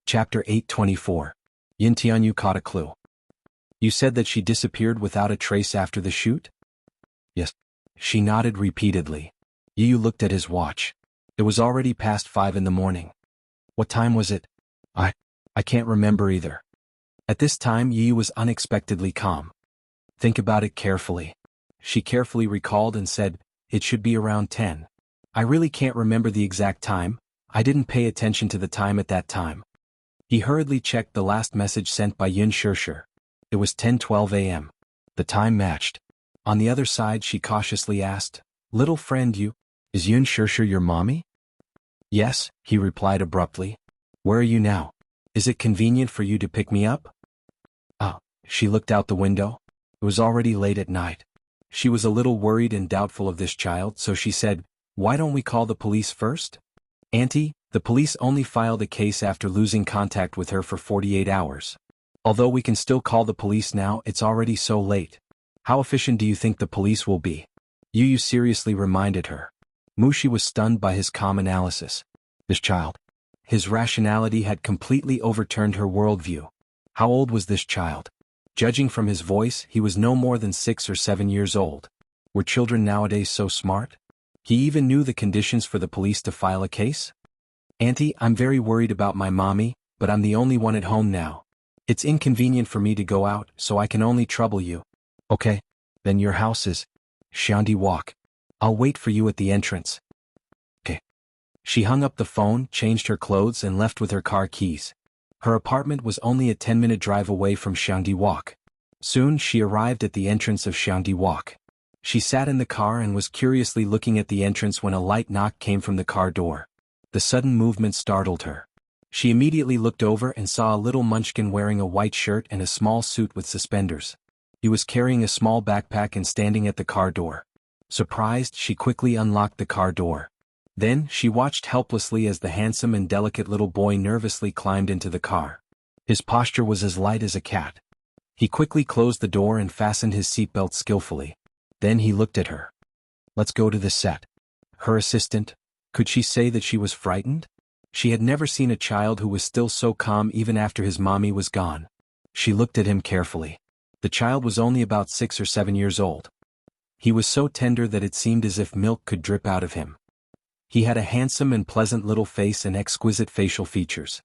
Chapter 824. Yin Tianyu caught a clue. You said that she disappeared without a trace after the shoot? Yes. She nodded repeatedly. Yu looked at his watch. It was already past 5 in the morning. What time was it? I can't remember either. At this time Yu was unexpectedly calm. Think about it carefully. She carefully recalled and said, it should be around 10. I really can't remember the exact time. I didn't pay attention to the time at that time. He hurriedly checked the last message sent by Yun Shishir. It was 10:12 a.m. The time matched. On the other side she cautiously asked, Little friend is Yun Shishir your mommy? Yes, he replied abruptly. Where are you now? Is it convenient for you to pick me up? She looked out the window. It was already late at night. She was a little worried and doubtful of this child, so she said, Why don't we call the police first? Auntie, the police only filed a case after losing contact with her for 48 hours. Although we can still call the police now, it's already so late. How efficient do you think the police will be? Yu seriously reminded her. Mushi was stunned by his calm analysis. This child. His rationality had completely overturned her worldview. How old was this child? Judging from his voice, he was no more than 6 or 7 years old. Were children nowadays so smart? He even knew the conditions for the police to file a case? Auntie, I'm very worried about my mommy, but I'm the only one at home now. It's inconvenient for me to go out, so I can only trouble you. Okay. Then your house is Shandy Walk. I'll wait for you at the entrance. Okay. She hung up the phone, changed her clothes and left with her car keys. Her apartment was only a 10-minute drive away from Shandy Walk. Soon she arrived at the entrance of Shandy Walk. She sat in the car and was curiously looking at the entrance when a light knock came from the car door. The sudden movement startled her. She immediately looked over and saw a little munchkin wearing a white shirt and a small suit with suspenders. He was carrying a small backpack and standing at the car door. Surprised, she quickly unlocked the car door. Then, she watched helplessly as the handsome and delicate little boy nervously climbed into the car. His posture was as light as a cat. He quickly closed the door and fastened his seatbelt skillfully. Then he looked at her. Let's go to the set. Her assistant. Could she say that she was frightened? She had never seen a child who was still so calm even after his mommy was gone. She looked at him carefully. The child was only about 6 or 7 years old. He was so tender that it seemed as if milk could drip out of him. He had a handsome and pleasant little face and exquisite facial features.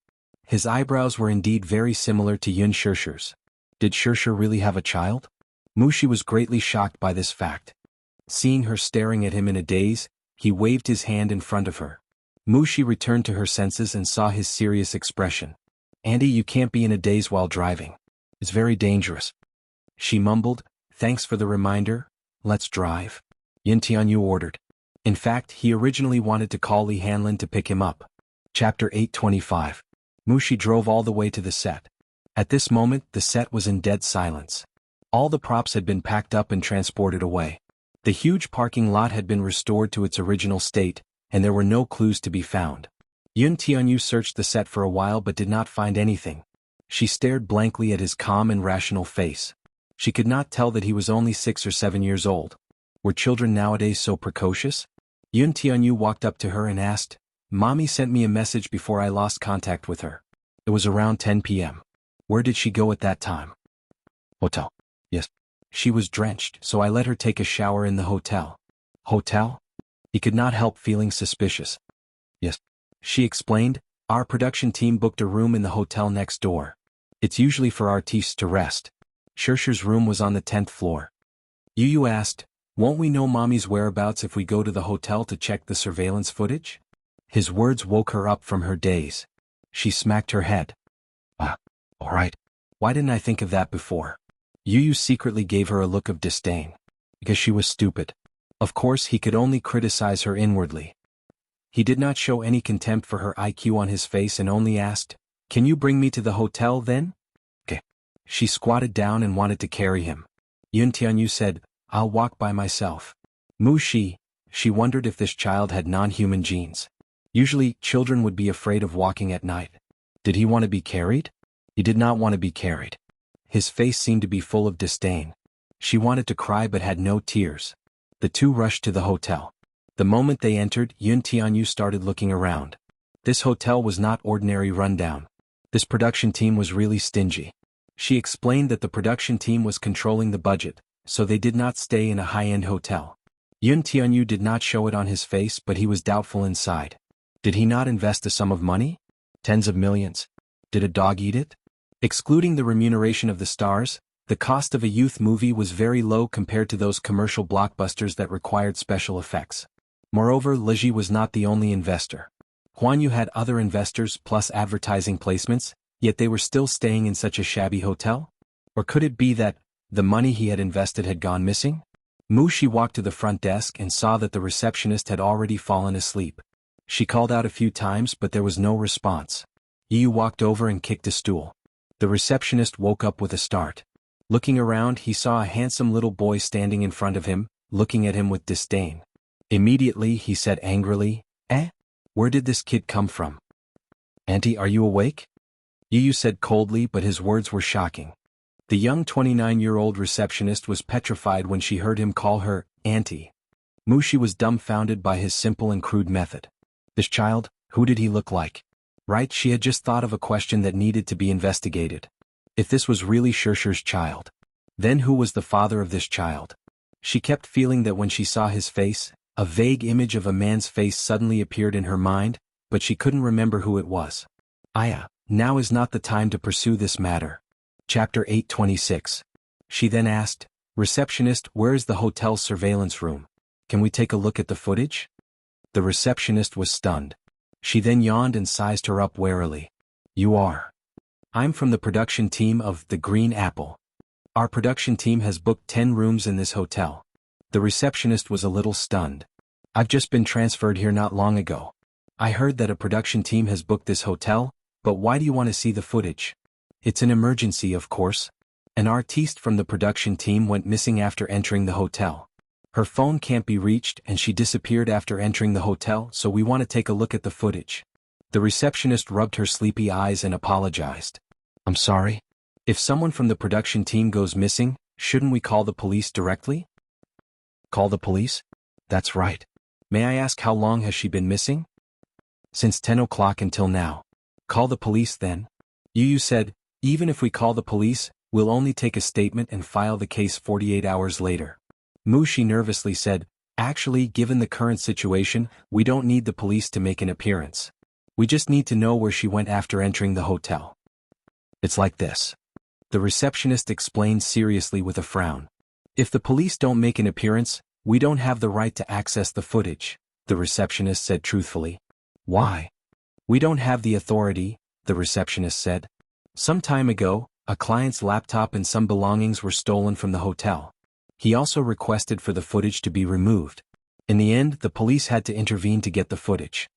His eyebrows were indeed very similar to Yun Shishir's. Did Shishir really have a child? Mushi was greatly shocked by this fact. Seeing her staring at him in a daze, he waved his hand in front of her. Mushi returned to her senses and saw his serious expression. Auntie, you can't be in a daze while driving. It's very dangerous. She mumbled, Thanks for the reminder, let's drive. Yin Tianyu ordered. In fact, he originally wanted to call Li Hanlin to pick him up. Chapter 825. Mushi drove all the way to the set. At this moment, the set was in dead silence. All the props had been packed up and transported away. The huge parking lot had been restored to its original state, and there were no clues to be found. Yun Tianyu searched the set for a while but did not find anything. She stared blankly at his calm and rational face. She could not tell that he was only 6 or 7 years old. Were children nowadays so precocious? Yun Tianyu walked up to her and asked, Mommy sent me a message before I lost contact with her. It was around 10 p.m. Where did she go at that time? Hotel. Yes. She was drenched, so I let her take a shower in the hotel. Hotel? He could not help feeling suspicious. Yes. She explained, our production team booked a room in the hotel next door. It's usually for artistes to rest. Shishir's room was on the 10th floor. Yu asked, Won't we know Mommy's whereabouts if we go to the hotel to check the surveillance footage? His words woke her up from her daze. She smacked her head. All right. Why didn't I think of that before? Yu secretly gave her a look of disdain. Because she was stupid. Of course he could only criticize her inwardly. He did not show any contempt for her IQ on his face and only asked, Can you bring me to the hotel then? Okay. She squatted down and wanted to carry him. Yun Tianyu said, I'll walk by myself. Mushi, she wondered if this child had non-human genes. Usually, children would be afraid of walking at night. Did he want to be carried? He did not want to be carried. His face seemed to be full of disdain. She wanted to cry but had no tears. The two rushed to the hotel. The moment they entered, Yun Tianyu started looking around. This hotel was not ordinary rundown. This production team was really stingy. She explained that the production team was controlling the budget, so they did not stay in a high-end hotel. Yun Tianyu did not show it on his face, but he was doubtful inside. Did he not invest a sum of money? Tens of millions. Did a dog eat it? Excluding the remuneration of the stars, the cost of a youth movie was very low compared to those commercial blockbusters that required special effects. Moreover, Leji was not the only investor. Huan Yu had other investors plus advertising placements, yet they were still staying in such a shabby hotel? Or could it be that the money he had invested had gone missing? Mu Shi walked to the front desk and saw that the receptionist had already fallen asleep. She called out a few times, but there was no response. Yu walked over and kicked a stool. The receptionist woke up with a start. Looking around, he saw a handsome little boy standing in front of him, looking at him with disdain. Immediately he said angrily, Where did this kid come from? Auntie, are you awake? Yu said coldly, but his words were shocking. The young 29-year-old receptionist was petrified when she heard him call her Auntie. Mu Shi was dumbfounded by his simple and crude method. This child, who did he look like? Right, she had just thought of a question that needed to be investigated. If this was really Shirshir's child, then who was the father of this child? She kept feeling that when she saw his face, a vague image of a man's face suddenly appeared in her mind, but she couldn't remember who it was. Now is not the time to pursue this matter. Chapter 826. She then asked, Receptionist, where is the hotel's surveillance room? Can we take a look at the footage? The receptionist was stunned. She then yawned and sized her up warily. You are? I'm from the production team of The Green Apple. Our production team has booked 10 rooms in this hotel. The receptionist was a little stunned. I've just been transferred here not long ago. I heard that a production team has booked this hotel, but why do you want to see the footage? It's an emergency, of course. An artiste from the production team went missing after entering the hotel. Her phone can't be reached and she disappeared after entering the hotel, so we want to take a look at the footage. The receptionist rubbed her sleepy eyes and apologized. I'm sorry. If someone from the production team goes missing, shouldn't we call the police directly? Call the police? That's right. May I ask how long has she been missing? Since 10 o'clock until now. Call the police then. Yu said, even if we call the police, we'll only take a statement and file the case 48 hours later. Mu Shi nervously said, actually, given the current situation, we don't need the police to make an appearance. We just need to know where she went after entering the hotel. It's like this. The receptionist explained seriously with a frown. If the police don't make an appearance, we don't have the right to access the footage, the receptionist said truthfully. Why? We don't have the authority, the receptionist said. Some time ago, a client's laptop and some belongings were stolen from the hotel. He also requested for the footage to be removed. In the end, the police had to intervene to get the footage.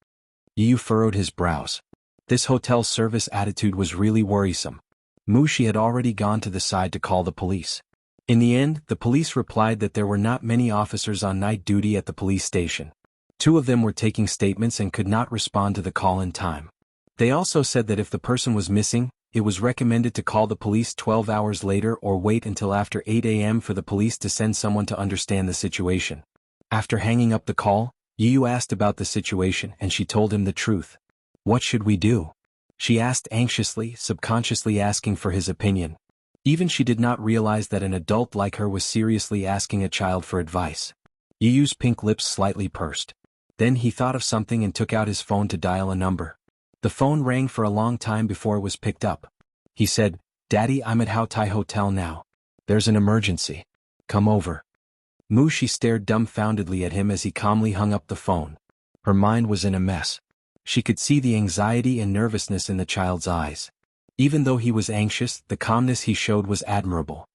Yu furrowed his brows. This hotel's service attitude was really worrisome. Mu Shi had already gone to the side to call the police. In the end, the police replied that there were not many officers on night duty at the police station. 2 of them were taking statements and could not respond to the call in time. They also said that if the person was missing, it was recommended to call the police 12 hours later or wait until after 8 a.m. for the police to send someone to understand the situation. After hanging up the call, Yu asked about the situation and she told him the truth. What should we do? She asked anxiously, subconsciously asking for his opinion. Even she did not realize that an adult like her was seriously asking a child for advice. Yu's pink lips slightly pursed. Then he thought of something and took out his phone to dial a number. The phone rang for a long time before it was picked up. He said, Daddy, I'm at Hao Tai Hotel now. There's an emergency. Come over. Mu Shi stared dumbfoundedly at him as he calmly hung up the phone. Her mind was in a mess. She could see the anxiety and nervousness in the child's eyes. Even though he was anxious, the calmness he showed was admirable.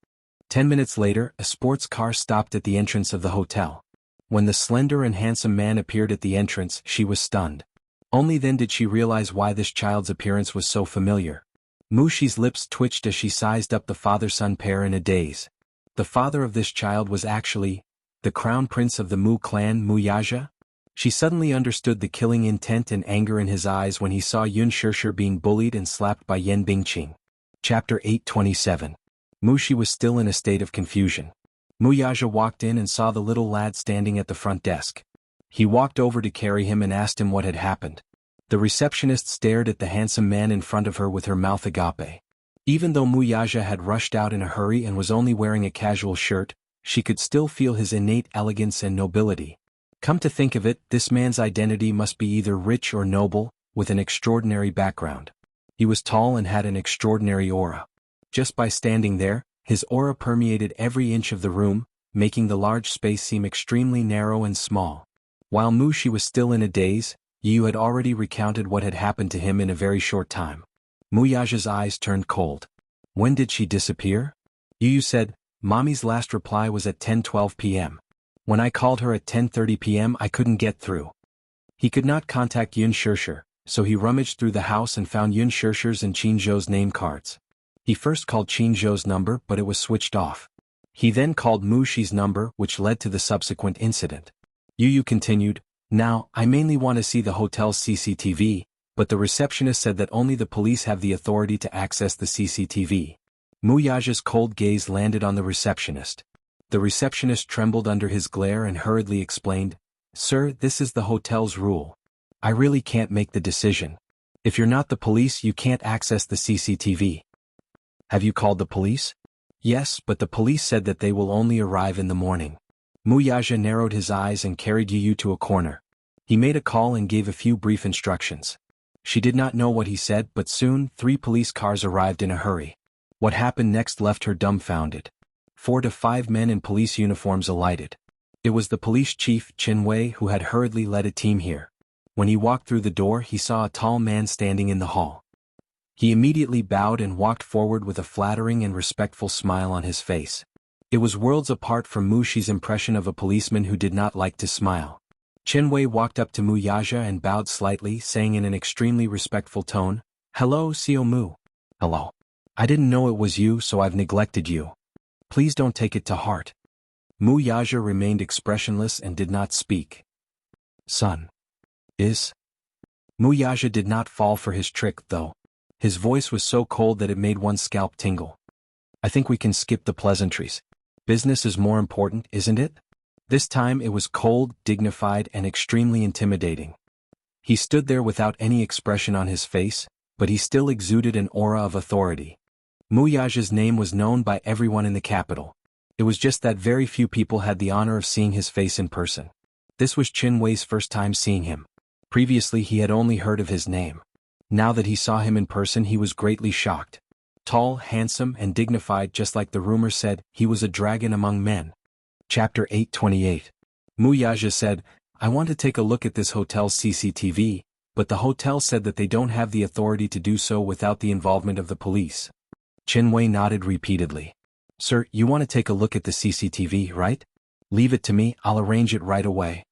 10 minutes later, a sports car stopped at the entrance of the hotel. When the slender and handsome man appeared at the entrance, she was stunned. Only then did she realize why this child's appearance was so familiar. Mu Shi's lips twitched as she sized up the father-son pair in a daze. The father of this child was actually the crown prince of the Mu clan, Mu Yaja? She suddenly understood the killing intent and anger in his eyes when he saw Yun Shirshir being bullied and slapped by Yan Bingqing. Chapter 827. Mu Shi was still in a state of confusion. Mu Yaja walked in and saw the little lad standing at the front desk. He walked over to carry him and asked him what had happened. The receptionist stared at the handsome man in front of her with her mouth agape. Even though Muyaja had rushed out in a hurry and was only wearing a casual shirt, she could still feel his innate elegance and nobility. Come to think of it, this man's identity must be either rich or noble, with an extraordinary background. He was tall and had an extraordinary aura. Just by standing there, his aura permeated every inch of the room, making the large space seem extremely narrow and small. While Mushi was still in a daze, Yu had already recounted what had happened to him in a very short time. Muyaja's eyes turned cold. When did she disappear? Yu said, Mommy's last reply was at 10:12 p.m. When I called her at 10:30 p.m. I couldn't get through. He could not contact Yun Shishir, so he rummaged through the house and found Yun Shishir's and Qin Zhou's name cards. He first called Qin Zhou's number but it was switched off. He then called Mushi's number which led to the subsequent incident. Yu continued, Now, I mainly want to see the hotel's CCTV, but the receptionist said that only the police have the authority to access the CCTV. Muyaja's cold gaze landed on the receptionist. The receptionist trembled under his glare and hurriedly explained, Sir, this is the hotel's rule. I really can't make the decision. If you're not the police, you can't access the CCTV. Have you called the police? Yes, but the police said that they will only arrive in the morning. Muyaja narrowed his eyes and carried Yu to a corner. He made a call and gave a few brief instructions. She did not know what he said, but soon 3 police cars arrived in a hurry. What happened next left her dumbfounded. 4 to 5 men in police uniforms alighted. It was the police chief, Chen Wei, who had hurriedly led a team here. When he walked through the door, he saw a tall man standing in the hall. He immediately bowed and walked forward with a flattering and respectful smile on his face. It was worlds apart from Mushi's impression of a policeman who did not like to smile. Chen Wei walked up to Muyaja and bowed slightly, saying in an extremely respectful tone, Hello, Xiao Mu. Hello. I didn't know it was you, so I've neglected you. Please don't take it to heart. Muyaja remained expressionless and did not speak. Son. Is? Muyaja did not fall for his trick, though. His voice was so cold that it made one's scalp tingle. I think we can skip the pleasantries. Business is more important, isn't it? This time it was cold, dignified, and extremely intimidating. He stood there without any expression on his face, but he still exuded an aura of authority. Muyaja's name was known by everyone in the capital. It was just that very few people had the honor of seeing his face in person. This was Chen Wei's first time seeing him. Previously he had only heard of his name. Now that he saw him in person he was greatly shocked. Tall, handsome, and dignified just like the rumor said, he was a dragon among men. Chapter 828. Muyaja said, I want to take a look at this hotel's CCTV, but the hotel said that they don't have the authority to do so without the involvement of the police. Chen Wei nodded repeatedly. Sir, you want to take a look at the CCTV, right? Leave it to me, I'll arrange it right away.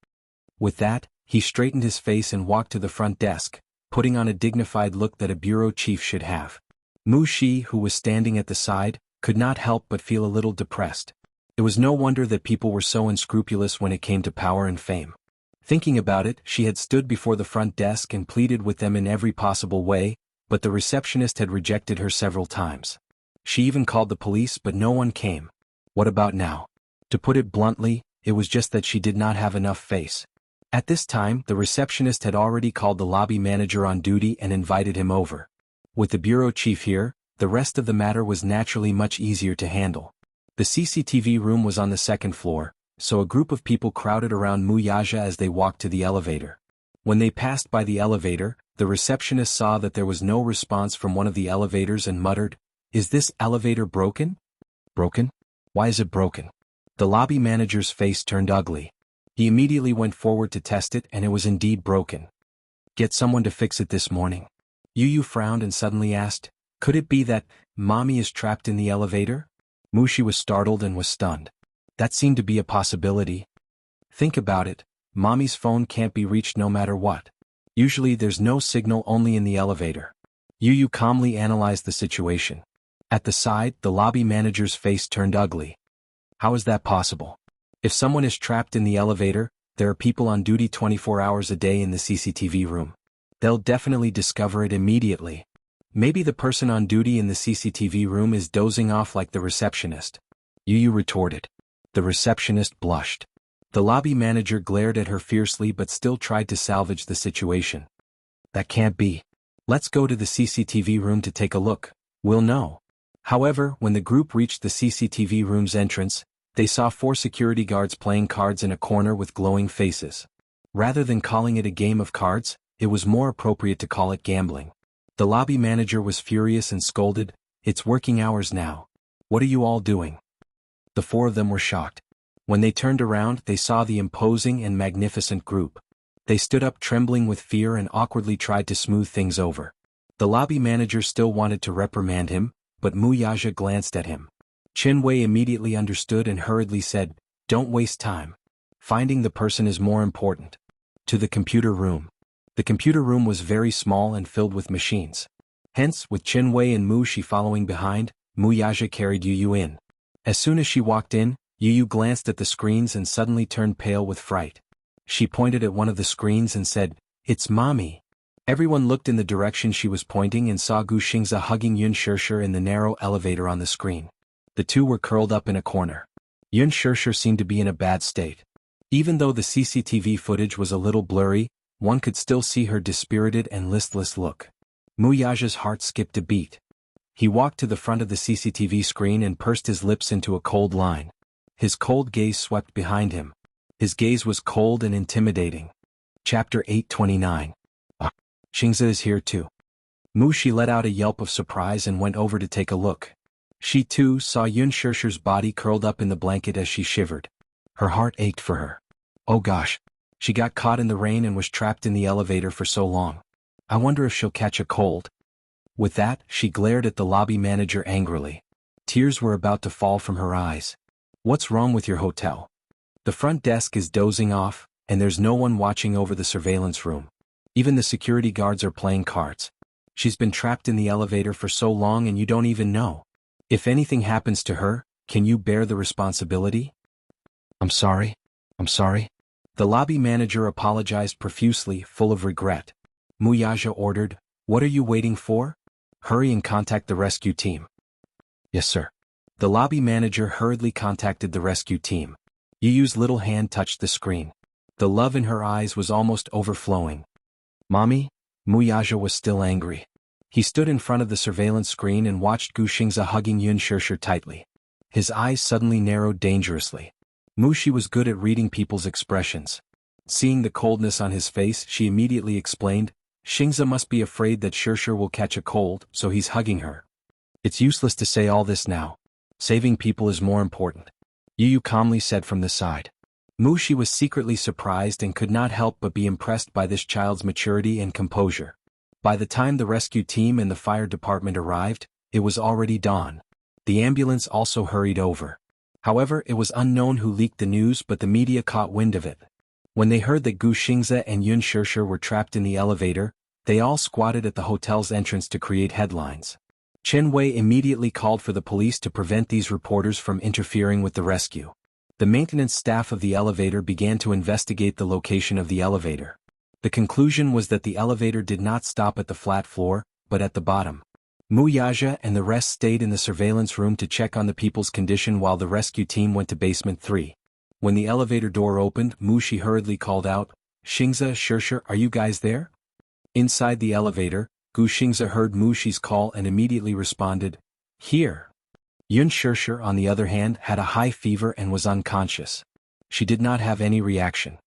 With that, he straightened his face and walked to the front desk, putting on a dignified look that a bureau chief should have. Mu Shi, who was standing at the side, could not help but feel a little depressed. It was no wonder that people were so unscrupulous when it came to power and fame. Thinking about it, she had stood before the front desk and pleaded with them in every possible way, but the receptionist had rejected her several times. She even called the police but no one came. What about now? To put it bluntly, it was just that she did not have enough face. At this time, the receptionist had already called the lobby manager on duty and invited him over. With the bureau chief here, the rest of the matter was naturally much easier to handle. The CCTV room was on the 2nd floor, so a group of people crowded around Muyaja as they walked to the elevator. When they passed by the elevator, the receptionist saw that there was no response from one of the elevators and muttered, Is this elevator broken? Broken? Why is it broken? The lobby manager's face turned ugly. He immediately went forward to test it and it was indeed broken. Get someone to fix it this morning. Yu frowned and suddenly asked, Could it be that Mommy is trapped in the elevator? Mushi was startled and was stunned. That seemed to be a possibility. Think about it, Mommy's phone can't be reached no matter what. Usually there's no signal only in the elevator. Yu calmly analyzed the situation. At the side, the lobby manager's face turned ugly. How is that possible? If someone is trapped in the elevator, there are people on duty 24 hours a day in the CCTV room. They'll definitely discover it immediately. Maybe the person on duty in the CCTV room is dozing off like the receptionist. Yu retorted. The receptionist blushed. The lobby manager glared at her fiercely but still tried to salvage the situation. That can't be. Let's go to the CCTV room to take a look. We'll know. However, when the group reached the CCTV room's entrance, they saw 4 security guards playing cards in a corner with glowing faces. Rather than calling it a game of cards, it was more appropriate to call it gambling. The lobby manager was furious and scolded, "It's working hours now. What are you all doing?" The 4 of them were shocked. When they turned around, they saw the imposing and magnificent group. They stood up trembling with fear and awkwardly tried to smooth things over. The lobby manager still wanted to reprimand him, but Mu Yaja glanced at him. Chen Wei immediately understood and hurriedly said, "Don't waste time. Finding the person is more important." To the computer room. The computer room was very small and filled with machines. Hence, with Chen Wei and Mu Shi following behind, Mu Yaja carried Yu Yu in. As soon as she walked in, Yu Yu glanced at the screens and suddenly turned pale with fright. She pointed at one of the screens and said, "It's Mommy." Everyone looked in the direction she was pointing and saw Gu Xingze hugging Yun Shishir in the narrow elevator on the screen. The 2 were curled up in a corner. Yun Shishir seemed to be in a bad state. Even though the CCTV footage was a little blurry, one could still see her dispirited and listless look. Mu Yaja's heart skipped a beat. He walked to the front of the CCTV screen and pursed his lips into a cold line. His cold gaze swept behind him. His gaze was cold and intimidating. Chapter 829. Xingze is here too. Mu Shi let out a yelp of surprise and went over to take a look. She too saw Yun Shishir's body curled up in the blanket as she shivered. Her heart ached for her. Oh gosh. She got caught in the rain and was trapped in the elevator for so long. I wonder if she'll catch a cold. With that, she glared at the lobby manager angrily. Tears were about to fall from her eyes. What's wrong with your hotel? The front desk is dozing off, and there's no one watching over the surveillance room. Even the security guards are playing cards. She's been trapped in the elevator for so long and you don't even know. If anything happens to her, can you bear the responsibility? I'm sorry. The lobby manager apologized profusely, full of regret. Mu Yaja ordered, "What are you waiting for? Hurry and contact the rescue team." Yes, sir. The lobby manager hurriedly contacted the rescue team. Yu Yu's little hand touched the screen. The love in her eyes was almost overflowing. Mommy? Mu Yaja was still angry. He stood in front of the surveillance screen and watched Gu Xingze hugging Yun Shishir tightly. His eyes suddenly narrowed dangerously. Mu Shi was good at reading people's expressions. Seeing the coldness on his face, she immediately explained, "Xingze must be afraid that Shishir will catch a cold, so he's hugging her." It's useless to say all this now. Saving people is more important. Yu Yu calmly said from the side. Mu Shi was secretly surprised and could not help but be impressed by this child's maturity and composure. By the time the rescue team and the fire department arrived, it was already dawn. The ambulance also hurried over. However, it was unknown who leaked the news, but the media caught wind of it. When they heard that Gu Xingze and Yun Shishir were trapped in the elevator, they all squatted at the hotel's entrance to create headlines. Chen Wei immediately called for the police to prevent these reporters from interfering with the rescue. The maintenance staff of the elevator began to investigate the location of the elevator. The conclusion was that the elevator did not stop at the flat floor, but at the bottom. Mu Yaja and the rest stayed in the surveillance room to check on the people's condition while the rescue team went to basement 3. When the elevator door opened, Mu Shi hurriedly called out, "Xingze, Shishir, are you guys there?" Inside the elevator, Gu Xingze heard Mu Shi's call and immediately responded, "Here." Yun Shishir, on the other hand, had a high fever and was unconscious. She did not have any reaction.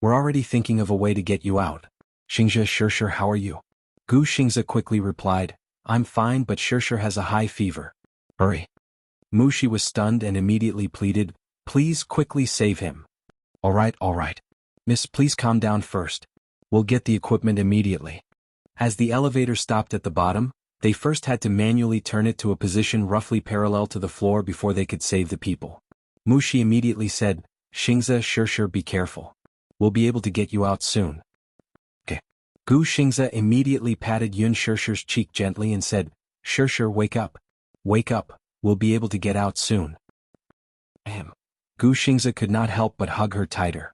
"We're already thinking of a way to get you out. Xingze, Shishir, how are you?" Gu Xingze quickly replied, "I'm fine, but Shishir has a high fever." "Hurry." Mu Shi was stunned and immediately pleaded, "Please quickly save him." All right. Miss, please calm down first. We'll get the equipment immediately." As the elevator stopped at the bottom, they first had to manually turn it to a position roughly parallel to the floor before they could save the people. Mu Shi immediately said, "Xingze, Shishir, be careful. We'll be able to get you out soon." Okay. Gu Xingze immediately patted Yun Shishir's cheek gently and said, "Shishir, wake up. Wake up, we'll be able to get out soon." Gu Xingze could not help but hug her tighter.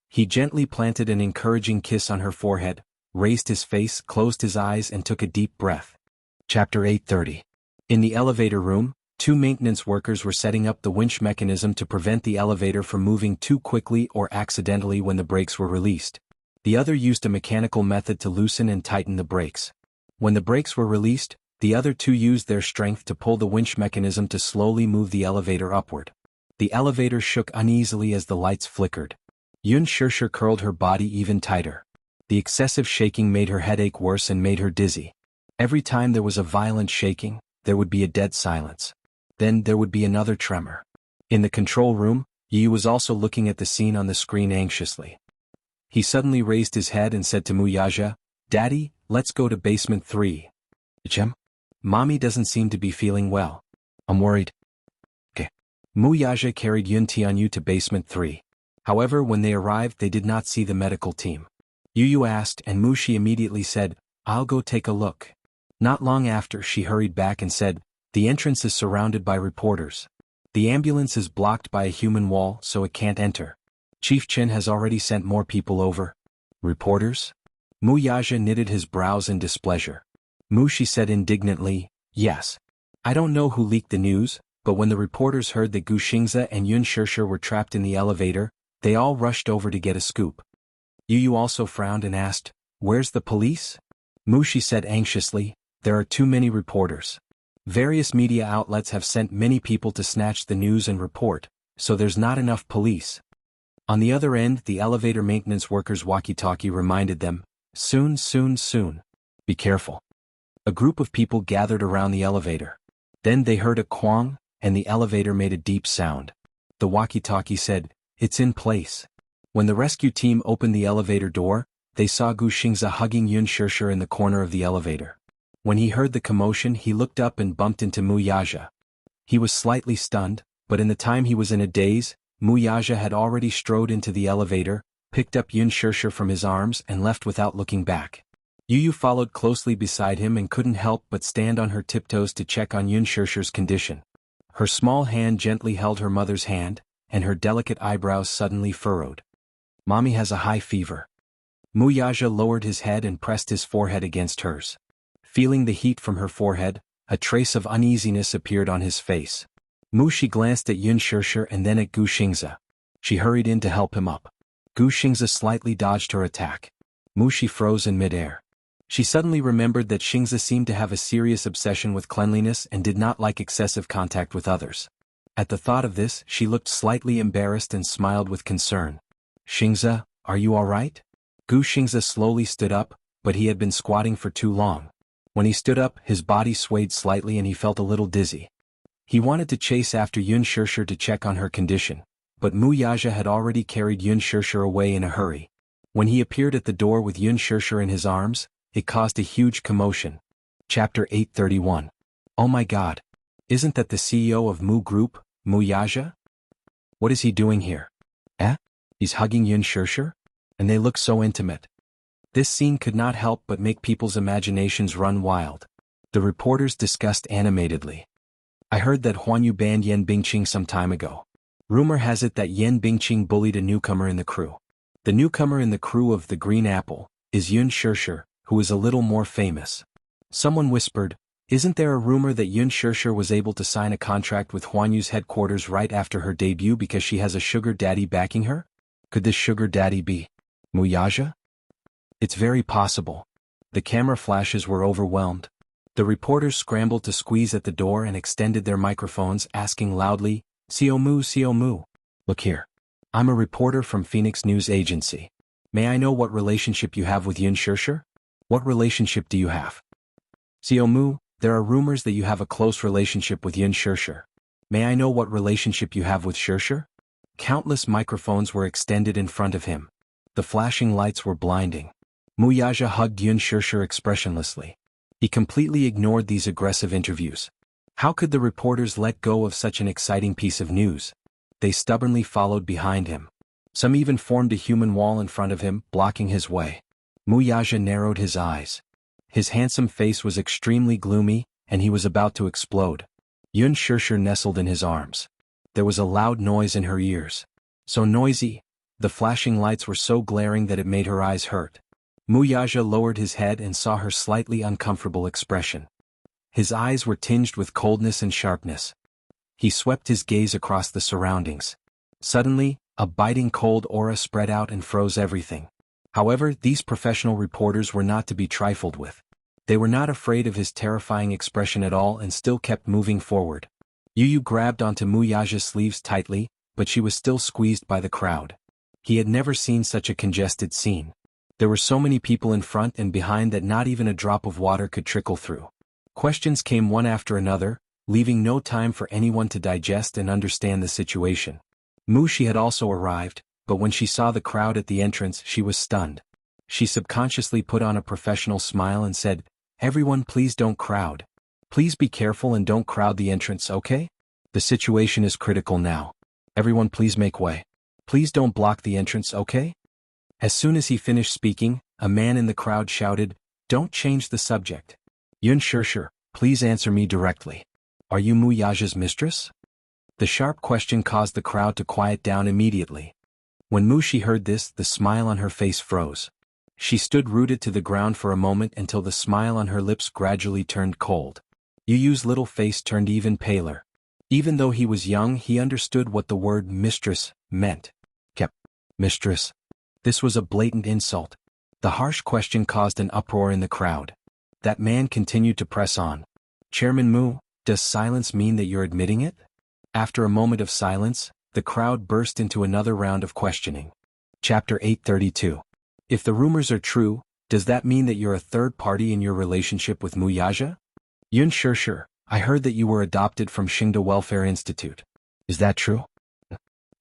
He gently planted an encouraging kiss on her forehead, raised his face, closed his eyes and took a deep breath. Chapter 830. In the elevator room, 2 maintenance workers were setting up the winch mechanism to prevent the elevator from moving too quickly or accidentally when the brakes were released. The other used a mechanical method to loosen and tighten the brakes. When the brakes were released, the other two used their strength to pull the winch mechanism to slowly move the elevator upward. The elevator shook uneasily as the lights flickered. Yun Shirshir curled her body even tighter. The excessive shaking made her headache worse and made her dizzy. Every time there was a violent shaking, there would be a dead silence. Then there would be another tremor. In the control room, Yu was also looking at the scene on the screen anxiously. He suddenly raised his head and said to Muyaja, "Daddy, let's go to basement 3. Chem? Mommy doesn't seem to be feeling well. I'm worried." Okay. Muyaja carried Yun Tianyu to basement 3. However, when they arrived they did not see the medical team. Yu asked and Mushi immediately said, "I'll go take a look." Not long after she hurried back and said, "The entrance is surrounded by reporters. The ambulance is blocked by a human wall so it can't enter. Chief Chin has already sent more people over." "Reporters?" Muyaja knitted his brows in displeasure. Mushi said indignantly, "Yes. I don't know who leaked the news, but when the reporters heard that Gu Xingze and Yun Shirshir were trapped in the elevator, they all rushed over to get a scoop." Yu also frowned and asked, "Where's the police?" Mushi said anxiously, "There are too many reporters. Various media outlets have sent many people to snatch the news and report, so there's not enough police." On the other end, the elevator maintenance workers' walkie-talkie reminded them, "Soon, soon, soon. Be careful." A group of people gathered around the elevator. Then they heard a quang, and the elevator made a deep sound. The walkie-talkie said, "It's in place." When the rescue team opened the elevator door, they saw Gu Xingze hugging Yun Shirshir in the corner of the elevator. When he heard the commotion he looked up and bumped into Muyaja. He was slightly stunned, but in the time he was in a daze, Muyaja had already strode into the elevator, picked up Yun Shirshir from his arms and left without looking back. Yu followed closely beside him and couldn't help but stand on her tiptoes to check on Yun Shirshir's condition. Her small hand gently held her mother's hand, and her delicate eyebrows suddenly furrowed. "Mommy has a high fever." Muyaja lowered his head and pressed his forehead against hers. Feeling the heat from her forehead, a trace of uneasiness appeared on his face. Mushi glanced at Yun Shirshir and then at Gu Xingze. She hurried in to help him up. Gu Xingze slightly dodged her attack. Mushi froze in midair. She suddenly remembered that Xingze seemed to have a serious obsession with cleanliness and did not like excessive contact with others. At the thought of this, she looked slightly embarrassed and smiled with concern. "Xingze, are you all right?" Gu Xingze slowly stood up, but he had been squatting for too long. When he stood up, his body swayed slightly and he felt a little dizzy. He wanted to chase after Yun Shirshir to check on her condition, but Muyaja had already carried Yun Shirshir away in a hurry. When he appeared at the door with Yun Shirshir in his arms, it caused a huge commotion. Chapter 831. "Oh my God! Isn't that the CEO of Mu Group, Muyaja? What is he doing here? He's hugging Yun Shirshir? And they look so intimate." This scene could not help but make people's imaginations run wild. The reporters discussed animatedly. "I heard that Huanyu banned Yan Bingqing some time ago. Rumor has it that Yan Bingqing bullied a newcomer in the crew. The newcomer in the crew of the Green Apple is Yun Shirshir, who is a little more famous." Someone whispered, "Isn't there a rumor that Yun Shirshir was able to sign a contract with Huanyu's headquarters right after her debut because she has a sugar daddy backing her? Could this sugar daddy be Muyaja?" "It's very possible." The camera flashes were overwhelmed. The reporters scrambled to squeeze at the door and extended their microphones, asking loudly, "Xiaomu, Xiaomu. Look here. I'm a reporter from Phoenix News Agency. May I know what relationship you have with Yun Shirshir? What relationship do you have?" "Xiaomu, there are rumors that you have a close relationship with Yun Shirshir. May I know what relationship you have with Shirshir?" Countless microphones were extended in front of him. The flashing lights were blinding. Muyaja hugged Yun Shirshir expressionlessly. He completely ignored these aggressive interviews. How could the reporters let go of such an exciting piece of news? They stubbornly followed behind him. Some even formed a human wall in front of him, blocking his way. Muyaja narrowed his eyes. His handsome face was extremely gloomy, and he was about to explode. Yun Shirshir nestled in his arms. There was a loud noise in her ears. So noisy, the flashing lights were so glaring that it made her eyes hurt. Muyaja lowered his head and saw her slightly uncomfortable expression. His eyes were tinged with coldness and sharpness. He swept his gaze across the surroundings. Suddenly, a biting cold aura spread out and froze everything. However, these professional reporters were not to be trifled with. They were not afraid of his terrifying expression at all and still kept moving forward. Yu grabbed onto Muyaja's sleeves tightly, but she was still squeezed by the crowd. He had never seen such a congested scene. There were so many people in front and behind that not even a drop of water could trickle through. Questions came one after another, leaving no time for anyone to digest and understand the situation. Mushi had also arrived, but when she saw the crowd at the entrance she was stunned. She subconsciously put on a professional smile and said, "Everyone, please don't crowd. Please be careful and don't crowd the entrance, okay? The situation is critical now. Everyone, please make way. Please don't block the entrance, okay?" As soon as he finished speaking, a man in the crowd shouted, "Don't change the subject. Yun Shishir, please answer me directly. Are you Muyaja's mistress?" The sharp question caused the crowd to quiet down immediately. When Mushi heard this, the smile on her face froze. She stood rooted to the ground for a moment until the smile on her lips gradually turned cold. Yu's little face turned even paler. Even though he was young, he understood what the word mistress meant. Mistress. This was a blatant insult. The harsh question caused an uproar in the crowd. That man continued to press on. "Chairman Mu, does silence mean that you're admitting it?" After a moment of silence, the crowd burst into another round of questioning. Chapter 832. If the rumors are true, does that mean that you're a third party in your relationship with Muyaja? Yun Shishir, I heard that you were adopted from Xingda Welfare Institute. Is that true?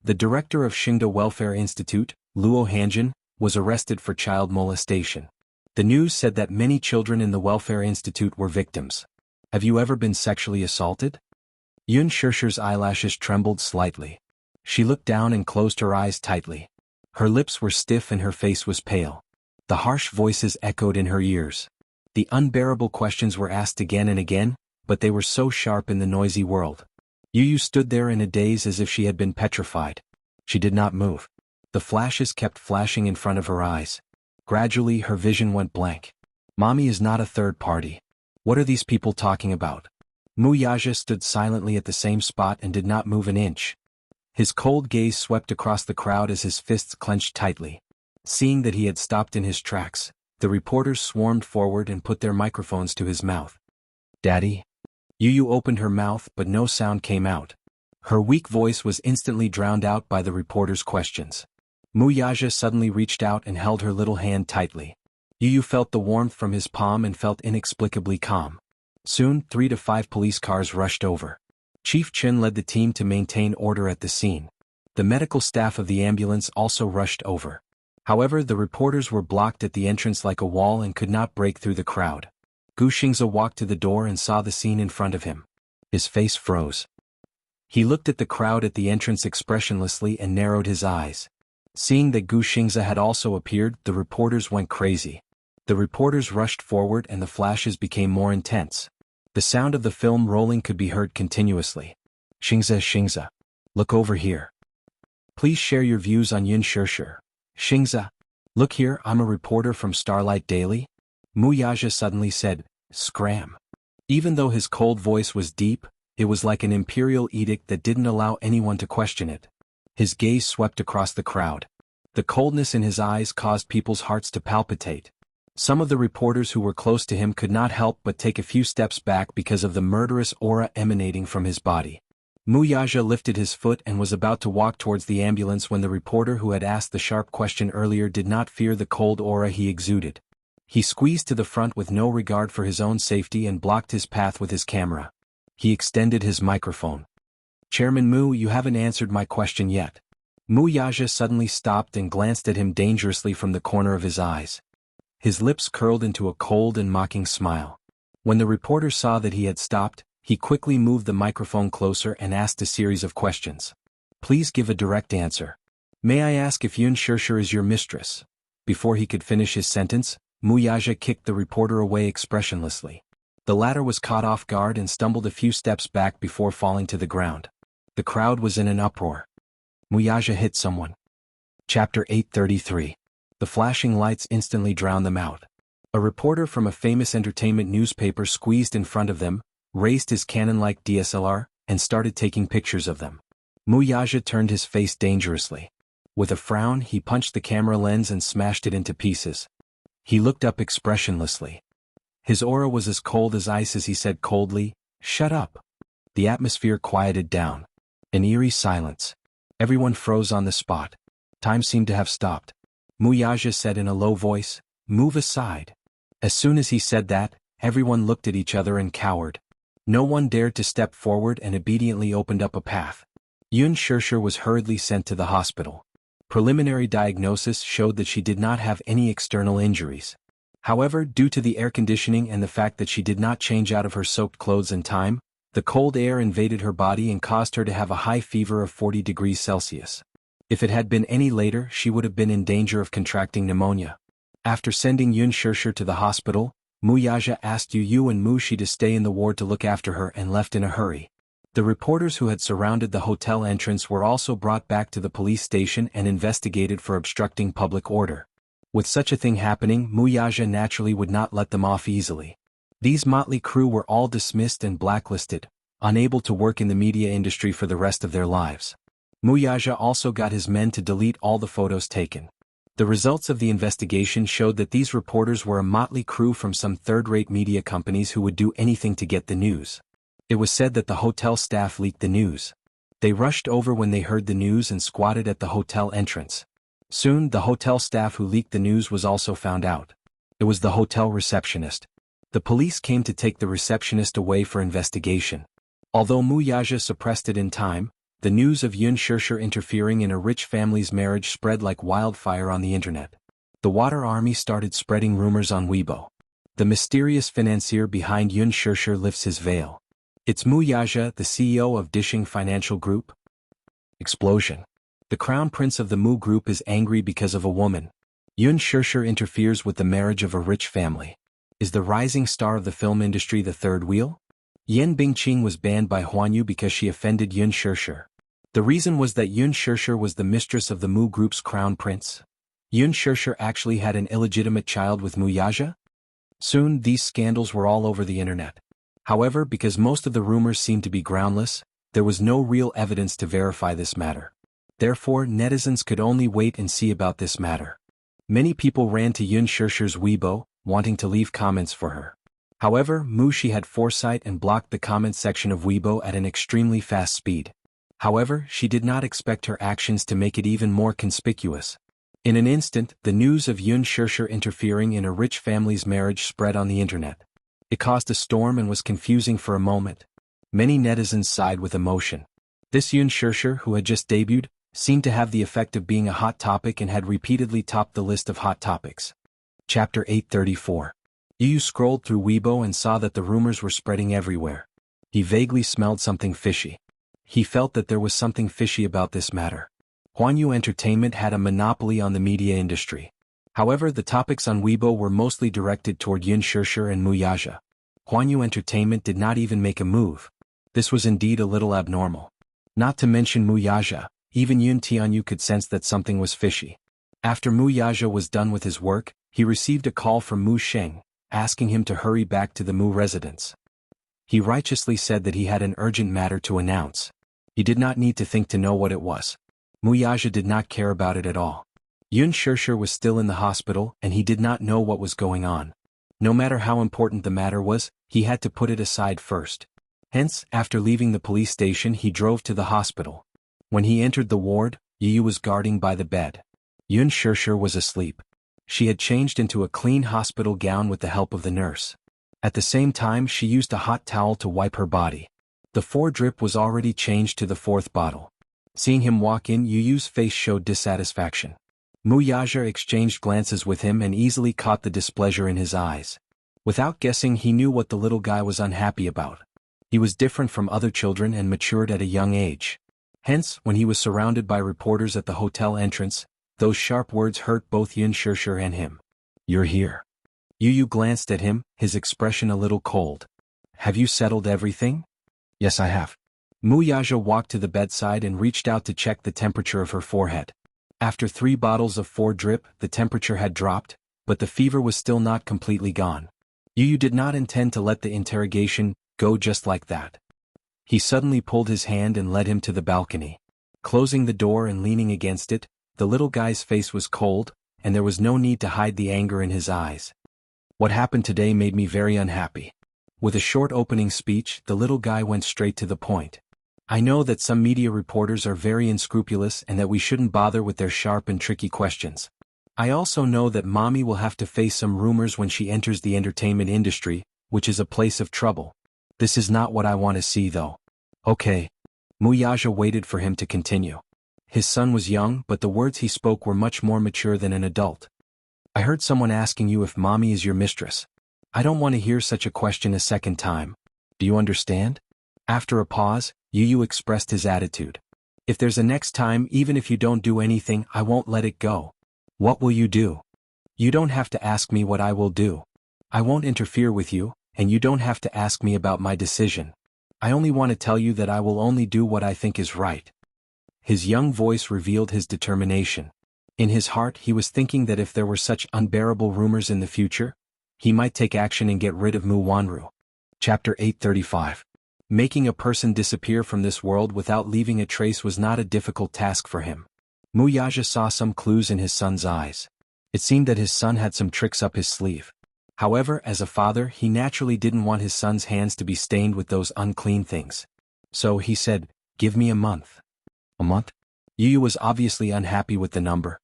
The director of Xingda Welfare Institute, Luo Hanjin, was arrested for child molestation. The news said that many children in the Welfare Institute were victims. Have you ever been sexually assaulted? Yun Shishir's eyelashes trembled slightly. She looked down and closed her eyes tightly. Her lips were stiff and her face was pale. The harsh voices echoed in her ears. The unbearable questions were asked again and again, but they were so sharp in the noisy world. Yu stood there in a daze as if she had been petrified. She did not move. The flashes kept flashing in front of her eyes. Gradually her vision went blank. Mommy is not a third party. What are these people talking about? Muyaja stood silently at the same spot and did not move an inch. His cold gaze swept across the crowd as his fists clenched tightly. Seeing that he had stopped in his tracks, the reporters swarmed forward and put their microphones to his mouth. "Daddy?" Yu opened her mouth but no sound came out. Her weak voice was instantly drowned out by the reporters' questions. Muyaja suddenly reached out and held her little hand tightly. Yu felt the warmth from his palm and felt inexplicably calm. Soon, 3 to 5 police cars rushed over. Chief Chen led the team to maintain order at the scene. The medical staff of the ambulance also rushed over. However, the reporters were blocked at the entrance like a wall and could not break through the crowd. Gu Xingze walked to the door and saw the scene in front of him. His face froze. He looked at the crowd at the entrance expressionlessly and narrowed his eyes. Seeing that Gu Xingze had also appeared, the reporters went crazy. The reporters rushed forward and the flashes became more intense. The sound of the film rolling could be heard continuously. Xingze, look over here. Please share your views on Yun Shishir. Xingze, look here, I'm a reporter from Starlight Daily. Muyaja suddenly said, "Scram." Even though his cold voice was deep, it was like an imperial edict that didn't allow anyone to question it. His gaze swept across the crowd. The coldness in his eyes caused people's hearts to palpitate. Some of the reporters who were close to him could not help but take a few steps back because of the murderous aura emanating from his body. Muyaja lifted his foot and was about to walk towards the ambulance when the reporter who had asked the sharp question earlier did not fear the cold aura he exuded. He squeezed to the front with no regard for his own safety and blocked his path with his camera. He extended his microphone. "Chairman Mu, you haven't answered my question yet." Muyaja suddenly stopped and glanced at him dangerously from the corner of his eyes. His lips curled into a cold and mocking smile. When the reporter saw that he had stopped, he quickly moved the microphone closer and asked a series of questions. "Please give a direct answer. May I ask if Yun Shishir is your mistress?" Before he could finish his sentence, Muyaja kicked the reporter away expressionlessly. The latter was caught off guard and stumbled a few steps back before falling to the ground. The crowd was in an uproar. Muyaja hit someone. Chapter 833. The flashing lights instantly drowned them out. A reporter from a famous entertainment newspaper squeezed in front of them, raised his Canon-like DSLR, and started taking pictures of them. Muyaja turned his face dangerously. With a frown, he punched the camera lens and smashed it into pieces. He looked up expressionlessly. His aura was as cold as ice as he said coldly, "Shut up." The atmosphere quieted down. An eerie silence. Everyone froze on the spot. Time seemed to have stopped. Wuxia said in a low voice, "Move aside." As soon as he said that, everyone looked at each other and cowered. No one dared to step forward and obediently opened up a path. Yun Shishir was hurriedly sent to the hospital. Preliminary diagnosis showed that she did not have any external injuries. However, due to the air conditioning and the fact that she did not change out of her soaked clothes in time, the cold air invaded her body and caused her to have a high fever of 40 degrees Celsius. If it had been any later, she would have been in danger of contracting pneumonia. After sending Yun Shishir to the hospital, Wuxia asked Yu and Mu Shi to stay in the ward to look after her and left in a hurry. The reporters who had surrounded the hotel entrance were also brought back to the police station and investigated for obstructing public order. With such a thing happening, Wuxia naturally would not let them off easily. These motley crew were all dismissed and blacklisted, unable to work in the media industry for the rest of their lives. Wuxia also got his men to delete all the photos taken. The results of the investigation showed that these reporters were a motley crew from some third-rate media companies who would do anything to get the news. It was said that the hotel staff leaked the news. They rushed over when they heard the news and squatted at the hotel entrance. Soon, the hotel staff who leaked the news was also found out. It was the hotel receptionist. The police came to take the receptionist away for investigation. Although Wuxia suppressed it in time, the news of Yun Shishir interfering in a rich family's marriage spread like wildfire on the internet. The Water Army started spreading rumors on Weibo. The mysterious financier behind Yun Shishir lifts his veil. It's Wuxia, the CEO of Dishing Financial Group? Explosion. The crown prince of the Mu Group is angry because of a woman. Yun Shishir interferes with the marriage of a rich family. Is the rising star of the film industry the third wheel? Yan Bingqing was banned by Huanyu because she offended Yun Shishir. The reason was that Yun Shishir was the mistress of the Mu Group's crown prince. Yun Shishir actually had an illegitimate child with Wuxia? Soon, these scandals were all over the internet. However, because most of the rumors seemed to be groundless, there was no real evidence to verify this matter. Therefore, netizens could only wait and see about this matter. Many people ran to Yun Shishir's Weibo, wanting to leave comments for her. However, Mu Shi had foresight and blocked the comment section of Weibo at an extremely fast speed. However, she did not expect her actions to make it even more conspicuous. In an instant, the news of Yun Shishir interfering in a rich family's marriage spread on the internet. It caused a storm and was confusing for a moment. Many netizens sighed with emotion. This Yun Shishir, who had just debuted, seemed to have the effect of being a hot topic and had repeatedly topped the list of hot topics. Chapter 834. Yu scrolled through Weibo and saw that the rumors were spreading everywhere. He vaguely smelled something fishy. He felt that there was something fishy about this matter. Huanyu Entertainment had a monopoly on the media industry. However, the topics on Weibo were mostly directed toward Yun Shishir and Wuxia. Huanyu Entertainment did not even make a move. This was indeed a little abnormal. Not to mention Wuxia, even Yun Tianyu could sense that something was fishy. After Wuxia was done with his work, he received a call from Mu Sheng, asking him to hurry back to the Mu residence. He righteously said that he had an urgent matter to announce. He did not need to think to know what it was. Wuxia did not care about it at all. Yun Shishir was still in the hospital and he did not know what was going on. No matter how important the matter was, he had to put it aside first. Hence, after leaving the police station he drove to the hospital. When he entered the ward, Yu was guarding by the bed. Yun Shishir was asleep. She had changed into a clean hospital gown with the help of the nurse. At the same time she used a hot towel to wipe her body. The 4 drip was already changed to the 4th bottle. Seeing him walk in, Yu's face showed dissatisfaction. Wuxia exchanged glances with him and easily caught the displeasure in his eyes. Without guessing, he knew what the little guy was unhappy about. He was different from other children and matured at a young age. Hence, when he was surrounded by reporters at the hotel entrance, those sharp words hurt both Yun Shishir and him. "You're here." Yu glanced at him, his expression a little cold. "Have you settled everything?" "Yes, I have." Wuxia walked to the bedside and reached out to check the temperature of her forehead. After 3 bottles of 4 drip, the temperature had dropped, but the fever was still not completely gone. Yu did not intend to let the interrogation go just like that. He suddenly pulled his hand and led him to the balcony. Closing the door and leaning against it, the little guy's face was cold, and there was no need to hide the anger in his eyes. What happened today made me very unhappy. With a short opening speech, the little guy went straight to the point. I know that some media reporters are very unscrupulous and that we shouldn't bother with their sharp and tricky questions. I also know that mommy will have to face some rumors when she enters the entertainment industry, which is a place of trouble. This is not what I want to see though. Okay. Muyaja waited for him to continue. His son was young, but the words he spoke were much more mature than an adult. I heard someone asking you if mommy is your mistress. I don't want to hear such a question a second time. Do you understand? After a pause, Yu expressed his attitude. If there's a next time, even if you don't do anything, I won't let it go. What will you do? You don't have to ask me what I will do. I won't interfere with you, and you don't have to ask me about my decision. I only want to tell you that I will only do what I think is right. His young voice revealed his determination. In his heart he was thinking that if there were such unbearable rumors in the future, he might take action and get rid of Mu Wanru. Chapter 835. Making a person disappear from this world without leaving a trace was not a difficult task for him. Muyaja saw some clues in his son's eyes. It seemed that his son had some tricks up his sleeve. However, as a father, he naturally didn't want his son's hands to be stained with those unclean things. So he said, "Give me a month." A month? Yu was obviously unhappy with the number.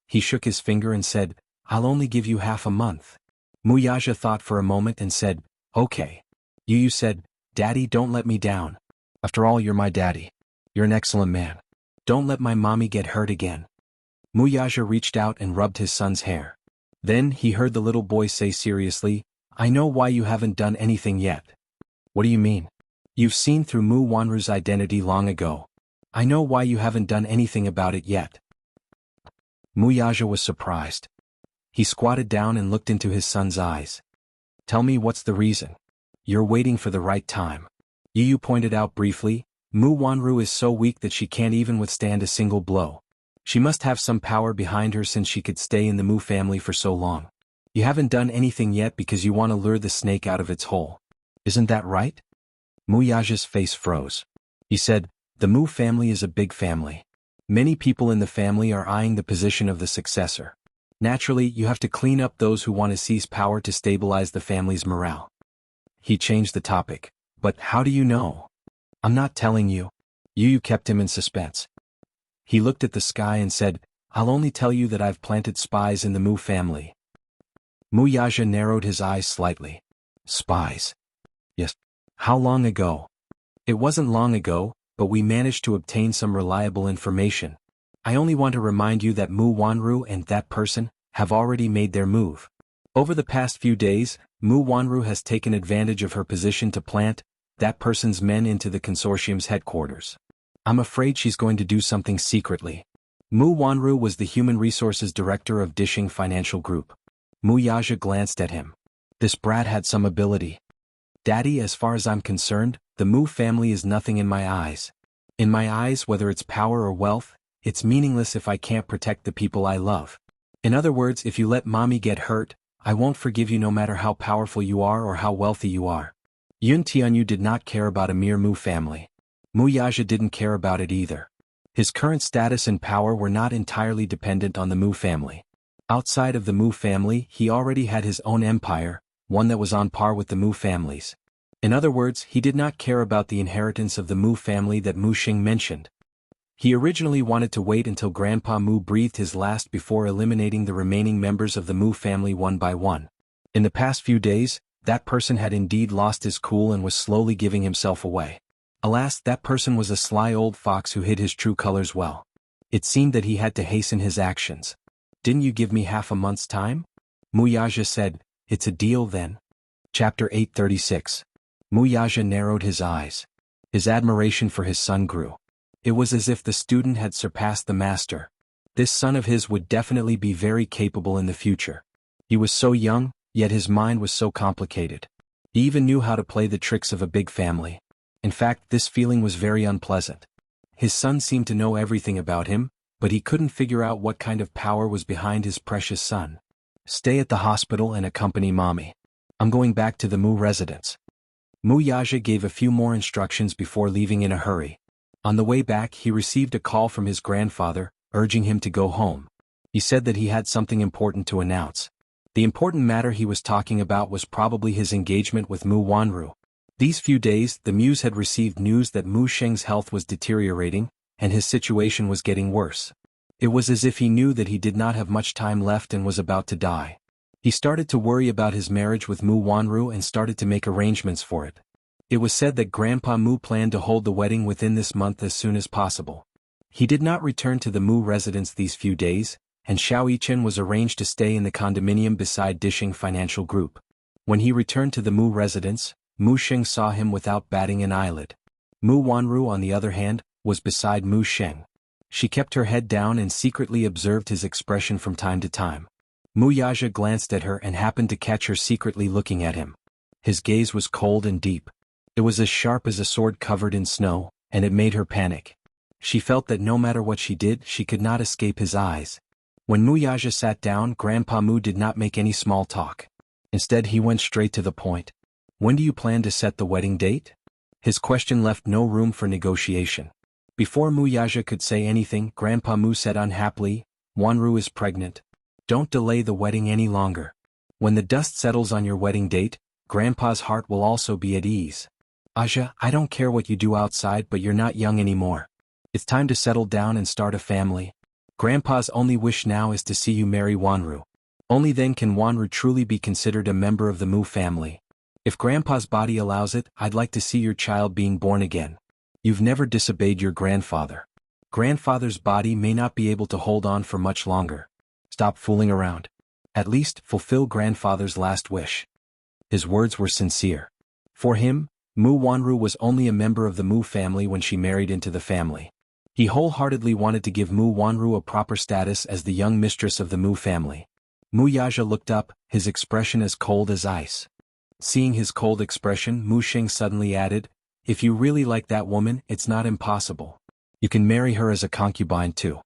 He shook his finger and said, "I'll only give you half a month." Muyaja thought for a moment and said, "Okay." Yu said, "Daddy, don't let me down. After all, you're my daddy. You're an excellent man. Don't let my mommy get hurt again." Muyaja reached out and rubbed his son's hair. Then he heard the little boy say seriously, "I know why you haven't done anything yet." "What do you mean?" "You've seen through Mu Wanru's identity long ago. I know why you haven't done anything about it yet." Muyaja was surprised. He squatted down and looked into his son's eyes. "Tell me what's the reason." "You're waiting for the right time." Yu pointed out briefly, "Mu Wanru is so weak that she can't even withstand a single blow. She must have some power behind her since she could stay in the Mu family for so long. You haven't done anything yet because you want to lure the snake out of its hole. Isn't that right?" Muyaja's face froze. He said, "The Mu family is a big family. Many people in the family are eyeing the position of the successor. Naturally, you have to clean up those who want to seize power to stabilize the family's morale." He changed the topic. "But how do you know?" "I'm not telling you." Yu kept him in suspense. He looked at the sky and said, "I'll only tell you that I've planted spies in the Mu family." Muyaja narrowed his eyes slightly. "Spies?" "Yes." "How long ago?" "It wasn't long ago, but we managed to obtain some reliable information. I only want to remind you that Mu Wanru and that person have already made their move. Over the past few days, Mu Wanru has taken advantage of her position to plant that person's men into the consortium's headquarters. I'm afraid she's going to do something secretly." Mu Wanru was the human resources director of Dishing Financial Group. Muyaja glanced at him. This brat had some ability. "Daddy, as far as I'm concerned, the Mu family is nothing in my eyes. In my eyes, whether it's power or wealth, it's meaningless if I can't protect the people I love. In other words, if you let mommy get hurt, I won't forgive you no matter how powerful you are or how wealthy you are." Yun Tianyu did not care about a mere Mu family. Muyaja didn't care about it either. His current status and power were not entirely dependent on the Mu family. Outside of the Mu family, he already had his own empire, one that was on par with the Mu family's. In other words, he did not care about the inheritance of the Mu family that Mu Xing mentioned. He originally wanted to wait until Grandpa Mu breathed his last before eliminating the remaining members of the Mu family one by one. In the past few days, that person had indeed lost his cool and was slowly giving himself away. Alas, that person was a sly old fox who hid his true colors well. It seemed that he had to hasten his actions. "Didn't you give me half a month's time?" Muyaja said. "It's a deal then." Chapter 836. Muyaja narrowed his eyes. His admiration for his son grew. It was as if the student had surpassed the master. This son of his would definitely be very capable in the future. He was so young, yet his mind was so complicated. He even knew how to play the tricks of a big family. In fact, this feeling was very unpleasant. His son seemed to know everything about him, but he couldn't figure out what kind of power was behind his precious son. "Stay at the hospital and accompany mommy. I'm going back to the Mu residence." Muyaja gave a few more instructions before leaving in a hurry. On the way back, he received a call from his grandfather, urging him to go home. He said that he had something important to announce. The important matter he was talking about was probably his engagement with Mu Wanru. These few days, the Muse had received news that Mu Sheng's health was deteriorating, and his situation was getting worse. It was as if he knew that he did not have much time left and was about to die. He started to worry about his marriage with Mu Wanru and started to make arrangements for it. It was said that Grandpa Mu planned to hold the wedding within this month as soon as possible. He did not return to the Mu residence these few days, and Xiao Yichen was arranged to stay in the condominium beside Dishing Financial Group. When he returned to the Mu residence, Mu Sheng saw him without batting an eyelid. Mu Wanru, on the other hand, was beside Mu Sheng. She kept her head down and secretly observed his expression from time to time. Mu Yaja glanced at her and happened to catch her secretly looking at him. His gaze was cold and deep. It was as sharp as a sword covered in snow, and it made her panic. She felt that no matter what she did, she could not escape his eyes. When Mu Yaja sat down, Grandpa Mu did not make any small talk. Instead, he went straight to the point. "When do you plan to set the wedding date?" His question left no room for negotiation. Before Mu Yaja could say anything, Grandpa Mu said unhappily, "Wanru is pregnant. Don't delay the wedding any longer. When the dust settles on your wedding date, Grandpa's heart will also be at ease. Aja, I don't care what you do outside, but you're not young anymore. It's time to settle down and start a family. Grandpa's only wish now is to see you marry Wanru. Only then can Wanru truly be considered a member of the Mu family. If Grandpa's body allows it, I'd like to see your child being born again. You've never disobeyed your grandfather. Grandfather's body may not be able to hold on for much longer. Stop fooling around. At least, fulfill Grandfather's last wish." His words were sincere. For him, Mu Wanru was only a member of the Mu family when she married into the family. He wholeheartedly wanted to give Mu Wanru a proper status as the young mistress of the Mu family. Mu Yaja looked up, his expression as cold as ice. Seeing his cold expression, Mu Sheng suddenly added, "If you really like that woman, it's not impossible. You can marry her as a concubine too."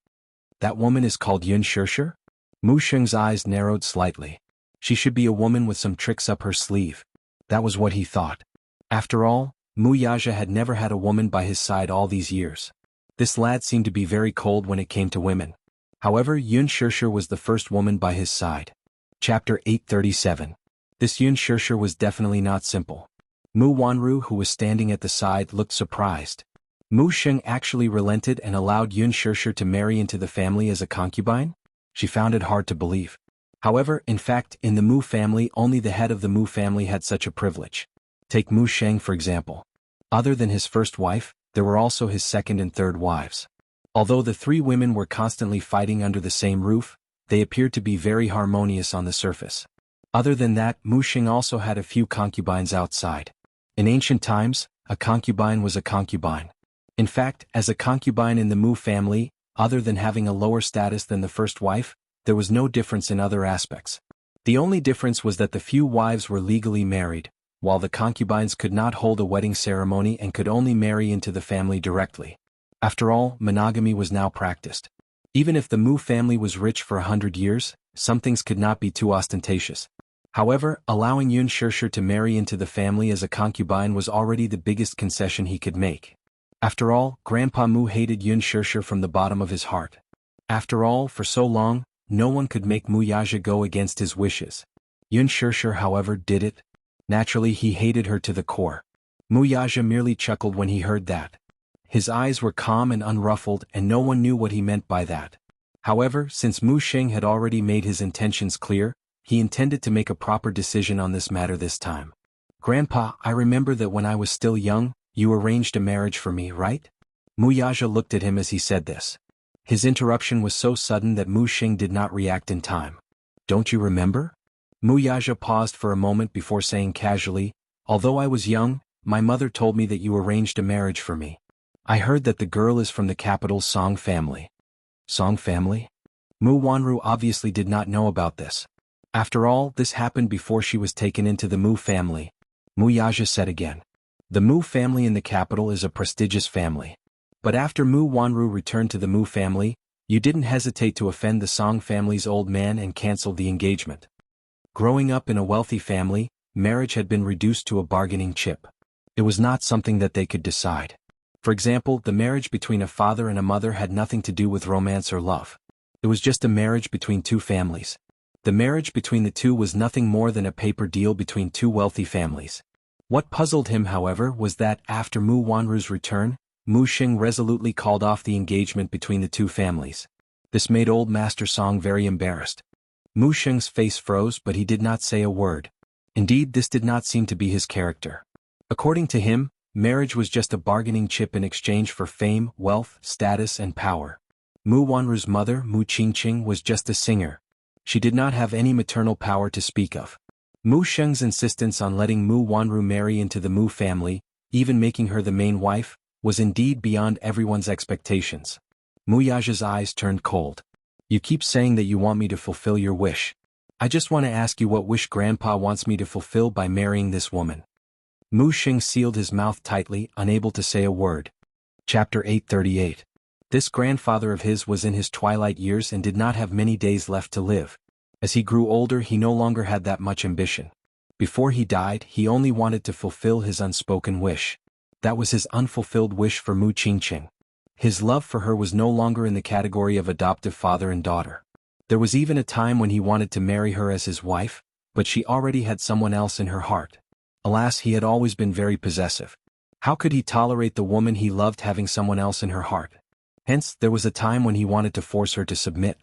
"That woman is called Yun Shishir?" Mu Sheng's eyes narrowed slightly. She should be a woman with some tricks up her sleeve. That was what he thought. After all, Mu Yaja had never had a woman by his side all these years. This lad seemed to be very cold when it came to women. However, Yun Shishir was the first woman by his side. Chapter 837. This Yun Shishir was definitely not simple. Mu Wanru, who was standing at the side, looked surprised. Mu Sheng actually relented and allowed Yun Shishir to marry into the family as a concubine? She found it hard to believe. However, in fact, in the Mu family, only the head of the Mu family had such a privilege. Take Mu Sheng for example. Other than his first wife, there were also his second and third wives. Although the three women were constantly fighting under the same roof, they appeared to be very harmonious on the surface. Other than that, Mu Sheng also had a few concubines outside. In ancient times, a concubine was a concubine. In fact, as a concubine in the Mu family, other than having a lower status than the first wife, there was no difference in other aspects. The only difference was that the few wives were legally married, while the concubines could not hold a wedding ceremony and could only marry into the family directly. After all, monogamy was now practiced. Even if the Mu family was rich for 100 years, some things could not be too ostentatious. However, allowing Yun Shishir to marry into the family as a concubine was already the biggest concession he could make. After all, Grandpa Mu hated Yun Shishir from the bottom of his heart. After all, for so long, no one could make Mu Yaja go against his wishes. Yun Shishir, however, did it. Naturally, he hated her to the core. Mu Yaja merely chuckled when he heard that. His eyes were calm and unruffled, and no one knew what he meant by that. However, since Mu Sheng had already made his intentions clear, he intended to make a proper decision on this matter this time. "Grandpa, I remember that when I was still young, you arranged a marriage for me, right?" Mu Yaja looked at him as he said this. His interruption was so sudden that Mu Sheng did not react in time. "Don't you remember?" Mu Yaja paused for a moment before saying casually, "Although I was young, my mother told me that you arranged a marriage for me. I heard that the girl is from the capital's Song family." Song family? Mu Wanru obviously did not know about this. After all, this happened before she was taken into the Mu family. Mu Yaja said again. The Mu family in the capital is a prestigious family. But after Mu Wanru returned to the Mu family, you didn't hesitate to offend the Song family's old man and cancel the engagement. Growing up in a wealthy family, marriage had been reduced to a bargaining chip. It was not something that they could decide. For example, the marriage between a father and a mother had nothing to do with romance or love. It was just a marriage between two families. The marriage between the two was nothing more than a paper deal between two wealthy families. What puzzled him, however, was that, after Mu Wanru's return, Mu Xing resolutely called off the engagement between the two families. This made old Master Song very embarrassed. Mu Xing's face froze, but he did not say a word. Indeed, this did not seem to be his character. According to him, marriage was just a bargaining chip in exchange for fame, wealth, status, and power. Mu Wanru's mother, Mu Qingqing, was just a singer. She did not have any maternal power to speak of. Mu Sheng's insistence on letting Mu Wanru marry into the Mu family, even making her the main wife, was indeed beyond everyone's expectations. Mu Yaja's eyes turned cold. You keep saying that you want me to fulfill your wish. I just want to ask you what wish Grandpa wants me to fulfill by marrying this woman. Mu Xing sealed his mouth tightly, unable to say a word. Chapter 838. This grandfather of his was in his twilight years and did not have many days left to live. As he grew older, he no longer had that much ambition. Before he died, he only wanted to fulfill his unspoken wish. That was his unfulfilled wish for Mu Qingqing. His love for her was no longer in the category of adoptive father and daughter. There was even a time when he wanted to marry her as his wife, but she already had someone else in her heart. Alas, he had always been very possessive. How could he tolerate the woman he loved having someone else in her heart? Hence, there was a time when he wanted to force her to submit.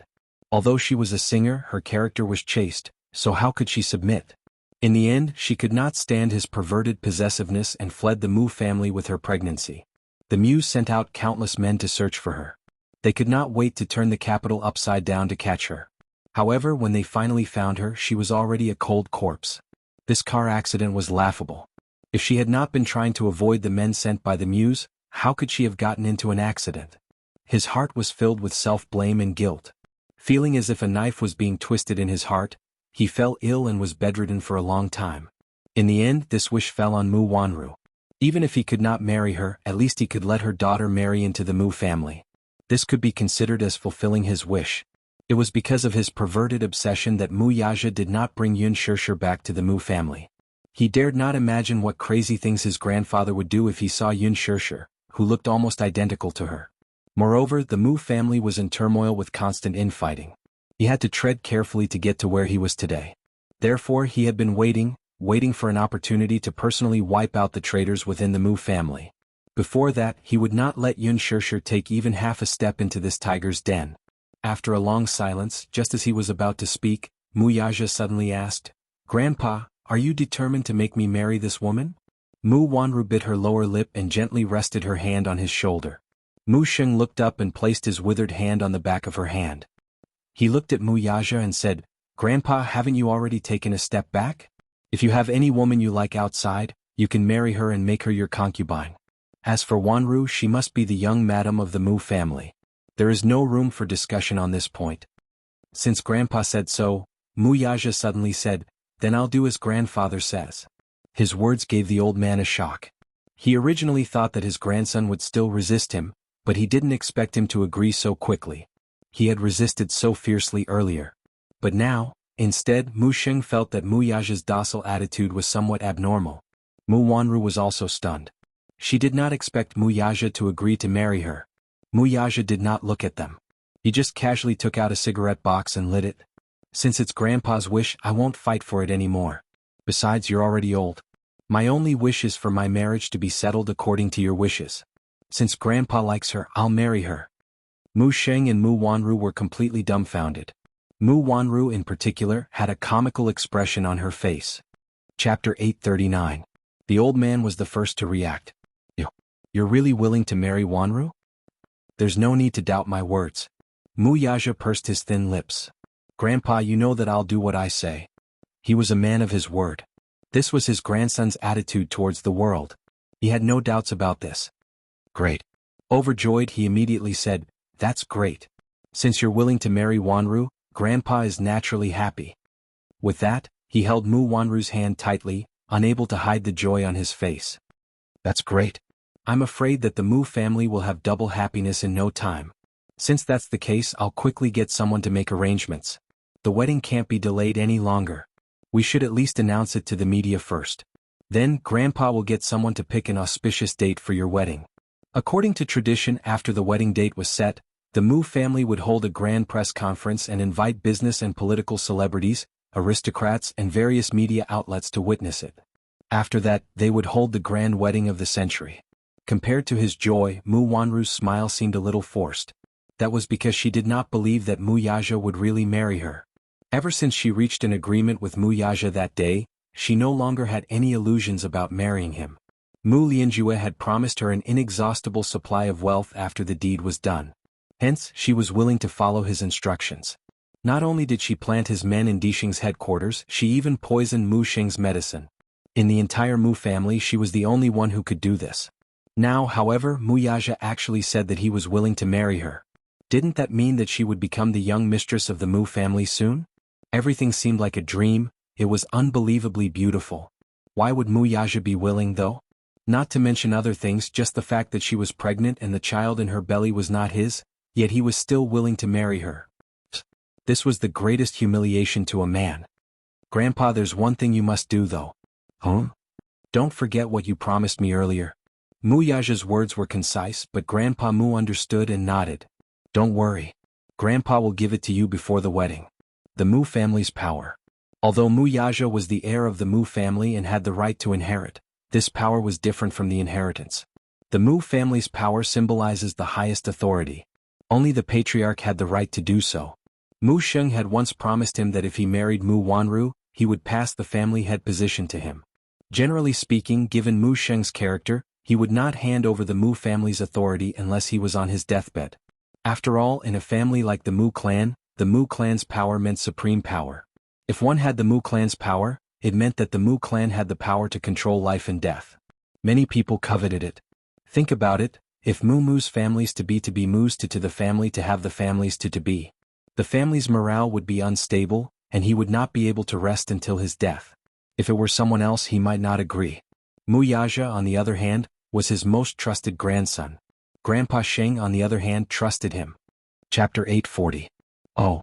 Although she was a singer, her character was chaste, so how could she submit? In the end, she could not stand his perverted possessiveness and fled the Mu family with her pregnancy. The Muse sent out countless men to search for her. They could not wait to turn the capital upside down to catch her. However, when they finally found her, she was already a cold corpse. This car accident was laughable. If she had not been trying to avoid the men sent by the Muse, how could she have gotten into an accident? His heart was filled with self-blame and guilt. Feeling as if a knife was being twisted in his heart, he fell ill and was bedridden for a long time. In the end, this wish fell on Mu Wanru. Even if he could not marry her, at least he could let her daughter marry into the Mu family. This could be considered as fulfilling his wish. It was because of his perverted obsession that Mu Yaja did not bring Yun Shirshir back to the Mu family. He dared not imagine what crazy things his grandfather would do if he saw Yun Shirshir, who looked almost identical to her. Moreover, the Mu family was in turmoil with constant infighting. He had to tread carefully to get to where he was today. Therefore, he had been waiting for an opportunity to personally wipe out the traitors within the Mu family. Before that, he would not let Yun Shirshir take even half a step into this tiger's den. After a long silence, just as he was about to speak, Mu Yaja suddenly asked, "Grandpa, are you determined to make me marry this woman?" Mu Wanru bit her lower lip and gently rested her hand on his shoulder. Mu Sheng looked up and placed his withered hand on the back of her hand. He looked at Mu Yaja and said, "Grandpa, haven't you already taken a step back? If you have any woman you like outside, you can marry her and make her your concubine. As for Wanru, she must be the young madam of the Mu family. There is no room for discussion on this point." Since Grandpa said so, Mu Yaja suddenly said, "Then I'll do as grandfather says." His words gave the old man a shock. He originally thought that his grandson would still resist him, but he didn't expect him to agree so quickly. He had resisted so fiercely earlier. But now, instead, Mu Sheng felt that Mu Yaja's docile attitude was somewhat abnormal. Mu Wanru was also stunned. She did not expect Mu Yaja to agree to marry her. Mu Yaja did not look at them. He just casually took out a cigarette box and lit it. "Since it's Grandpa's wish, I won't fight for it anymore. Besides, you're already old. My only wish is for my marriage to be settled according to your wishes. Since Grandpa likes her, I'll marry her." Mu Sheng and Mu Wanru were completely dumbfounded. Mu Wanru in particular had a comical expression on her face. Chapter 839. The old man was the first to react. You're really willing to marry Wanru?" "There's no need to doubt my words." Mu Yaja pursed his thin lips. "Grandpa, you know that I'll do what I say." He was a man of his word. This was his grandson's attitude towards the world. He had no doubts about this. "Great." Overjoyed, he immediately said, "That's great. Since you're willing to marry Wanru, Grandpa is naturally happy." With that, he held Mu Wanru's hand tightly, unable to hide the joy on his face. "That's great. I'm afraid that the Mu family will have double happiness in no time. Since that's the case, I'll quickly get someone to make arrangements. The wedding can't be delayed any longer. We should at least announce it to the media first. Then, Grandpa will get someone to pick an auspicious date for your wedding. According to tradition, after the wedding date was set, the Mu family would hold a grand press conference and invite business and political celebrities, aristocrats and various media outlets to witness it. After that, they would hold the grand wedding of the century. Compared to his joy, Mu Wanru's smile seemed a little forced. That was because she did not believe that Mu Yaja would really marry her. Ever since she reached an agreement with Mu Yaja that day, she no longer had any illusions about marrying him. Mu Lianjue had promised her an inexhaustible supply of wealth after the deed was done. Hence, she was willing to follow his instructions. Not only did she plant his men in Dixing's headquarters, she even poisoned Mu Xing's medicine. In the entire Mu family, she was the only one who could do this. Now, however, Mu Yaja actually said that he was willing to marry her. Didn't that mean that she would become the young mistress of the Mu family soon? Everything seemed like a dream. It was unbelievably beautiful. Why would Mu Yaja be willing, though? Not to mention other things, just the fact that she was pregnant and the child in her belly was not his, yet he was still willing to marry her. This was the greatest humiliation to a man. Grandpa, there's one thing you must do though. Huh? Don't forget what you promised me earlier. Mu Yaja's words were concise, but Grandpa Mu understood and nodded. Don't worry. Grandpa will give it to you before the wedding. The Mu family's power. Although Mu Yaja was the heir of the Mu family and had the right to inherit, this power was different from the inheritance. The Mu family's power symbolizes the highest authority. Only the patriarch had the right to do so. Mu Sheng had once promised him that if he married Mu Wanru, he would pass the family head position to him. Generally speaking, given Mu Sheng's character, he would not hand over the Mu family's authority unless he was on his deathbed. After all, in a family like the Mu clan's power meant supreme power. If one had the Mu clan's power, it meant that the Mu clan had the power to control life and death. Many people coveted it. Think about it, if Mu's families to be Mu's to the family to have the families to be. The family's morale would be unstable, and he would not be able to rest until his death. If it were someone else, he might not agree. Mu Yaja, on the other hand, was his most trusted grandson. Grandpa Sheng, on the other hand, trusted him. Chapter 840. Oh.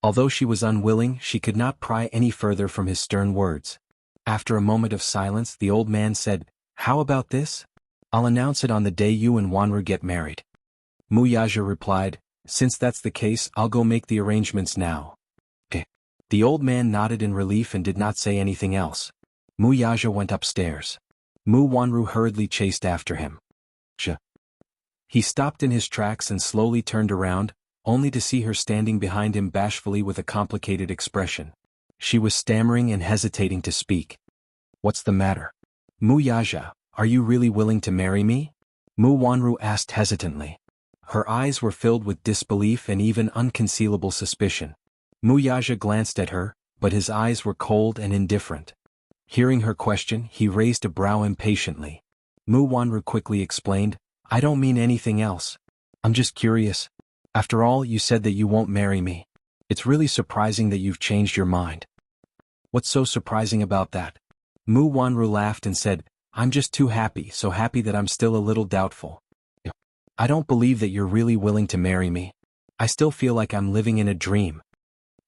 Although she was unwilling, she could not pry any further from his stern words. After a moment of silence, the old man said, "How about this? I'll announce it on the day you and Wanru get married." Mu Yaja replied, "Since that's the case, I'll go make the arrangements now." Okay. The old man nodded in relief and did not say anything else. Mu Yaja went upstairs. Mu Wanru hurriedly chased after him. He stopped in his tracks and slowly turned around, only to see her standing behind him bashfully with a complicated expression. She was stammering and hesitating to speak. "What's the matter? Mu Yaja, are you really willing to marry me?" Mu Wanru asked hesitantly. Her eyes were filled with disbelief and even unconcealable suspicion. Mu Yaja glanced at her, but his eyes were cold and indifferent. Hearing her question, he raised a brow impatiently. Mu Wanru quickly explained, "I don't mean anything else. I'm just curious. After all, you said that you won't marry me. It's really surprising that you've changed your mind." "What's so surprising about that?" Mu Wanru laughed and said, "I'm just too happy, so happy that I'm still a little doubtful. I don't believe that you're really willing to marry me. I still feel like I'm living in a dream."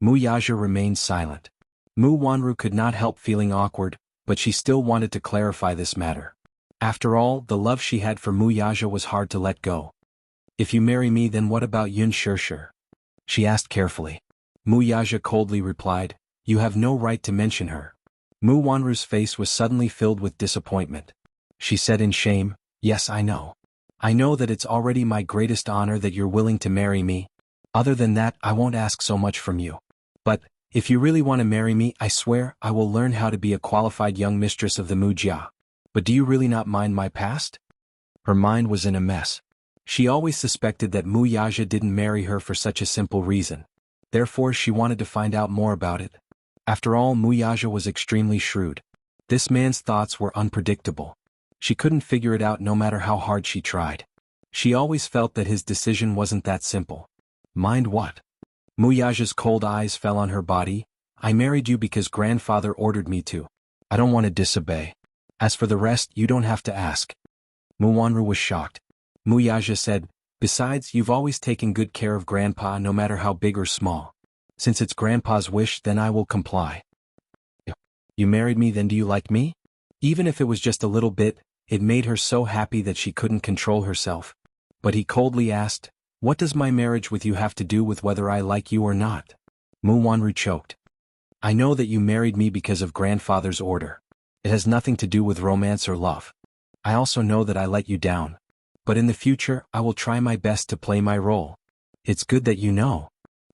Mu Yaja remained silent. Mu Wanru could not help feeling awkward, but she still wanted to clarify this matter. After all, the love she had for Mu Yaja was hard to let go. "If you marry me, then what about Yun Shirshir?" she asked carefully. Mu Yaja coldly replied, "You have no right to mention her." Mu Wanru's face was suddenly filled with disappointment. She said in shame, "Yes, I know. I know that it's already my greatest honor that you're willing to marry me. Other than that, I won't ask so much from you. But, if you really want to marry me, I swear I will learn how to be a qualified young mistress of the Mu Jia. But do you really not mind my past?" Her mind was in a mess. She always suspected that Mu Yaja didn't marry her for such a simple reason. Therefore, she wanted to find out more about it. After all, Mu Yaja was extremely shrewd. This man's thoughts were unpredictable. She couldn't figure it out no matter how hard she tried. She always felt that his decision wasn't that simple. Mind what? Mu Yaja's cold eyes fell on her body. "I married you because grandfather ordered me to. I don't want to disobey. As for the rest, you don't have to ask." Mu Wanru was shocked. Mu Yaja said, "Besides, you've always taken good care of grandpa no matter how big or small. Since it's grandpa's wish, then I will comply." "You married me, then do you like me? Even if it was just a little bit, It made her so happy that she couldn't control herself. But he coldly asked, "What does my marriage with you have to do with whether I like you or not?" Mu Wanru choked. "I know that you married me because of grandfather's order. It has nothing to do with romance or love. I also know that I let you down. But in the future I will try my best to play my role. It's good that you know."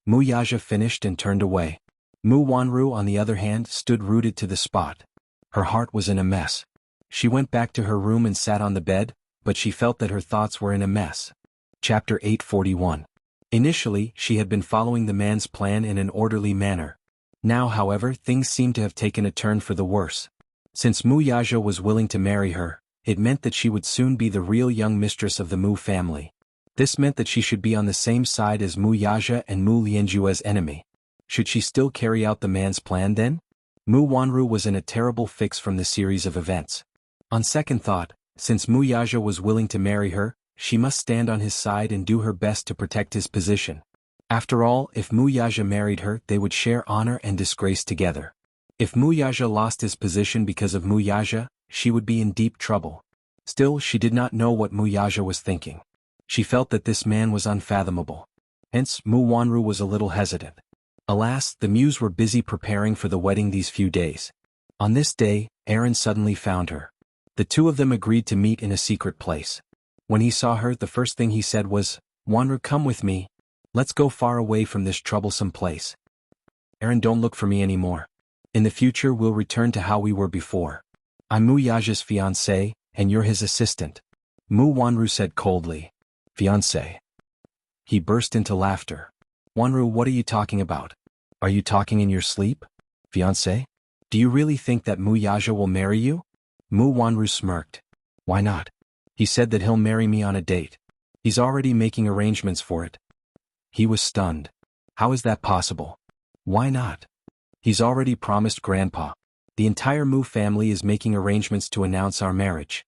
Mu Yaja finished and turned away. Mu Wanru, on the other hand, stood rooted to the spot. Her heart was in a mess. She went back to her room and sat on the bed, but she felt that her thoughts were in a mess. Chapter 841. Initially, she had been following the man's plan in an orderly manner. Now, however, things seemed to have taken a turn for the worse. Since Mu Yaja was willing to marry her, it meant that she would soon be the real young mistress of the Mu family. This meant that she should be on the same side as Mu Yaja and Mu Lianjue's enemy. Should she still carry out the man's plan then? Mu Wanru was in a terrible fix from the series of events. On second thought, since Mu Yaja was willing to marry her, she must stand on his side and do her best to protect his position. After all, if Mu Yaja married her, they would share honor and disgrace together. If Mu Yaja lost his position because of Mu Yaja, she would be in deep trouble. Still, she did not know what Mu Yaja was thinking. She felt that this man was unfathomable. Hence, Mu Wanru was a little hesitant. Alas, the Muse were busy preparing for the wedding these few days. On this day, Aaron suddenly found her. The two of them agreed to meet in a secret place. When he saw her, the first thing he said was, "Wanru, come with me. Let's go far away from this troublesome place. Aaron, don't look for me anymore. In the future we'll return to how we were before. I'm Mu Yaja's fiancé, and you're his assistant." Mu Wanru said coldly. "Fiancé?" He burst into laughter. "Wanru, what are you talking about? Are you talking in your sleep? Fiancé? Do you really think that Mu Yaja will marry you?" Mu Wanru smirked. "Why not? He said that he'll marry me on a date. He's already making arrangements for it." He was stunned. How is that possible? Why not? He's already promised Grandpa. The entire Mu family is making arrangements to announce our marriage.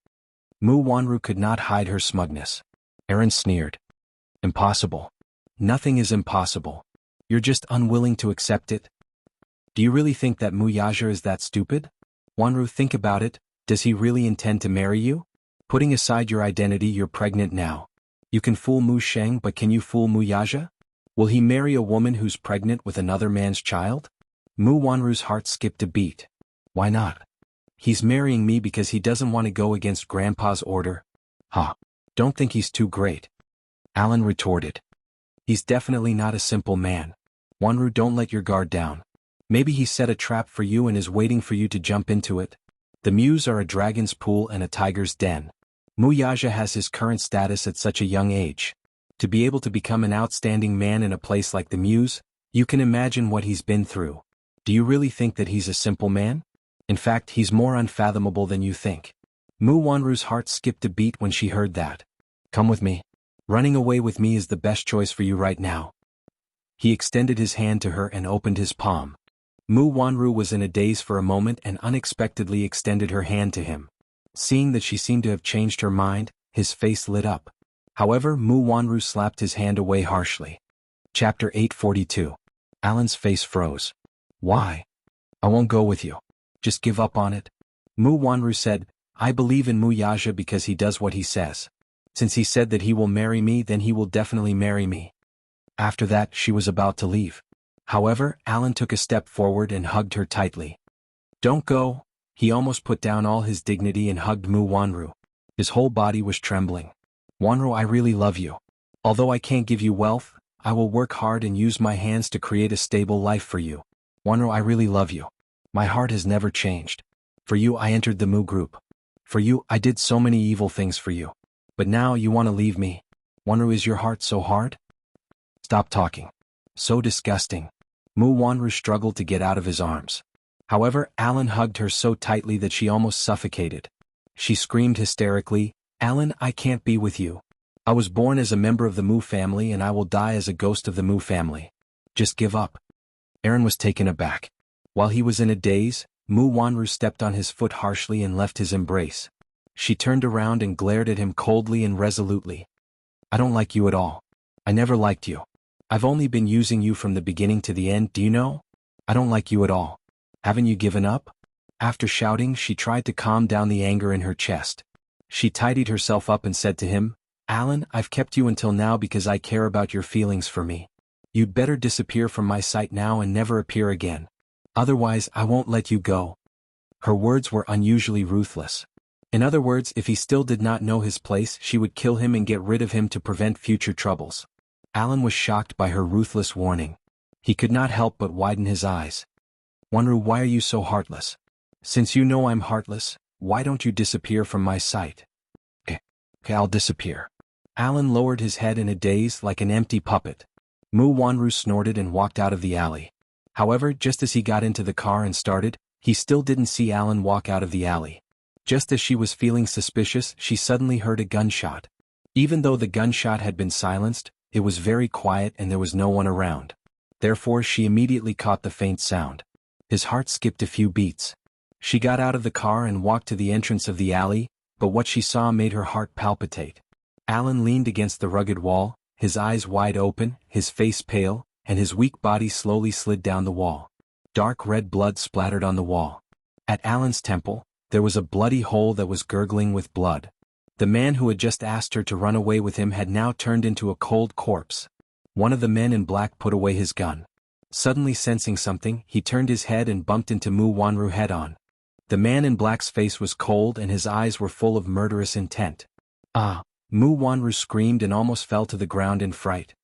Mu Wanru could not hide her smugness. Aaron sneered. "Impossible. Nothing is impossible. You're just unwilling to accept it. Do you really think that Mu Yaja is that stupid? Wanru, think about it. Does he really intend to marry you? Putting aside your identity, you're pregnant now. You can fool Mu Sheng, but can you fool Mu Yaja? Will he marry a woman who's pregnant with another man's child?" Mu Wanru's heart skipped a beat. "Why not? He's marrying me because he doesn't want to go against Grandpa's order." "Huh. Don't think he's too great," Alan retorted. "He's definitely not a simple man. Wanru, don't let your guard down. Maybe he set a trap for you and is waiting for you to jump into it. The Muse are a dragon's pool and a tiger's den. Mu Yaja has his current status at such a young age. To be able to become an outstanding man in a place like the Muse, you can imagine what he's been through. Do you really think that he's a simple man? In fact, he's more unfathomable than you think." Mu Wanru's heart skipped a beat when she heard that. "Come with me. Running away with me is the best choice for you right now." He extended his hand to her and opened his palm. Mu Wanru was in a daze for a moment and unexpectedly extended her hand to him. Seeing that she seemed to have changed her mind, his face lit up. However, Mu Wanru slapped his hand away harshly. Chapter 842. Alan's face froze. "Why? I won't go with you. Just give up on it." Mu Wanru said, "I believe in Mu Yaja because he does what he says. Since he said that he will marry me, then he will definitely marry me." After that, she was about to leave. However, Alan took a step forward and hugged her tightly. "Don't go." He almost put down all his dignity and hugged Mu Wanru. His whole body was trembling. "Wanru, I really love you. Although I can't give you wealth, I will work hard and use my hands to create a stable life for you. Wanru, I really love you. My heart has never changed. For you, I entered the Mu group. For you, I did so many evil things for you. But now you want to leave me. Wanru, is your heart so hard? Stop talking. So disgusting." Mu Wanru struggled to get out of his arms. However, Alan hugged her so tightly that she almost suffocated. She screamed hysterically, "Alan, I can't be with you. I was born as a member of the Mu family and I will die as a ghost of the Mu family. Just give up." Aaron was taken aback. While he was in a daze, Mu Wanru stepped on his foot harshly and left his embrace. She turned around and glared at him coldly and resolutely. "I don't like you at all. I never liked you. I've only been using you from the beginning to the end, do you know? I don't like you at all. Haven't you given up?" After shouting, she tried to calm down the anger in her chest. She tidied herself up and said to him, Alan, I've kept you until now because I care about your feelings for me. You'd better disappear from my sight now and never appear again. Otherwise, I won't let you go. Her words were unusually ruthless. In other words, if he still did not know his place, she would kill him and get rid of him to prevent future troubles. Alan was shocked by her ruthless warning. He could not help but widen his eyes. Wanru, why are you so heartless? Since you know I'm heartless, why don't you disappear from my sight? Okay, I'll disappear. Alan lowered his head in a daze like an empty puppet. Mu Wanru snorted and walked out of the alley. However, just as he got into the car and started, he still didn't see Alan walk out of the alley. Just as she was feeling suspicious, she suddenly heard a gunshot. Even though the gunshot had been silenced, it was very quiet and there was no one around. Therefore, she immediately caught the faint sound. His heart skipped a few beats. She got out of the car and walked to the entrance of the alley, but what she saw made her heart palpitate. Alan leaned against the rugged wall, his eyes wide open, his face pale, and his weak body slowly slid down the wall. Dark red blood splattered on the wall. At Alan's temple, there was a bloody hole that was gurgling with blood. The man who had just asked her to run away with him had now turned into a cold corpse. One of the men in black put away his gun. Suddenly sensing something, he turned his head and bumped into Mu Wanru head-on. The man in black's face was cold and his eyes were full of murderous intent. Ah! Mu Wanru screamed and almost fell to the ground in fright.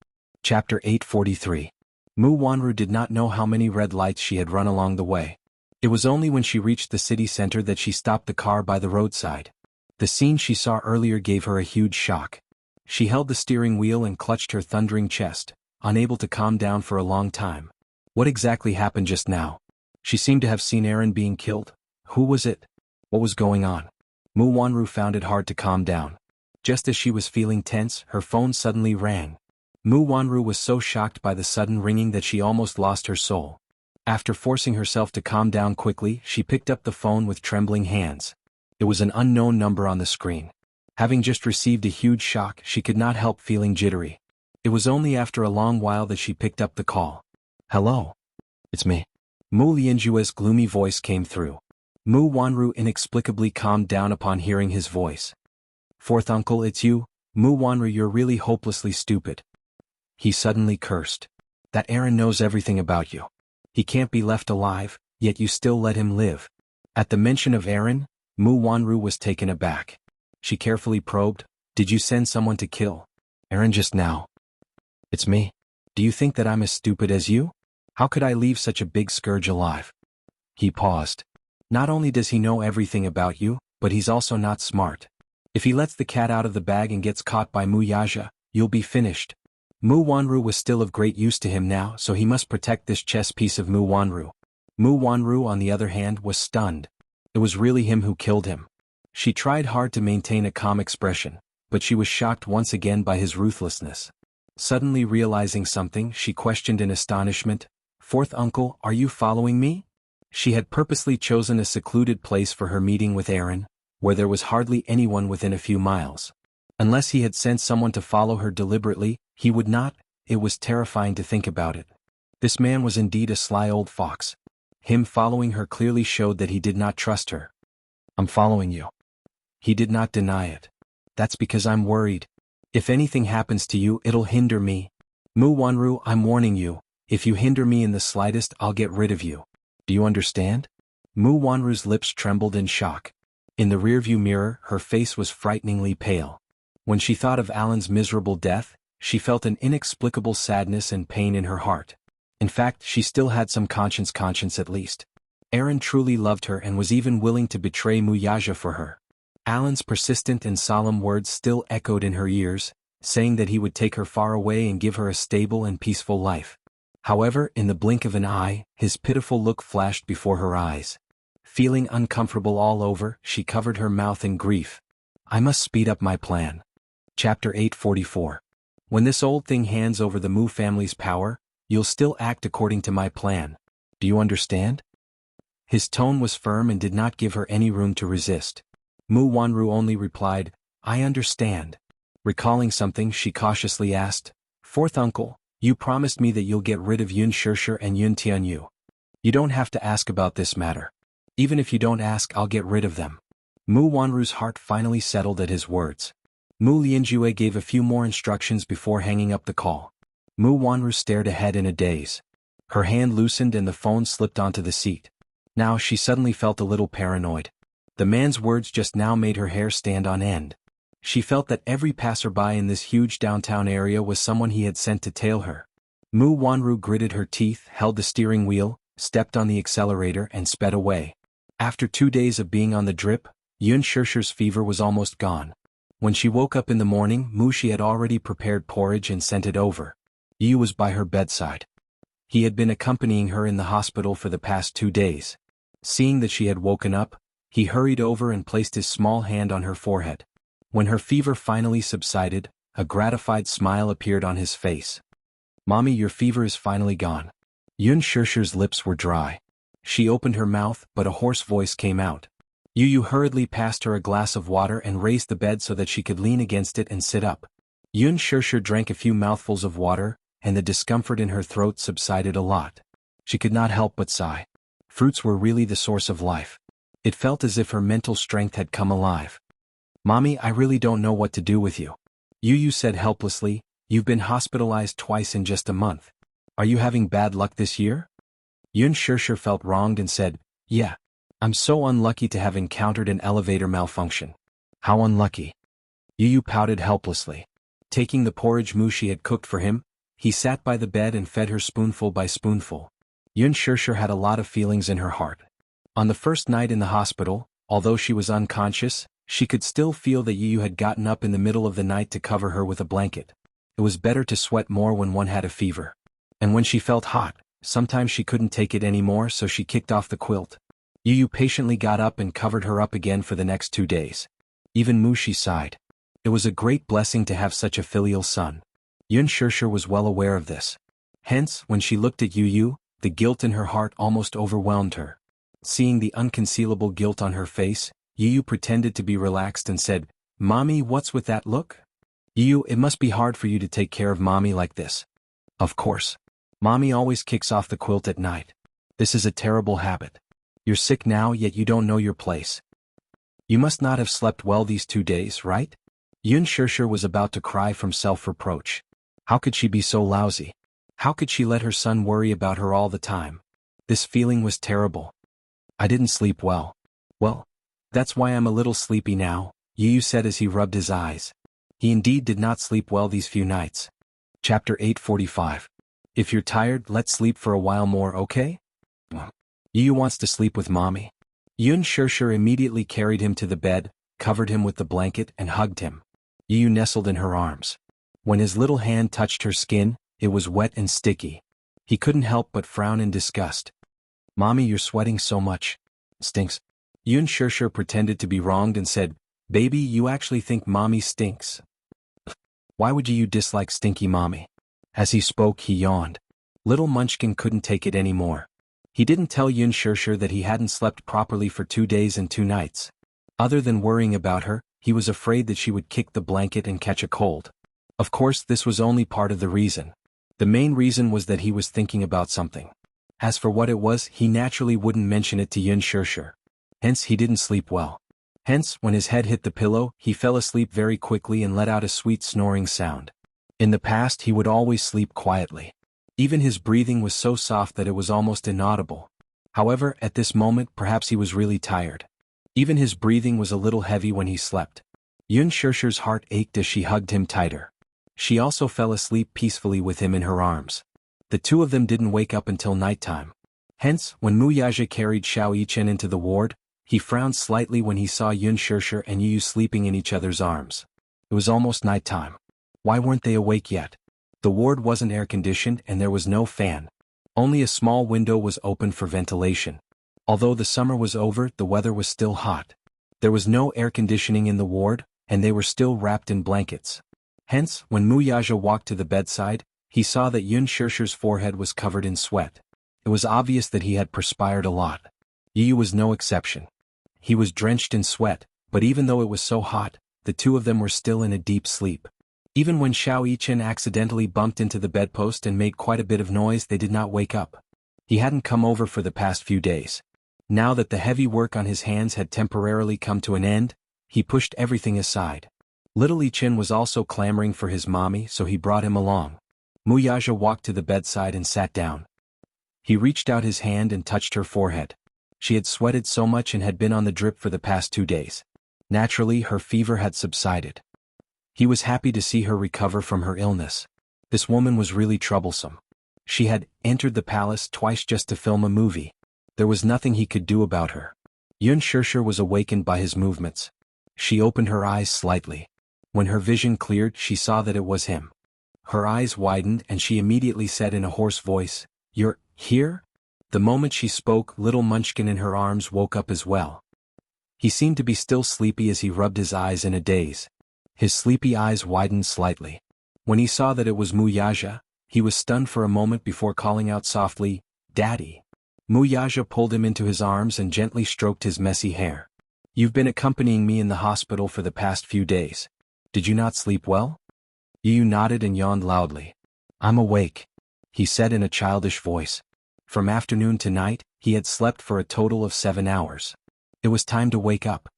Chapter 843. Mu Wanru did not know how many red lights she had run along the way. It was only when she reached the city center that she stopped the car by the roadside. The scene she saw earlier gave her a huge shock. She held the steering wheel and clutched her thundering chest, unable to calm down for a long time. What exactly happened just now? She seemed to have seen Aaron being killed. Who was it? What was going on? Mu Wanru found it hard to calm down. Just as she was feeling tense, her phone suddenly rang. Mu Wanru was so shocked by the sudden ringing that she almost lost her soul. After forcing herself to calm down quickly, she picked up the phone with trembling hands. It was an unknown number on the screen. Having just received a huge shock, she could not help feeling jittery. It was only after a long while that she picked up the call. Hello? It's me. Mu Lianjue's gloomy voice came through. Mu Wanru inexplicably calmed down upon hearing his voice. Fourth uncle, it's you? Mu Wanru, you're really hopelessly stupid. He suddenly cursed. That Aaron knows everything about you. He can't be left alive, yet you still let him live. At the mention of Aaron, Mu Wanru was taken aback. She carefully probed, did you send someone to kill Aaron just now? It's me. Do you think that I'm as stupid as you? How could I leave such a big scourge alive? He paused. Not only does he know everything about you, but he's also not smart. If he lets the cat out of the bag and gets caught by Mu Yaja, you'll be finished. Mu Wanru was still of great use to him now, so he must protect this chess piece of Mu Wanru. Mu Wanru, on the other hand, was stunned. It was really him who killed him. She tried hard to maintain a calm expression, but she was shocked once again by his ruthlessness. Suddenly realizing something, she questioned in astonishment, Fourth uncle, are you following me? She had purposely chosen a secluded place for her meeting with Aaron, where there was hardly anyone within a few miles. Unless he had sent someone to follow her deliberately, he would not. It was terrifying to think about it. This man was indeed a sly old fox. Him following her clearly showed that he did not trust her. I'm following you. He did not deny it. That's because I'm worried. If anything happens to you, it'll hinder me. Mu Wanru, I'm warning you. If you hinder me in the slightest, I'll get rid of you. Do you understand? Mu Wanru's lips trembled in shock. In the rearview mirror, her face was frighteningly pale. When she thought of Alan's miserable death, she felt an inexplicable sadness and pain in her heart. In fact, she still had some conscience at least. Aaron truly loved her and was even willing to betray Mu Yaja for her. Alan's persistent and solemn words still echoed in her ears, saying that he would take her far away and give her a stable and peaceful life. However, in the blink of an eye, his pitiful look flashed before her eyes. Feeling uncomfortable all over, she covered her mouth in grief. I must speed up my plan. Chapter 844. When this old thing hands over the Mu family's power, you'll still act according to my plan. Do you understand? His tone was firm and did not give her any room to resist. Mu Wanru only replied, I understand. Recalling something, she cautiously asked, Fourth uncle, you promised me that you'll get rid of Yun Shishir and Yun Tianyu. You don't have to ask about this matter. Even if you don't ask, I'll get rid of them. Mu Wanru's heart finally settled at his words. Mu Lianjue gave a few more instructions before hanging up the call. Mu Wanru stared ahead in a daze. Her hand loosened and the phone slipped onto the seat. Now she suddenly felt a little paranoid. The man's words just now made her hair stand on end. She felt that every passerby in this huge downtown area was someone he had sent to tail her. Mu Wanru gritted her teeth, held the steering wheel, stepped on the accelerator and sped away. After 2 days of being on the drip, Yun Shirshir's fever was almost gone. When she woke up in the morning, Mushi had already prepared porridge and sent it over. Yu was by her bedside. He had been accompanying her in the hospital for the past 2 days. Seeing that she had woken up, he hurried over and placed his small hand on her forehead. When her fever finally subsided, a gratified smile appeared on his face. "Mommy, your fever is finally gone." Yun Shirshir's lips were dry. She opened her mouth, but a hoarse voice came out. Yu hurriedly passed her a glass of water and raised the bed so that she could lean against it and sit up. Yun Shirshir drank a few mouthfuls of water, and the discomfort in her throat subsided a lot. She could not help but sigh. Fruits were really the source of life. It felt as if her mental strength had come alive. "Mommy, I really don't know what to do with you." Yu said helplessly, "You've been hospitalized twice in just a month. Are you having bad luck this year?" Yun Shirshir felt wronged and said, "Yeah. I'm so unlucky to have encountered an elevator malfunction." "How unlucky?" Yu pouted helplessly. Taking the porridge Mushi had cooked for him, he sat by the bed and fed her spoonful by spoonful. Yun Shirshir had a lot of feelings in her heart. On the first night in the hospital, although she was unconscious, she could still feel that Yu had gotten up in the middle of the night to cover her with a blanket. It was better to sweat more when one had a fever. And when she felt hot, sometimes she couldn't take it anymore, so she kicked off the quilt. Yu patiently got up and covered her up again for the next 2 days. Even Mushi sighed. It was a great blessing to have such a filial son. Yun Shirshir was well aware of this. Hence, when she looked at Yu, the guilt in her heart almost overwhelmed her. Seeing the unconcealable guilt on her face, Yu pretended to be relaxed and said, "Mommy, what's with that look?" "Yu, it must be hard for you to take care of Mommy like this." "Of course. Mommy always kicks off the quilt at night. This is a terrible habit. You're sick now, yet you don't know your place. You must not have slept well these 2 days, right?" Yun Shirshir was about to cry from self-reproach. How could she be so lousy? How could she let her son worry about her all the time? This feeling was terrible. "I didn't sleep well." "Well, that's why I'm a little sleepy now," Yu said as he rubbed his eyes. He indeed did not sleep well these few nights. Chapter 845. "If you're tired, let's sleep for a while more, okay?" Yu wants to sleep with Mommy. Yun Shirshir immediately carried him to the bed, covered him with the blanket and hugged him. Yu nestled in her arms. When his little hand touched her skin, it was wet and sticky. He couldn't help but frown in disgust. "Mommy, you're sweating so much. Stinks." Yun Shirshir pretended to be wronged and said, "Baby, you actually think Mommy stinks? Why would you dislike stinky Mommy?" As he spoke, he yawned. Little Munchkin couldn't take it anymore. He didn't tell Yun Shirshir that he hadn't slept properly for 2 days and 2 nights. Other than worrying about her, he was afraid that she would kick the blanket and catch a cold. Of course, this was only part of the reason. The main reason was that he was thinking about something. As for what it was, he naturally wouldn't mention it to Yun Shirshir. Hence, he didn't sleep well. Hence, when his head hit the pillow, he fell asleep very quickly and let out a sweet snoring sound. In the past, he would always sleep quietly. Even his breathing was so soft that it was almost inaudible. However, at this moment, perhaps he was really tired. Even his breathing was a little heavy when he slept. Yun Shirshir's heart ached as she hugged him tighter. She also fell asleep peacefully with him in her arms. The two of them didn't wake up until nighttime. Hence, when Mu Yaja carried Xiao Yichen into the ward, he frowned slightly when he saw Yun Shirshir and Yu sleeping in each other's arms. It was almost nighttime. Why weren't they awake yet? The ward wasn't air-conditioned and there was no fan. Only a small window was open for ventilation. Although the summer was over, the weather was still hot. There was no air conditioning in the ward, and they were still wrapped in blankets. Hence, when Mu Yaja walked to the bedside, he saw that Yun Shirshir's forehead was covered in sweat. It was obvious that he had perspired a lot. Yu was no exception. He was drenched in sweat, but even though it was so hot, the two of them were still in a deep sleep. Even when Xiao Yichen accidentally bumped into the bedpost and made quite a bit of noise, they did not wake up. He hadn't come over for the past few days. Now that the heavy work on his hands had temporarily come to an end, he pushed everything aside. Little Ichin was also clamoring for his mommy, so he brought him along. Muyaja walked to the bedside and sat down. He reached out his hand and touched her forehead. She had sweated so much and had been on the drip for the past 2 days. Naturally, her fever had subsided. He was happy to see her recover from her illness. This woman was really troublesome. She had entered the palace twice just to film a movie. There was nothing he could do about her. Yun Shirshir was awakened by his movements. She opened her eyes slightly. When her vision cleared, she saw that it was him. Her eyes widened and she immediately said in a hoarse voice, "You're here?" The moment she spoke, little Munchkin in her arms woke up as well. He seemed to be still sleepy as he rubbed his eyes in a daze. His sleepy eyes widened slightly. When he saw that it was Muyaja, he was stunned for a moment before calling out softly, "Daddy." Muyaja pulled him into his arms and gently stroked his messy hair. "You've been accompanying me in the hospital for the past few days. Did you not sleep well?" Yu nodded and yawned loudly. "I'm awake," he said in a childish voice. From afternoon to night, he had slept for a total of 7 hours. It was time to wake up.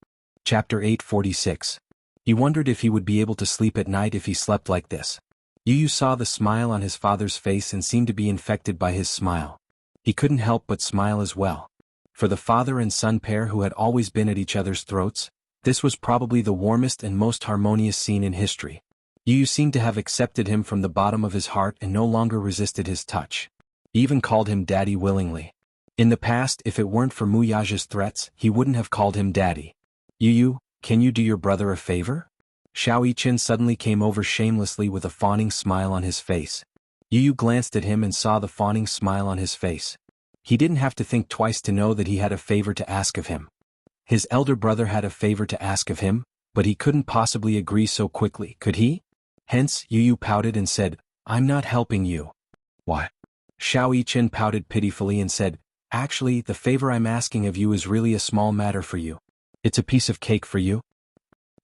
Chapter 846. He wondered if he would be able to sleep at night if he slept like this. Yu saw the smile on his father's face and seemed to be infected by his smile. He couldn't help but smile as well. For the father and son pair who had always been at each other's throats, this was probably the warmest and most harmonious scene in history. Yu seemed to have accepted him from the bottom of his heart and no longer resisted his touch. He even called him daddy willingly. In the past, if it weren't for Muyaja's threats, he wouldn't have called him daddy. "Yu, can you do your brother a favor?" Xiao Yiqin suddenly came over shamelessly with a fawning smile on his face. Yu glanced at him and saw the fawning smile on his face. He didn't have to think twice to know that he had a favor to ask of him. His elder brother had a favor to ask of him, but he couldn't possibly agree so quickly, could he? Hence, Yu pouted and said, "I'm not helping you." "Why?" Xiao Yiqin pouted pitifully and said, "Actually, the favor I'm asking of you is really a small matter for you. It's a piece of cake for you.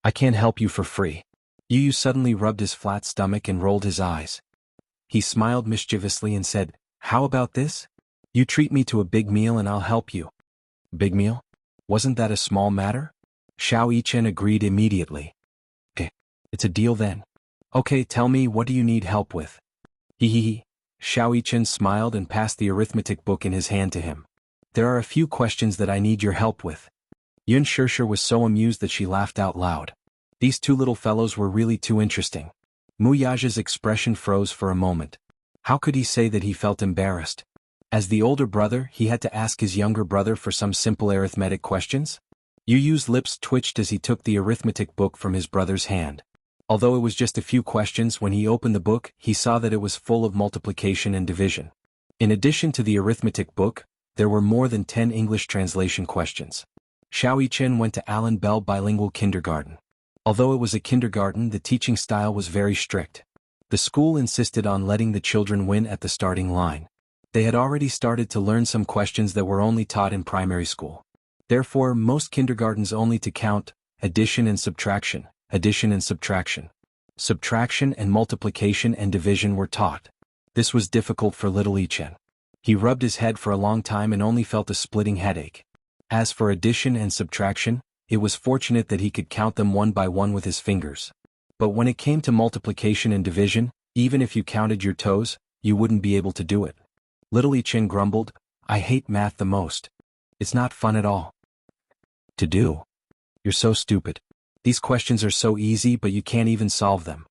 I can't help you for free." Yu suddenly rubbed his flat stomach and rolled his eyes. He smiled mischievously and said, "How about this? You treat me to a big meal and I'll help you." "Big meal? Wasn't that a small matter?" Xiao Yiqin agreed immediately. "Okay, it's a deal then. Okay, tell me, what do you need help with?" Hee. Xiao Yiqin smiled and passed the arithmetic book in his hand to him. "There are a few questions that I need your help with." Yun Shirshir was so amused that she laughed out loud. These two little fellows were really too interesting. Muyaja's expression froze for a moment. How could he say that he felt embarrassed? As the older brother, he had to ask his younger brother for some simple arithmetic questions? Yu's lips twitched as he took the arithmetic book from his brother's hand. Although it was just a few questions, when he opened the book, he saw that it was full of multiplication and division. In addition to the arithmetic book, there were more than 10 English translation questions. Xiao Yiqin went to Allen Bell Bilingual Kindergarten. Although it was a kindergarten, the teaching style was very strict. The school insisted on letting the children win at the starting line. They had already started to learn some questions that were only taught in primary school. Therefore, most kindergartens only to count, addition and subtraction, addition and subtraction. Subtraction and multiplication and division were taught. This was difficult for little Yichen. He rubbed his head for a long time and only felt a splitting headache. As for addition and subtraction, it was fortunate that he could count them one by one with his fingers. But when it came to multiplication and division, even if you counted your toes, you wouldn't be able to do it. Little Yichen grumbled, "I hate math the most. It's not fun at all to do. You're so stupid. These questions are so easy but you can't even solve them."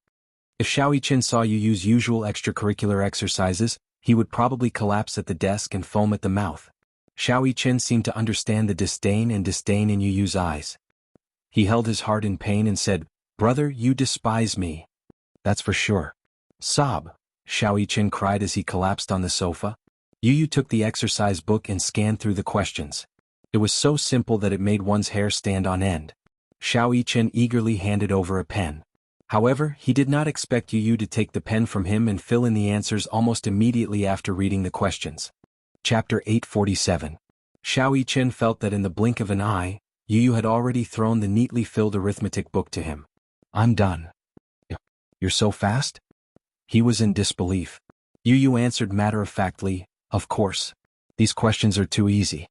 If Xiao Yichen saw you use usual extracurricular exercises, he would probably collapse at the desk and foam at the mouth. Xiao Yichen seemed to understand the disdain in Yu's eyes. He held his heart in pain and said, "Brother, you despise me. That's for sure." "Sob," Xiao Yichen cried as he collapsed on the sofa. Yu took the exercise book and scanned through the questions. It was so simple that it made one's hair stand on end. Xiao Yichen eagerly handed over a pen. However, he did not expect Yu to take the pen from him and fill in the answers almost immediately after reading the questions. Chapter 847. Xiao Yichen felt that in the blink of an eye, Yu had already thrown the neatly filled arithmetic book to him. "I'm done." "You're so fast?" He was in disbelief. Yu answered matter-of-factly, "Of course. These questions are too easy."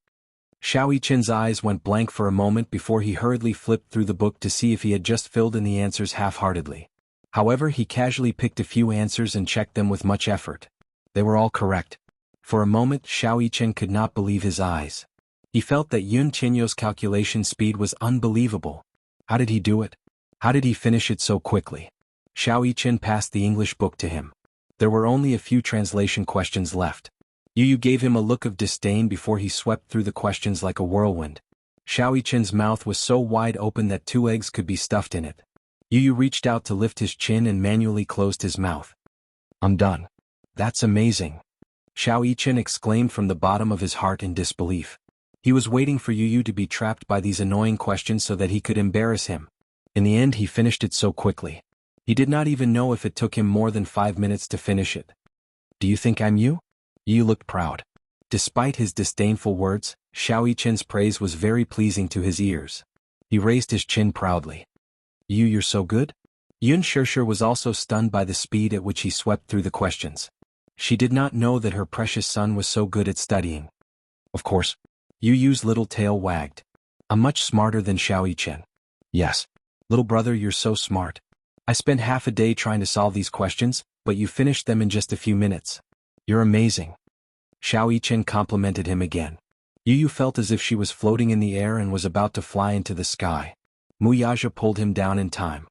Xiao Yichen's eyes went blank for a moment before he hurriedly flipped through the book to see if he had just filled in the answers half-heartedly. However, he casually picked a few answers and checked them with much effort. They were all correct. For a moment, Xiao Yichen could not believe his eyes. He felt that Yun Qianyo's calculation speed was unbelievable. How did he do it? How did he finish it so quickly? Xiao Yichen passed the English book to him. There were only a few translation questions left. Yu gave him a look of disdain before he swept through the questions like a whirlwind. Xiao Yichen's mouth was so wide open that 2 eggs could be stuffed in it. Yu reached out to lift his chin and manually closed his mouth. I'm done. That's amazing. Xiao Yichen exclaimed from the bottom of his heart in disbelief. He was waiting for Yu to be trapped by these annoying questions so that he could embarrass him. In the end, he finished it so quickly. He did not even know if it took him more than 5 minutes to finish it. Do you think I'm Yu? Yu looked proud. Despite his disdainful words, Xiao Yichen's praise was very pleasing to his ears. He raised his chin proudly. You're so good? Yun Shishir was also stunned by the speed at which he swept through the questions. She did not know that her precious son was so good at studying. Of course. Yu's little tail wagged. I'm much smarter than Xiao Yichen. Yes. Little brother, you're so smart. I spent half a day trying to solve these questions, but you finished them in just a few minutes. You're amazing. Xiao Yichen complimented him again. Yu felt as if she was floating in the air and was about to fly into the sky. Muyaja pulled him down in time.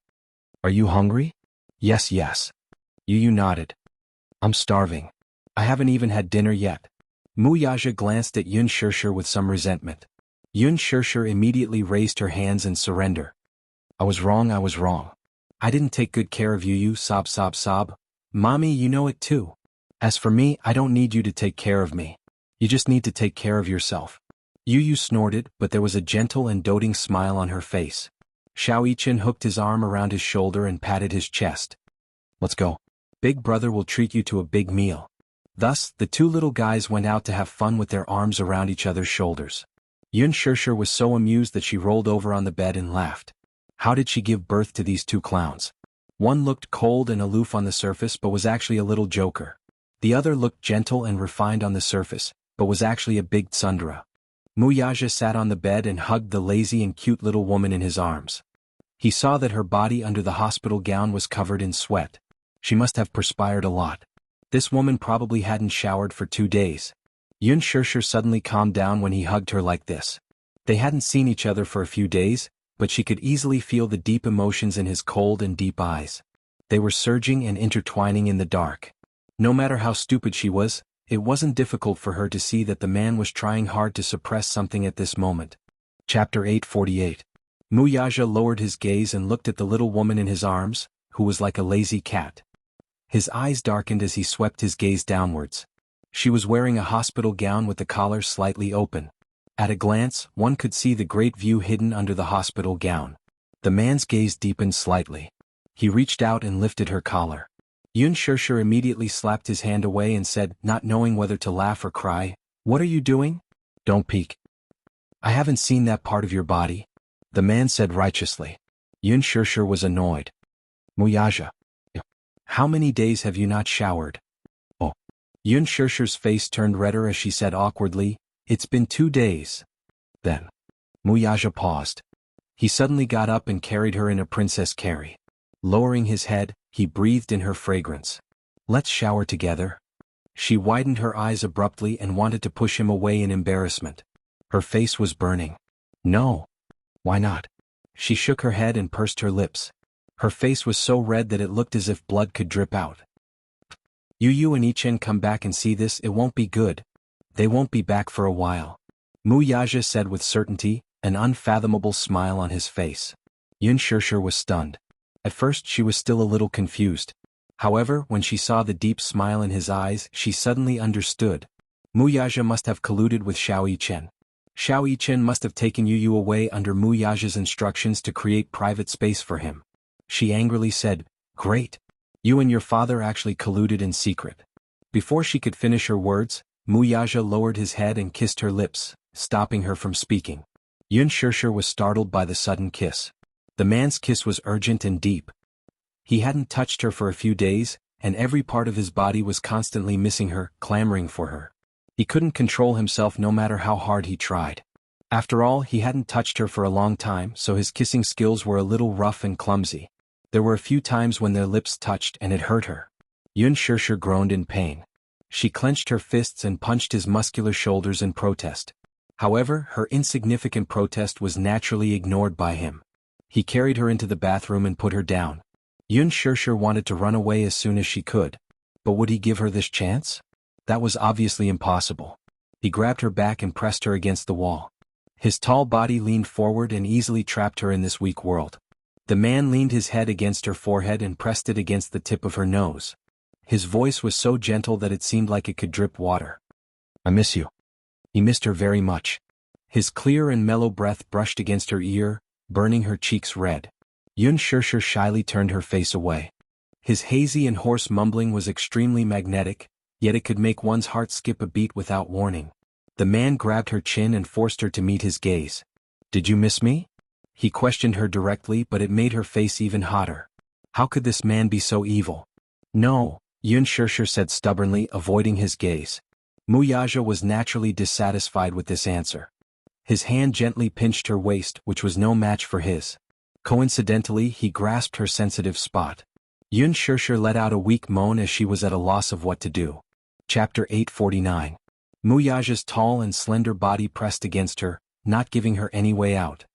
Are you hungry? Yes. Yu nodded. I'm starving. I haven't even had dinner yet. Muyaja glanced at Yun Shishir with some resentment. Yun Shishir immediately raised her hands in surrender. I was wrong. I didn't take good care of Yu. Sob. Mommy, you know it too. As for me, I don't need you to take care of me. You just need to take care of yourself. Yu snorted, but there was a gentle and doting smile on her face. Xiao Yichen hooked his arm around his shoulder and patted his chest. Let's go. Big brother will treat you to a big meal. Thus, the 2 little guys went out to have fun with their arms around each other's shoulders. Yun Shishir was so amused that she rolled over on the bed and laughed. How did she give birth to these 2 clowns? One looked cold and aloof on the surface but was actually a little joker. The other looked gentle and refined on the surface, but was actually a big tsundere. Muyaja sat on the bed and hugged the lazy and cute little woman in his arms. He saw that her body under the hospital gown was covered in sweat. She must have perspired a lot. This woman probably hadn't showered for 2 days. Yun Shishir suddenly calmed down when he hugged her like this. They hadn't seen each other for a few days, but she could easily feel the deep emotions in his cold and deep eyes. They were surging and intertwining in the dark. No matter how stupid she was, it wasn't difficult for her to see that the man was trying hard to suppress something at this moment. Chapter 848. Muyaja lowered his gaze and looked at the little woman in his arms, who was like a lazy cat. His eyes darkened as he swept his gaze downwards. She was wearing a hospital gown with the collar slightly open. At a glance, one could see the great view hidden under the hospital gown. The man's gaze deepened slightly. He reached out and lifted her collar. Yun Shishir immediately slapped his hand away and said, not knowing whether to laugh or cry, "What are you doing? Don't peek. I haven't seen that part of your body," the man said righteously. Yun Shishir was annoyed. Muyaja. How many days have you not showered? Oh. Yun Shishir's face turned redder as she said awkwardly, "It's been 2 days. Then." Muyaja paused. He suddenly got up and carried her in a princess carry. Lowering his head, he breathed in her fragrance. "Let's shower together." She widened her eyes abruptly and wanted to push him away in embarrassment. Her face was burning. No. Why not? She shook her head and pursed her lips. Her face was so red that it looked as if blood could drip out. Yu and Yichen come back and see this, it won't be good. They won't be back for a while. Muyaja said with certainty, an unfathomable smile on his face. Yun Shishir was stunned. At first she was still a little confused. However, when she saw the deep smile in his eyes, she suddenly understood. Muyaja must have colluded with Xiao Yichen. Xiao Yichen must have taken Yu away under Muyaja's instructions to create private space for him. She angrily said, "Great. You and your father actually colluded in secret." Before she could finish her words, Muyaja lowered his head and kissed her lips, stopping her from speaking. Yun Shishir was startled by the sudden kiss. The man's kiss was urgent and deep. He hadn't touched her for a few days, and every part of his body was constantly missing her, clamoring for her. He couldn't control himself no matter how hard he tried. After all, he hadn't touched her for a long time, so his kissing skills were a little rough and clumsy. There were a few times when their lips touched and it hurt her. Yun Shirshir groaned in pain. She clenched her fists and punched his muscular shoulders in protest. However, her insignificant protest was naturally ignored by him. He carried her into the bathroom and put her down. Yun Shirshir wanted to run away as soon as she could. But would he give her this chance? That was obviously impossible. He grabbed her back and pressed her against the wall. His tall body leaned forward and easily trapped her in this weak world. The man leaned his head against her forehead and pressed it against the tip of her nose. His voice was so gentle that it seemed like it could drip water. "I miss you." He missed her very much. His clear and mellow breath brushed against her ear, burning her cheeks red. Yun Shirshir shyly turned her face away. His hazy and hoarse mumbling was extremely magnetic, yet it could make one's heart skip a beat without warning. The man grabbed her chin and forced her to meet his gaze. "Did you miss me?" He questioned her directly, but it made her face even hotter. How could this man be so evil? "No," Yun Shirshir said stubbornly, avoiding his gaze. Muyaja was naturally dissatisfied with this answer. His hand gently pinched her waist, which was no match for his. Coincidentally, he grasped her sensitive spot. Yun Shirshir let out a weak moan as she was at a loss of what to do. Chapter 849. Muyaja's tall and slender body pressed against her, not giving her any way out.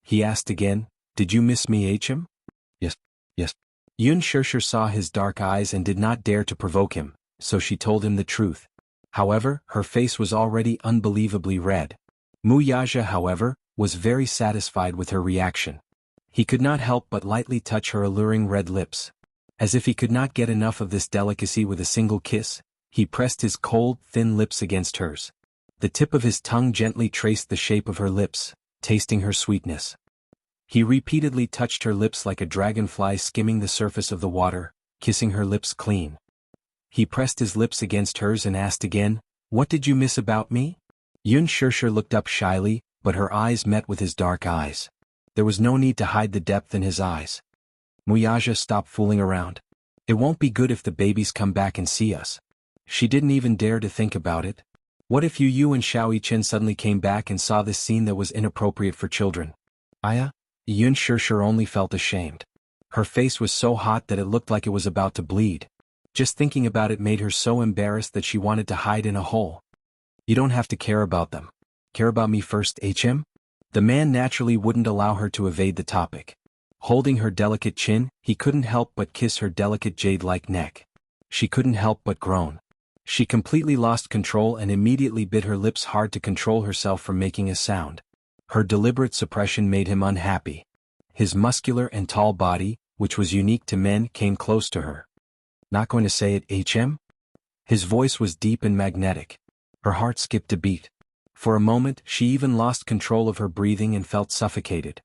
He asked again, "Did you miss me, HM?" "Yes, yes." Yun Shirshir saw his dark eyes and did not dare to provoke him, so she told him the truth. However, her face was already unbelievably red. Muyaja, however, was very satisfied with her reaction. He could not help but lightly touch her alluring red lips. As if he could not get enough of this delicacy with a single kiss, he pressed his cold, thin lips against hers. The tip of his tongue gently traced the shape of her lips, tasting her sweetness. He repeatedly touched her lips like a dragonfly skimming the surface of the water, kissing her lips clean. He pressed his lips against hers and asked again, "What did you miss about me?" Yun Shirshir looked up shyly, but her eyes met with his dark eyes. There was no need to hide the depth in his eyes. "Muyaja, stop fooling around. It won't be good if the babies come back and see us." She didn't even dare to think about it. What if Yu and Xiao Chen suddenly came back and saw this scene that was inappropriate for children? Aya? Yun Shirshir only felt ashamed. Her face was so hot that it looked like it was about to bleed. Just thinking about it made her so embarrassed that she wanted to hide in a hole. "You don't have to care about them. Care about me first, HM?" The man naturally wouldn't allow her to evade the topic. Holding her delicate chin, he couldn't help but kiss her delicate jade-like neck. She couldn't help but groan. She completely lost control and immediately bit her lips hard to control herself from making a sound. Her deliberate suppression made him unhappy. His muscular and tall body, which was unique to men, came close to her. "Not going to say it, HM?" His voice was deep and magnetic. Her heart skipped a beat. For a moment, she even lost control of her breathing and felt suffocated.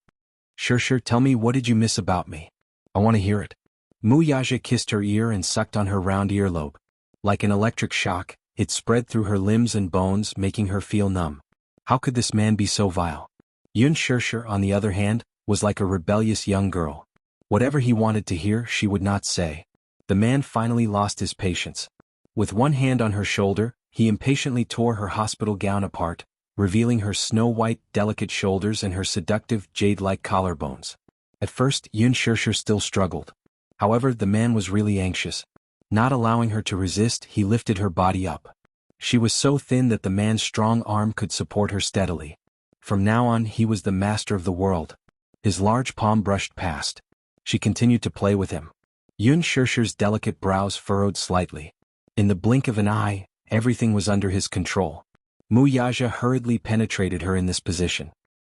"Shirshir, tell me, what did you miss about me? I want to hear it." Muyaja kissed her ear and sucked on her round earlobe. Like an electric shock, it spread through her limbs and bones, making her feel numb. How could this man be so vile? Yun Shirshir, on the other hand, was like a rebellious young girl. Whatever he wanted to hear, she would not say. The man finally lost his patience. With one hand on her shoulder, he impatiently tore her hospital gown apart, revealing her snow-white, delicate shoulders and her seductive, jade-like collarbones. At first, Yun Shirshir still struggled. However, the man was really anxious. Not allowing her to resist, he lifted her body up. She was so thin that the man's strong arm could support her steadily. From now on, he was the master of the world. His large palm brushed past. She continued to play with him. Yun Shirshir's delicate brows furrowed slightly. In the blink of an eye, everything was under his control. Muyaja hurriedly penetrated her in this position.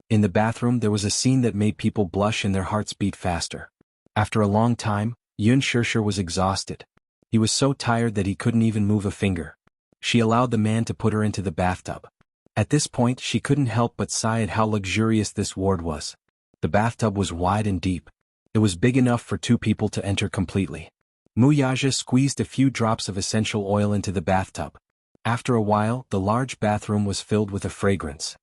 In the bathroom, there was a scene that made people blush and their hearts beat faster. After a long time, Yun Shirshir was exhausted. He was so tired that he couldn't even move a finger. She allowed the man to put her into the bathtub. At this point, she couldn't help but sigh at how luxurious this ward was. The bathtub was wide and deep. It was big enough for two people to enter completely. Muyaja squeezed a few drops of essential oil into the bathtub. After a while, the large bathroom was filled with a fragrance.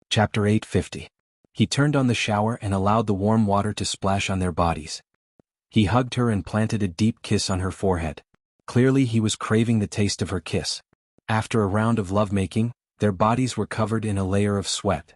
Chapter 850. He turned on the shower and allowed the warm water to splash on their bodies. He hugged her and planted a deep kiss on her forehead. Clearly, he was craving the taste of her kiss. After a round of lovemaking, their bodies were covered in a layer of sweat.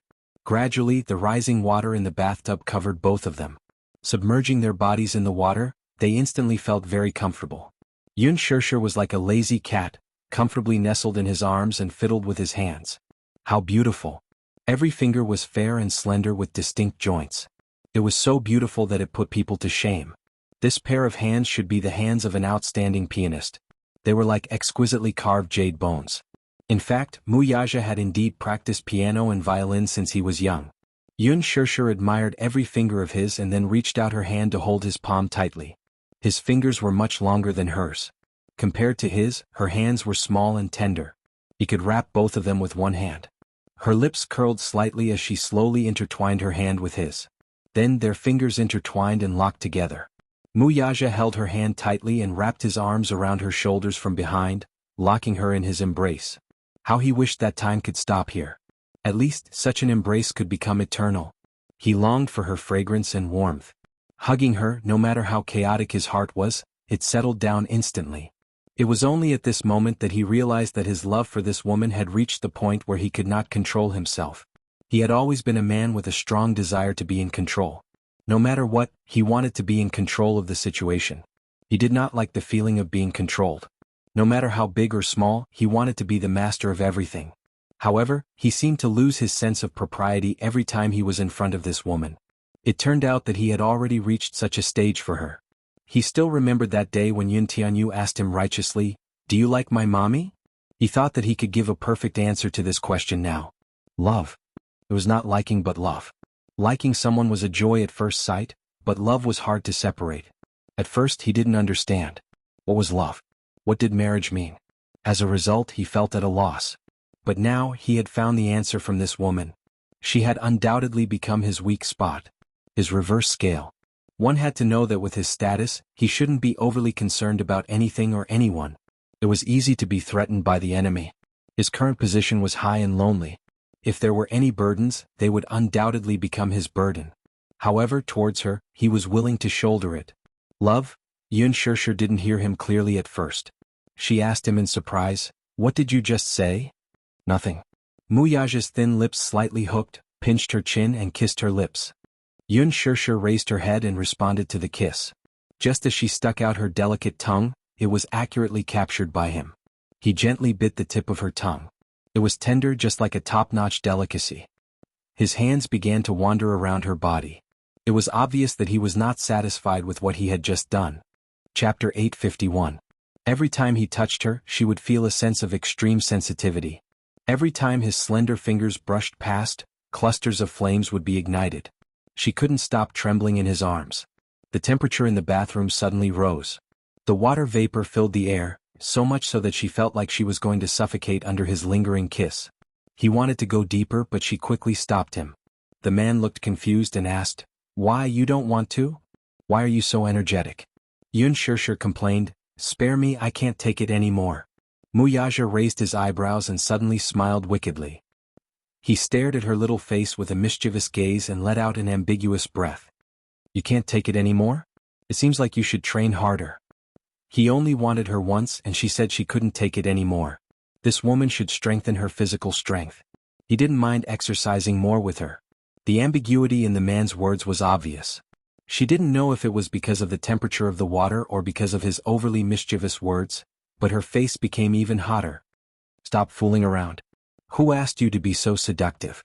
Gradually, the rising water in the bathtub covered both of them. Submerging their bodies in the water, they instantly felt very comfortable. Yun Shirshir was like a lazy cat, comfortably nestled in his arms and fiddled with his hands. How beautiful! Every finger was fair and slender with distinct joints. It was so beautiful that it put people to shame. This pair of hands should be the hands of an outstanding pianist. They were like exquisitely carved jade bones. In fact, Muyaja had indeed practiced piano and violin since he was young. Yun Shirshir admired every finger of his and then reached out her hand to hold his palm tightly. His fingers were much longer than hers. Compared to his, her hands were small and tender. He could wrap both of them with one hand. Her lips curled slightly as she slowly intertwined her hand with his. Then their fingers intertwined and locked together. Muyaja held her hand tightly and wrapped his arms around her shoulders from behind, locking her in his embrace. How he wished that time could stop here. At least, such an embrace could become eternal. He longed for her fragrance and warmth. Hugging her, no matter how chaotic his heart was, it settled down instantly. It was only at this moment that he realized that his love for this woman had reached the point where he could not control himself. He had always been a man with a strong desire to be in control. No matter what, he wanted to be in control of the situation. He did not like the feeling of being controlled. No matter how big or small, he wanted to be the master of everything. However, he seemed to lose his sense of propriety every time he was in front of this woman. It turned out that he had already reached such a stage for her. He still remembered that day when Yun Tianyu asked him righteously, "Do you like my mommy?" He thought that he could give a perfect answer to this question now. Love. It was not liking but love. Liking someone was a joy at first sight, but love was hard to separate. At first he didn't understand. What was love? What did marriage mean? As a result, he felt at a loss. But now he had found the answer from this woman. She had undoubtedly become his weak spot. His reverse scale. One had to know that with his status, he shouldn't be overly concerned about anything or anyone. It was easy to be threatened by the enemy. His current position was high and lonely. If there were any burdens, they would undoubtedly become his burden. However, towards her, he was willing to shoulder it. Love? Yun Shirshir didn't hear him clearly at first. She asked him in surprise, "What did you just say?" "Nothing." Muyaja's thin lips slightly hooked, pinched her chin and kissed her lips. Yun Shirshir raised her head and responded to the kiss. Just as she stuck out her delicate tongue, it was accurately captured by him. He gently bit the tip of her tongue. It was tender just like a top-notch delicacy. His hands began to wander around her body. It was obvious that he was not satisfied with what he had just done. Chapter 851. Every time he touched her, she would feel a sense of extreme sensitivity. Every time his slender fingers brushed past, clusters of flames would be ignited. She couldn't stop trembling in his arms. The temperature in the bathroom suddenly rose. The water vapor filled the air, so much so that she felt like she was going to suffocate under his lingering kiss. He wanted to go deeper, but she quickly stopped him. The man looked confused and asked, "Why, you don't want to? Why are you so energetic?" Yun Shirshir complained, "Spare me, I can't take it anymore." Muyaja raised his eyebrows and suddenly smiled wickedly. He stared at her little face with a mischievous gaze and let out an ambiguous breath. "You can't take it anymore? It seems like you should train harder." He only wanted her once and she said she couldn't take it anymore. This woman should strengthen her physical strength. He didn't mind exercising more with her. The ambiguity in the man's words was obvious. She didn't know if it was because of the temperature of the water or because of his overly mischievous words, but her face became even hotter. "Stop fooling around. Who asked you to be so seductive?"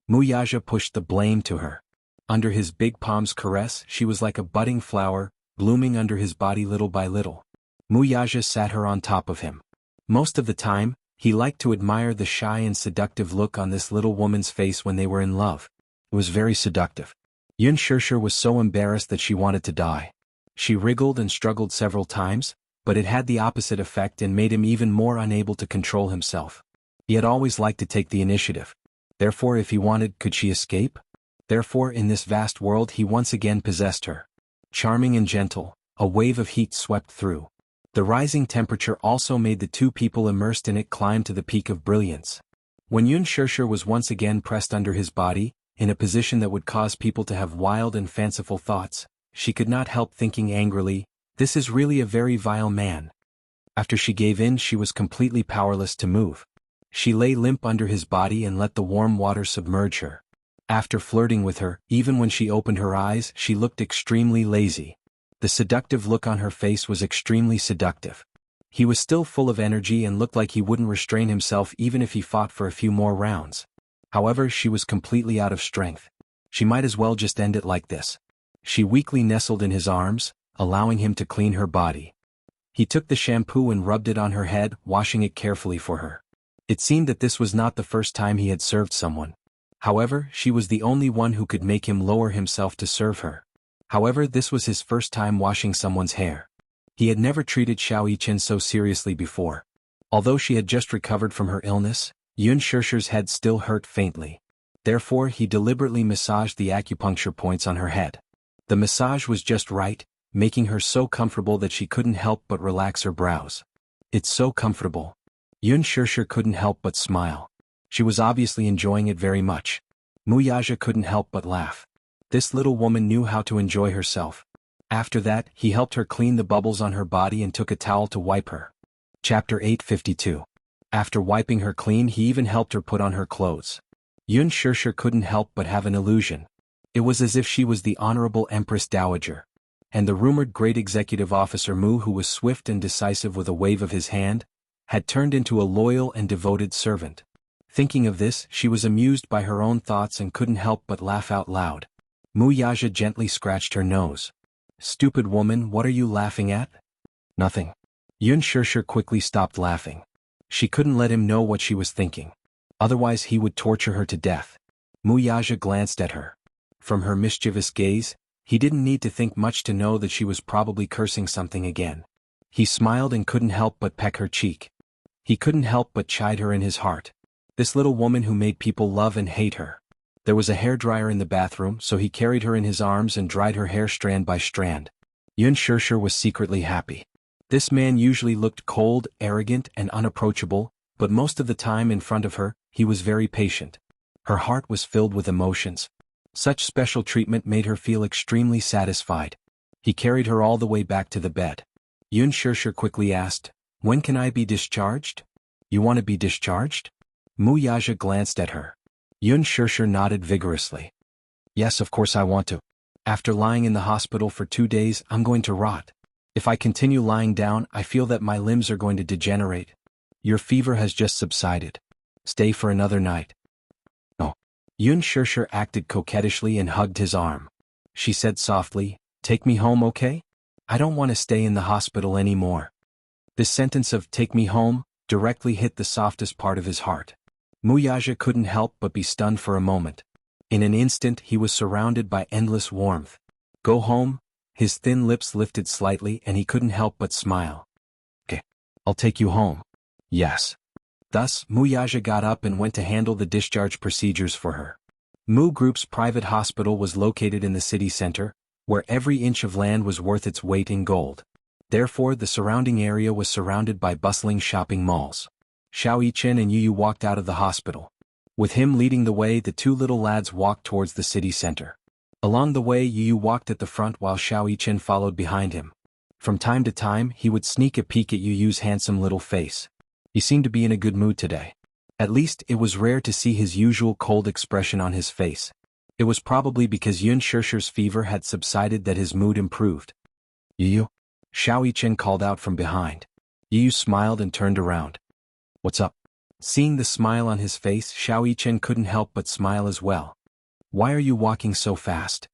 Muyaja pushed the blame to her. Under his big palm's caress, she was like a budding flower, blooming under his body little by little. Muyaja sat her on top of him. Most of the time, he liked to admire the shy and seductive look on this little woman's face when they were in love. It was very seductive. Yun Shirshir was so embarrassed that she wanted to die. She wriggled and struggled several times, but it had the opposite effect and made him even more unable to control himself. He had always liked to take the initiative. Therefore, if he wanted, could she escape? Therefore, in this vast world he once again possessed her. Charming and gentle, a wave of heat swept through. The rising temperature also made the two people immersed in it climb to the peak of brilliance. When Yun Shirshir was once again pressed under his body, in a position that would cause people to have wild and fanciful thoughts, she could not help thinking angrily, "This is really a very vile man." After she gave in, she was completely powerless to move. She lay limp under his body and let the warm water submerge her. After flirting with her, even when she opened her eyes, she looked extremely lazy. The seductive look on her face was extremely seductive. He was still full of energy and looked like he wouldn't restrain himself even if he fought for a few more rounds. However, she was completely out of strength. She might as well just end it like this. She weakly nestled in his arms, allowing him to clean her body. He took the shampoo and rubbed it on her head, washing it carefully for her. It seemed that this was not the first time he had served someone. However, she was the only one who could make him lower himself to serve her. However, this was his first time washing someone's hair. He had never treated Xiao Yichen so seriously before. Although she had just recovered from her illness, Yun Shusher's head still hurt faintly. Therefore, he deliberately massaged the acupuncture points on her head. The massage was just right, making her so comfortable that she couldn't help but relax her brows. It's so comfortable. Yun Shusher couldn't help but smile. She was obviously enjoying it very much. Mu Yaja couldn't help but laugh. This little woman knew how to enjoy herself. After that, he helped her clean the bubbles on her body and took a towel to wipe her. Chapter 852. After wiping her clean, he even helped her put on her clothes. Yun Shusher couldn't help but have an illusion. It was as if she was the Honorable Empress Dowager. And the rumored great executive officer Mu, who was swift and decisive with a wave of his hand, had turned into a loyal and devoted servant. Thinking of this, she was amused by her own thoughts and couldn't help but laugh out loud. Mu Yaja gently scratched her nose. "Stupid woman, what are you laughing at?" "Nothing." Yun Shusher quickly stopped laughing. She couldn't let him know what she was thinking. Otherwise he would torture her to death. Mu Yaja glanced at her. From her mischievous gaze, he didn't need to think much to know that she was probably cursing something again. He smiled and couldn't help but peck her cheek. He couldn't help but chide her in his heart. This little woman who made people love and hate her. There was a hairdryer in the bathroom, so he carried her in his arms and dried her hair strand by strand. Yun Shusher was secretly happy. This man usually looked cold, arrogant, and unapproachable, but most of the time in front of her, he was very patient. Her heart was filled with emotions. Such special treatment made her feel extremely satisfied. He carried her all the way back to the bed. Yun Shusher quickly asked, "When can I be discharged?" "You want to be discharged?" Mu Yaja glanced at her. Yun Shusher nodded vigorously. "Yes, of course I want to. After lying in the hospital for 2 days, I'm going to rot. If I continue lying down, I feel that my limbs are going to degenerate. Your fever has just subsided. Stay for another night." "No." Yun Shusher acted coquettishly and hugged his arm. She said softly, "Take me home, okay? I don't want to stay in the hospital anymore." This sentence of "take me home" directly hit the softest part of his heart. Mu Yaja couldn't help but be stunned for a moment. In an instant he was surrounded by endless warmth. "Go home?" His thin lips lifted slightly and he couldn't help but smile. "Okay, I'll take you home." "Yes." Thus, Mu Yaja got up and went to handle the discharge procedures for her. Mu Group's private hospital was located in the city center, where every inch of land was worth its weight in gold. Therefore, the surrounding area was surrounded by bustling shopping malls. Xiao Yichen and Yu walked out of the hospital. With him leading the way, the two little lads walked towards the city center. Along the way, Yu walked at the front while Xiao Yichen followed behind him. From time to time, he would sneak a peek at Yu's handsome little face. He seemed to be in a good mood today. At least, it was rare to see his usual cold expression on his face. It was probably because Yun Shusher's fever had subsided that his mood improved. "Yu?" Xiao Yichen called out from behind. Yu smiled and turned around. "What's up?" Seeing the smile on his face, Xiao Yichen couldn't help but smile as well. "Why are you walking so fast?"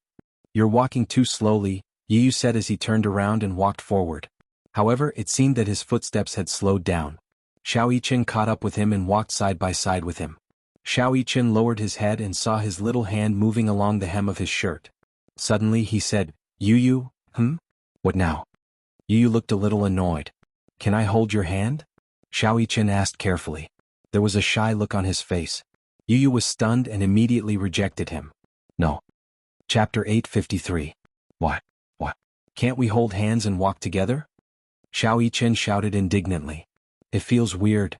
"You're walking too slowly," Yu said as he turned around and walked forward. However, it seemed that his footsteps had slowed down. Xiao Yichen caught up with him and walked side by side with him. Xiao Yichen lowered his head and saw his little hand moving along the hem of his shirt. Suddenly he said, "Yu, What now?" Yu looked a little annoyed. "Can I hold your hand?" Xiao Yichen asked carefully. There was a shy look on his face. Yu was stunned and immediately rejected him. "No." Chapter 853. What? Can't we hold hands and walk together?" Xiao Yichen shouted indignantly. "It feels weird,"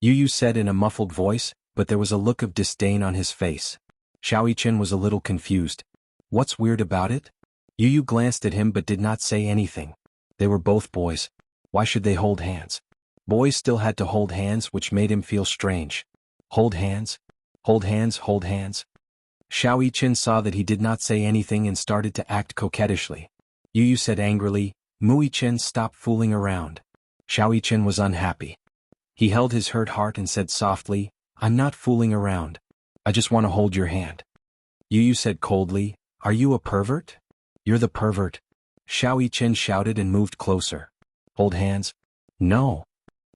Yu said in a muffled voice, but there was a look of disdain on his face. Xiao Yichen was a little confused. "What's weird about it?" Yu glanced at him but did not say anything. They were both boys. Why should they hold hands? Boys still had to hold hands, which made him feel strange. Hold hands? Hold hands, hold hands? Xiao Yichen saw that he did not say anything and started to act coquettishly. Yu Yu said angrily, "Mu Yichen, stop fooling around." Xiao Yichen was unhappy. He held his hurt heart and said softly, "I'm not fooling around. I just want to hold your hand." Yu Yu said coldly, "Are you a pervert?" "You're the pervert." Xiao Yichen shouted and moved closer. "Hold hands?" "No."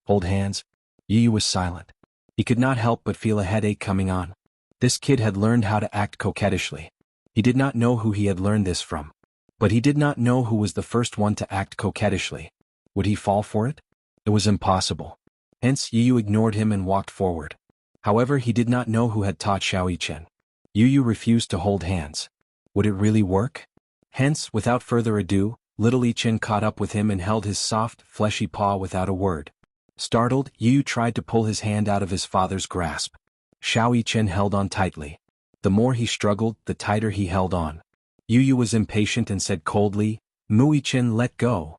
"Hold hands?" Yu Yu was silent. He could not help but feel a headache coming on. This kid had learned how to act coquettishly. He did not know who he had learned this from. But he did not know who was the first one to act coquettishly. Would he fall for it? It was impossible. Hence Yu Yu ignored him and walked forward. However, he did not know who had taught Xiao Yichen. Yu Yu refused to hold hands. Would it really work? Hence, without further ado, little Yichen caught up with him and held his soft, fleshy paw without a word. Startled, Yu Yu tried to pull his hand out of his father's grasp. Xiao Yichen held on tightly. The more he struggled, the tighter he held on. Yu Yu was impatient and said coldly, "Mu Yichen, let go."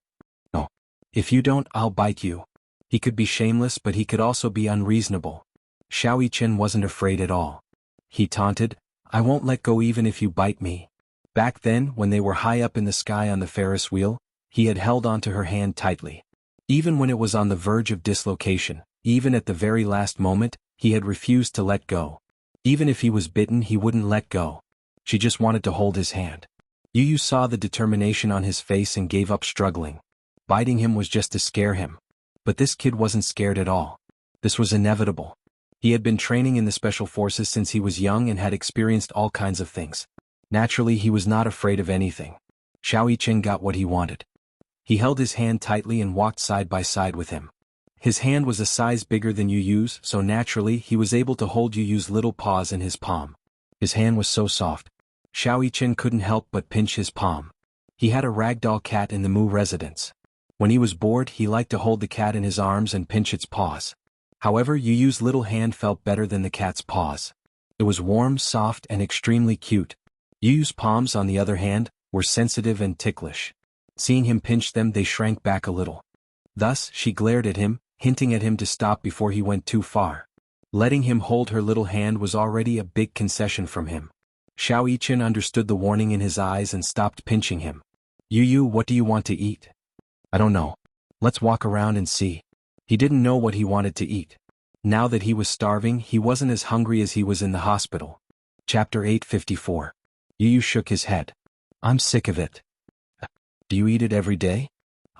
"No. If you don't, I'll bite you." He could be shameless, but he could also be unreasonable. Xiao Yichen wasn't afraid at all. He taunted, "I won't let go even if you bite me." Back then, when they were high up in the sky on the Ferris wheel, he had held onto her hand tightly. Even when it was on the verge of dislocation, even at the very last moment, he had refused to let go. Even if he was bitten, he wouldn't let go. She just wanted to hold his hand. Yu Yu saw the determination on his face and gave up struggling. Biting him was just to scare him. But this kid wasn't scared at all. This was inevitable. He had been training in the special forces since he was young and had experienced all kinds of things. Naturally, he was not afraid of anything. Xiao Yichen got what he wanted. He held his hand tightly and walked side by side with him. His hand was a size bigger than Yu Yu's, so naturally he was able to hold Yu Yu's little paws in his palm. His hand was so soft. Xiao Yichen couldn't help but pinch his palm. He had a ragdoll cat in the Mu residence. When he was bored, he liked to hold the cat in his arms and pinch its paws. However, Yu Yu's little hand felt better than the cat's paws. It was warm, soft, and extremely cute. Yu Yu's palms, on the other hand, were sensitive and ticklish. Seeing him pinch them, they shrank back a little. Thus, she glared at him, hinting at him to stop before he went too far. Letting him hold her little hand was already a big concession from him. Xiao Yichen understood the warning in his eyes and stopped pinching him. "Yu Yu, what do you want to eat?" "I don't know. Let's walk around and see." He didn't know what he wanted to eat. Now that he was starving, he wasn't as hungry as he was in the hospital. Chapter 854. Yu Yu shook his head. "I'm sick of it." "Do you eat it every day?"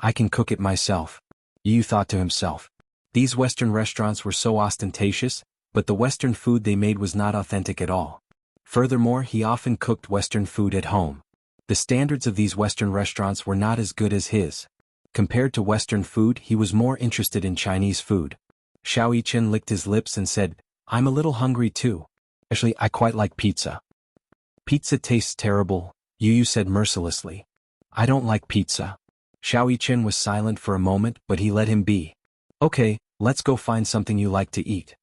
"I can cook it myself." Yu Yu thought to himself. These Western restaurants were so ostentatious, but the Western food they made was not authentic at all. Furthermore, he often cooked Western food at home. The standards of these Western restaurants were not as good as his. Compared to Western food, he was more interested in Chinese food. Xiao Yichen licked his lips and said, "I'm a little hungry too. Actually, I quite like pizza." "Pizza tastes terrible," Yu Yu said mercilessly. "I don't like pizza." Xiao Yichen was silent for a moment, but he let him be. "Okay, let's go find something you like to eat."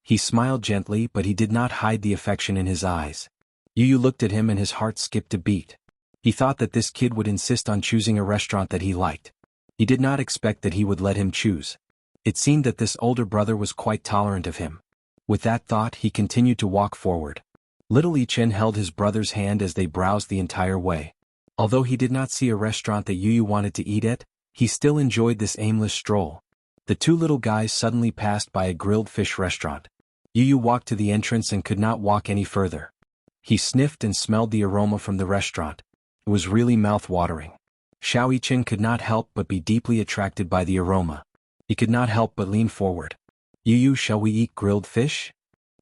He smiled gently, but he did not hide the affection in his eyes. Yu Yu looked at him and his heart skipped a beat. He thought that this kid would insist on choosing a restaurant that he liked. He did not expect that he would let him choose. It seemed that this older brother was quite tolerant of him. With that thought, he continued to walk forward. Little Yichen held his brother's hand as they browsed the entire way. Although he did not see a restaurant that Yu Yu wanted to eat at, he still enjoyed this aimless stroll. The two little guys suddenly passed by a grilled fish restaurant. Yu Yu walked to the entrance and could not walk any further. He sniffed and smelled the aroma from the restaurant. It was really mouth-watering. Xiao Yichen could not help but be deeply attracted by the aroma. He could not help but lean forward. "Yu Yu, shall we eat grilled fish?"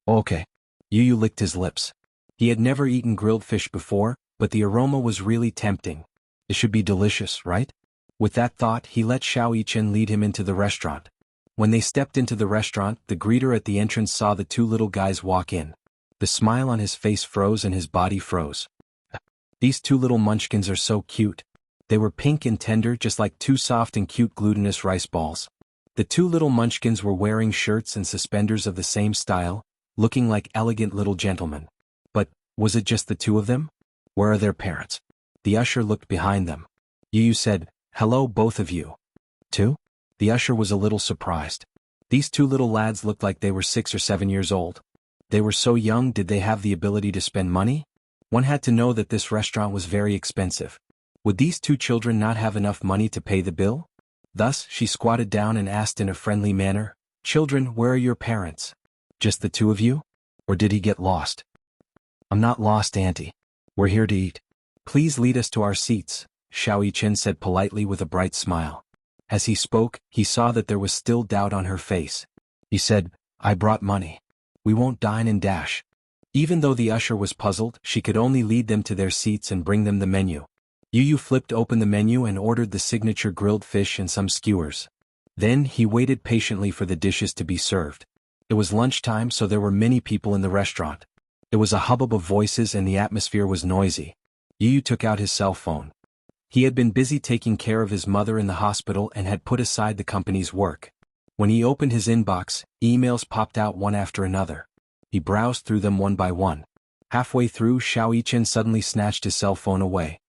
"Okay." Yu Yu licked his lips. He had never eaten grilled fish before, but the aroma was really tempting. It should be delicious, right? With that thought, he let Xiao Yichen lead him into the restaurant. When they stepped into the restaurant, the greeter at the entrance saw the two little guys walk in. The smile on his face froze and his body froze. These two little munchkins are so cute. They were pink and tender, just like two soft and cute glutinous rice balls. The two little munchkins were wearing shirts and suspenders of the same style, looking like elegant little gentlemen. But, was it just the two of them? Where are their parents? The usher looked behind them. Yu Yu said, "Hello, both of you." "Two?" The usher was a little surprised. These two little lads looked like they were 6 or 7 years old. They were so young, did they have the ability to spend money? One had to know that this restaurant was very expensive. Would these two children not have enough money to pay the bill? Thus, she squatted down and asked in a friendly manner, "Children, where are your parents? Just the two of you? Or did he get lost?" "I'm not lost, Auntie. We're here to eat. Please lead us to our seats," Xiao Yichen said politely with a bright smile. As he spoke, he saw that there was still doubt on her face. He said, "I brought money. We won't dine and dash." Even though the usher was puzzled, she could only lead them to their seats and bring them the menu. Yu flipped open the menu and ordered the signature grilled fish and some skewers. Then he waited patiently for the dishes to be served. It was lunchtime, so there were many people in the restaurant. It was a hubbub of voices and the atmosphere was noisy. Yu took out his cell phone. He had been busy taking care of his mother in the hospital and had put aside the company's work. When he opened his inbox, emails popped out one after another. He browsed through them one by one. Halfway through, Xiao Yichen suddenly snatched his cell phone away.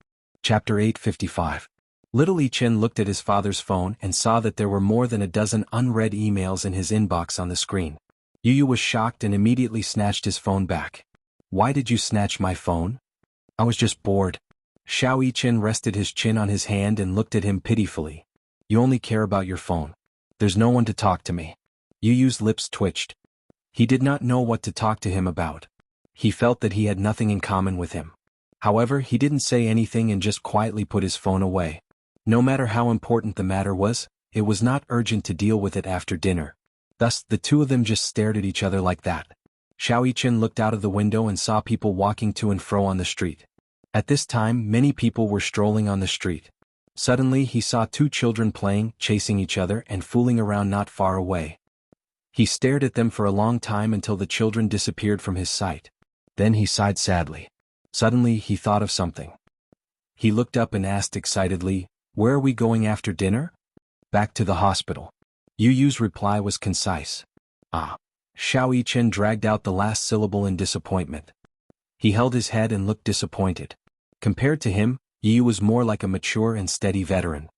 Chapter 855. Little Yichen looked at his father's phone and saw that there were more than a dozen unread emails in his inbox on the screen. Yu was shocked and immediately snatched his phone back. "Why did you snatch my phone?" "I was just bored." Xiao Yichen rested his chin on his hand and looked at him pitifully. "You only care about your phone. There's no one to talk to me." Yu's lips twitched. He did not know what to talk to him about. He felt that he had nothing in common with him. However, he didn't say anything and just quietly put his phone away. No matter how important the matter was, it was not urgent to deal with it after dinner. Thus, the two of them just stared at each other like that. Xiao Yichen looked out of the window and saw people walking to and fro on the street. At this time, many people were strolling on the street. Suddenly, he saw two children playing, chasing each other, and fooling around not far away. He stared at them for a long time until the children disappeared from his sight. Then he sighed sadly. Suddenly, he thought of something. He looked up and asked excitedly, "Where are we going after dinner?" "Back to the hospital." Yu's reply was concise. "Ah." Xiao Yichen dragged out the last syllable in disappointment. He held his head and looked disappointed. Compared to him, Yu was more like a mature and steady veteran.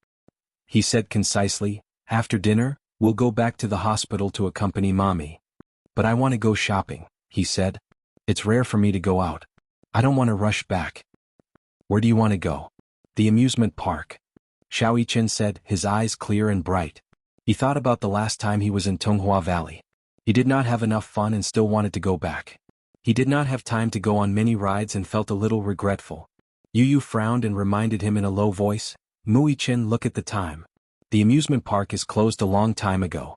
He said concisely, "After dinner, we'll go back to the hospital to accompany Mommy." "But I want to go shopping," he said. "It's rare for me to go out. I don't want to rush back." "Where do you want to go?" "The amusement park." Xiao Yichen said, his eyes clear and bright. He thought about the last time he was in Tonghua Valley. He did not have enough fun and still wanted to go back. He did not have time to go on many rides and felt a little regretful. Yu frowned and reminded him in a low voice, "Mu Yichen, look at the time. The amusement park is closed a long time ago."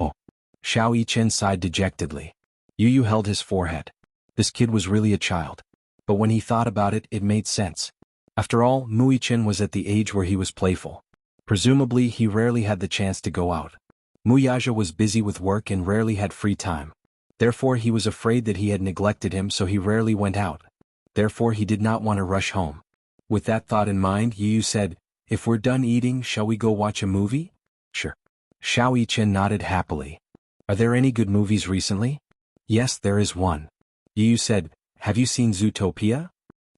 "Oh." Xiao Yichen sighed dejectedly. Yu held his forehead. This kid was really a child. But when he thought about it, it made sense. After all, Mu Yichen was at the age where he was playful. Presumably, he rarely had the chance to go out. Mu Yaja was busy with work and rarely had free time. Therefore, he was afraid that he had neglected him, so he rarely went out. Therefore, he did not want to rush home. With that thought in mind, Yu said, "If we're done eating, shall we go watch a movie?" "Sure." Xiao Yichen nodded happily. "Are there any good movies recently?" "Yes, there is one." Yu said, "Have you seen Zootopia?"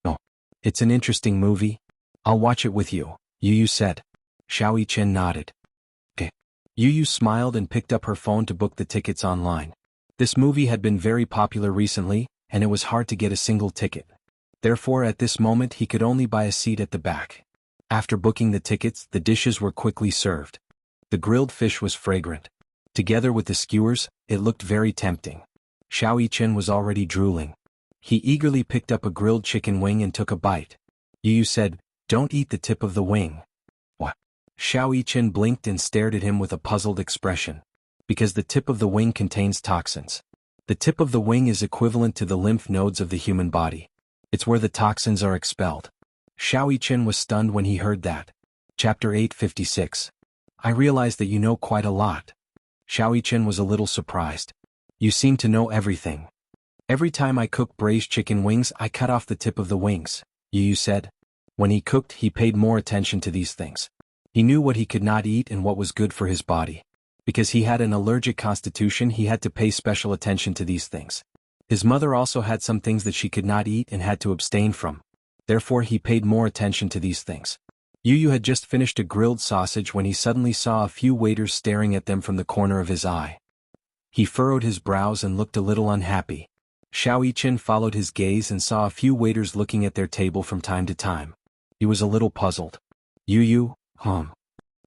"No." "It's an interesting movie. I'll watch it with you," Yu said. Xiao Yichen nodded. "Okay." Yu smiled and picked up her phone to book the tickets online. This movie had been very popular recently, and it was hard to get a single ticket. Therefore, at this moment he could only buy a seat at the back. After booking the tickets, the dishes were quickly served. The grilled fish was fragrant. Together with the skewers, it looked very tempting. Xiao Yichen was already drooling. He eagerly picked up a grilled chicken wing and took a bite. Yu said, "Don't eat the tip of the wing." "What?" Xiao Yichen blinked and stared at him with a puzzled expression. "Because the tip of the wing contains toxins. The tip of the wing is equivalent to the lymph nodes of the human body. It's where the toxins are expelled." Xiao Yichen was stunned when he heard that. Chapter 856. "I realize that you know quite a lot." Xiao Yichen was a little surprised. "You seem to know everything." "Every time I cook braised chicken wings, I cut off the tip of the wings," Yu said. When he cooked, he paid more attention to these things. He knew what he could not eat and what was good for his body. Because he had an allergic constitution, he had to pay special attention to these things. His mother also had some things that she could not eat and had to abstain from. Therefore, he paid more attention to these things. Yu had just finished a grilled sausage when he suddenly saw a few waiters staring at them from the corner of his eye. He furrowed his brows and looked a little unhappy. Xiao Yichen followed his gaze and saw a few waiters looking at their table from time to time. He was a little puzzled. You,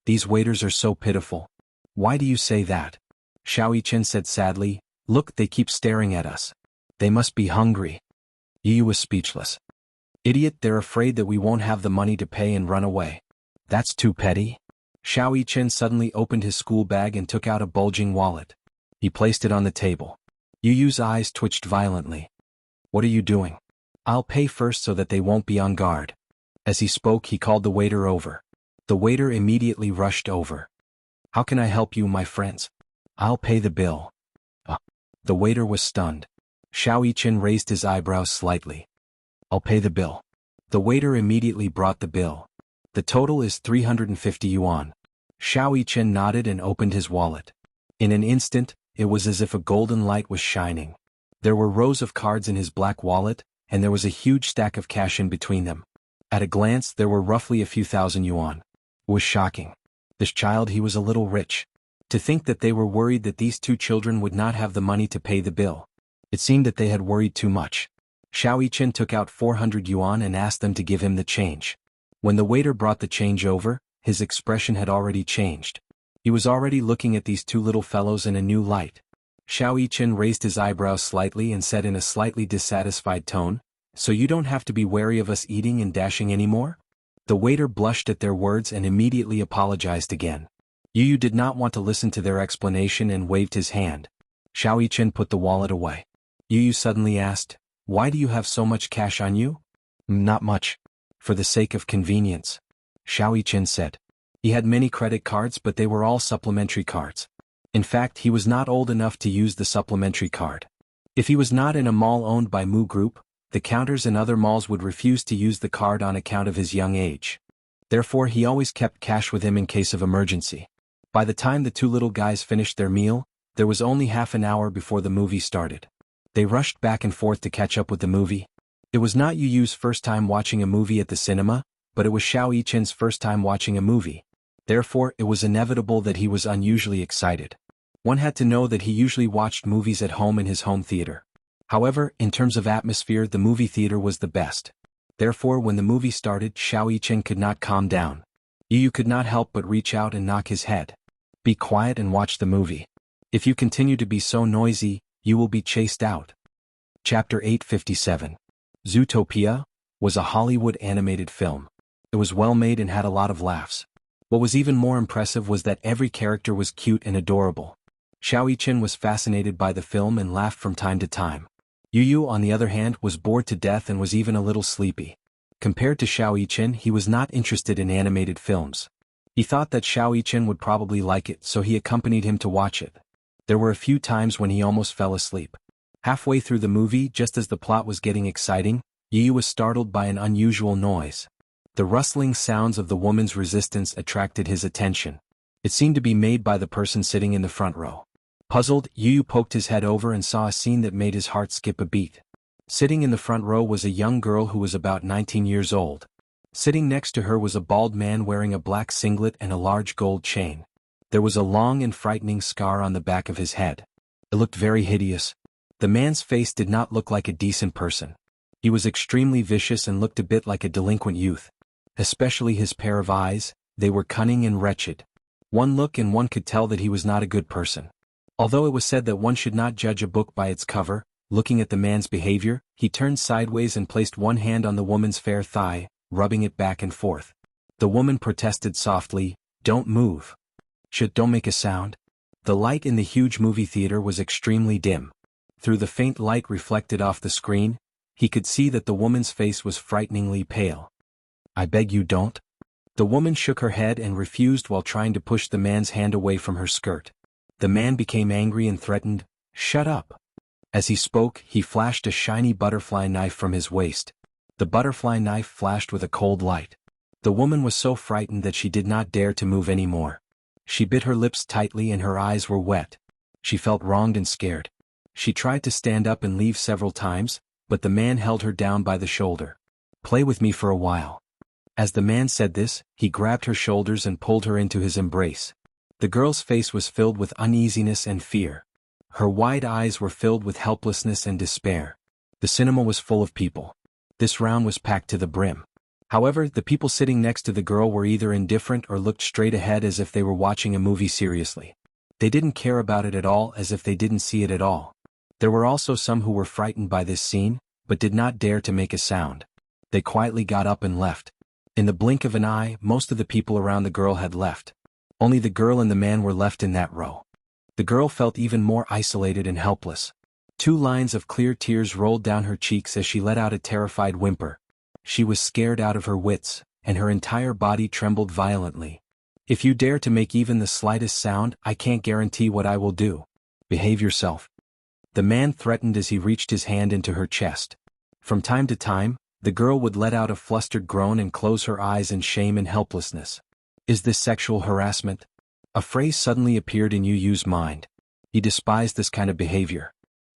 these waiters are so pitiful. Why do you say that? Xiao Yichen said sadly, look, they keep staring at us. They must be hungry. Yu was speechless. Idiot, they're afraid that we won't have the money to pay and run away. That's too petty. Xiao Yichen suddenly opened his school bag and took out a bulging wallet. He placed it on the table. Yu's eyes twitched violently. What are you doing? I'll pay first so that they won't be on guard. As he spoke, he called the waiter over. The waiter immediately rushed over. How can I help you, my friends? I'll pay the bill. The waiter was stunned. Xiao Yichen raised his eyebrows slightly. I'll pay the bill. The waiter immediately brought the bill. The total is 350 yuan. Xiao Yichen nodded and opened his wallet. In an instant, it was as if a golden light was shining. There were rows of cards in his black wallet, and there was a huge stack of cash in between them. At a glance, there were roughly a few thousand yuan. It was shocking. This child, he was a little rich. To think that they were worried that these two children would not have the money to pay the bill. It seemed that they had worried too much. Xiao Yichen took out 400 yuan and asked them to give him the change. When the waiter brought the change over, his expression had already changed. He was already looking at these two little fellows in a new light. Xiao Yichen raised his eyebrows slightly and said in a slightly dissatisfied tone, so you don't have to be wary of us eating and dashing anymore? The waiter blushed at their words and immediately apologized again. Yu did not want to listen to their explanation and waved his hand. Xiao Yichen put the wallet away. Yu suddenly asked, why do you have so much cash on you? Not much. For the sake of convenience. Xiao Yichen said. He had many credit cards, but they were all supplementary cards. In fact, he was not old enough to use the supplementary card. If he was not in a mall owned by Mu Group, the counters in other malls would refuse to use the card on account of his young age. Therefore, he always kept cash with him in case of emergency. By the time the two little guys finished their meal, there was only half an hour before the movie started. They rushed back and forth to catch up with the movie. It was not Yu's first time watching a movie at the cinema, but it was Xiao Yichen's first time watching a movie. Therefore, it was inevitable that he was unusually excited. One had to know that he usually watched movies at home in his home theater. However, in terms of atmosphere, the movie theater was the best. Therefore, when the movie started, Xiao Yichen could not calm down. Yu could not help but reach out and knock his head. Be quiet and watch the movie. If you continue to be so noisy, you will be chased out. Chapter 857. Zootopia was a Hollywood animated film. It was well made and had a lot of laughs. What was even more impressive was that every character was cute and adorable. Xiao Yichen was fascinated by the film and laughed from time to time. Yu, on the other hand, was bored to death and was even a little sleepy. Compared to Xiao Yichen, he was not interested in animated films. He thought that Xiao Yichen would probably like it, so he accompanied him to watch it. There were a few times when he almost fell asleep. Halfway through the movie, just as the plot was getting exciting, Yu was startled by an unusual noise. The rustling sounds of the woman's resistance attracted his attention. It seemed to be made by the person sitting in the front row. Puzzled, Yu poked his head over and saw a scene that made his heart skip a beat. Sitting in the front row was a young girl who was about 19 years old. Sitting next to her was a bald man wearing a black singlet and a large gold chain. There was a long and frightening scar on the back of his head. It looked very hideous. The man's face did not look like a decent person. He was extremely vicious and looked a bit like a delinquent youth. Especially his pair of eyes, they were cunning and wretched. One look and one could tell that he was not a good person. Although it was said that one should not judge a book by its cover, looking at the man's behavior, he turned sideways and placed one hand on the woman's fair thigh, rubbing it back and forth. The woman protested softly, "Don't move. Don't make a sound." The light in the huge movie theater was extremely dim. Through the faint light reflected off the screen, he could see that the woman's face was frighteningly pale. "I beg you don't." The woman shook her head and refused while trying to push the man's hand away from her skirt. The man became angry and threatened, "Shut up." As he spoke, he flashed a shiny butterfly knife from his waist. The butterfly knife flashed with a cold light. The woman was so frightened that she did not dare to move any more. She bit her lips tightly and her eyes were wet. She felt wronged and scared. She tried to stand up and leave several times, but the man held her down by the shoulder. "Play with me for a while." As the man said this, he grabbed her shoulders and pulled her into his embrace. The girl's face was filled with uneasiness and fear. Her wide eyes were filled with helplessness and despair. The cinema was full of people. This round was packed to the brim. However, the people sitting next to the girl were either indifferent or looked straight ahead as if they were watching a movie seriously. They didn't care about it at all, as if they didn't see it at all. There were also some who were frightened by this scene, but did not dare to make a sound. They quietly got up and left. In the blink of an eye, most of the people around the girl had left. Only the girl and the man were left in that row. The girl felt even more isolated and helpless. 2 lines of clear tears rolled down her cheeks as she let out a terrified whimper. She was scared out of her wits, and her entire body trembled violently. If you dare to make even the slightest sound, I can't guarantee what I will do. Behave yourself. The man threatened as he reached his hand into her chest. From time to time, the girl would let out a flustered groan and close her eyes in shame and helplessness. Is this sexual harassment? A phrase suddenly appeared in Yu Yu's mind. He despised this kind of behavior.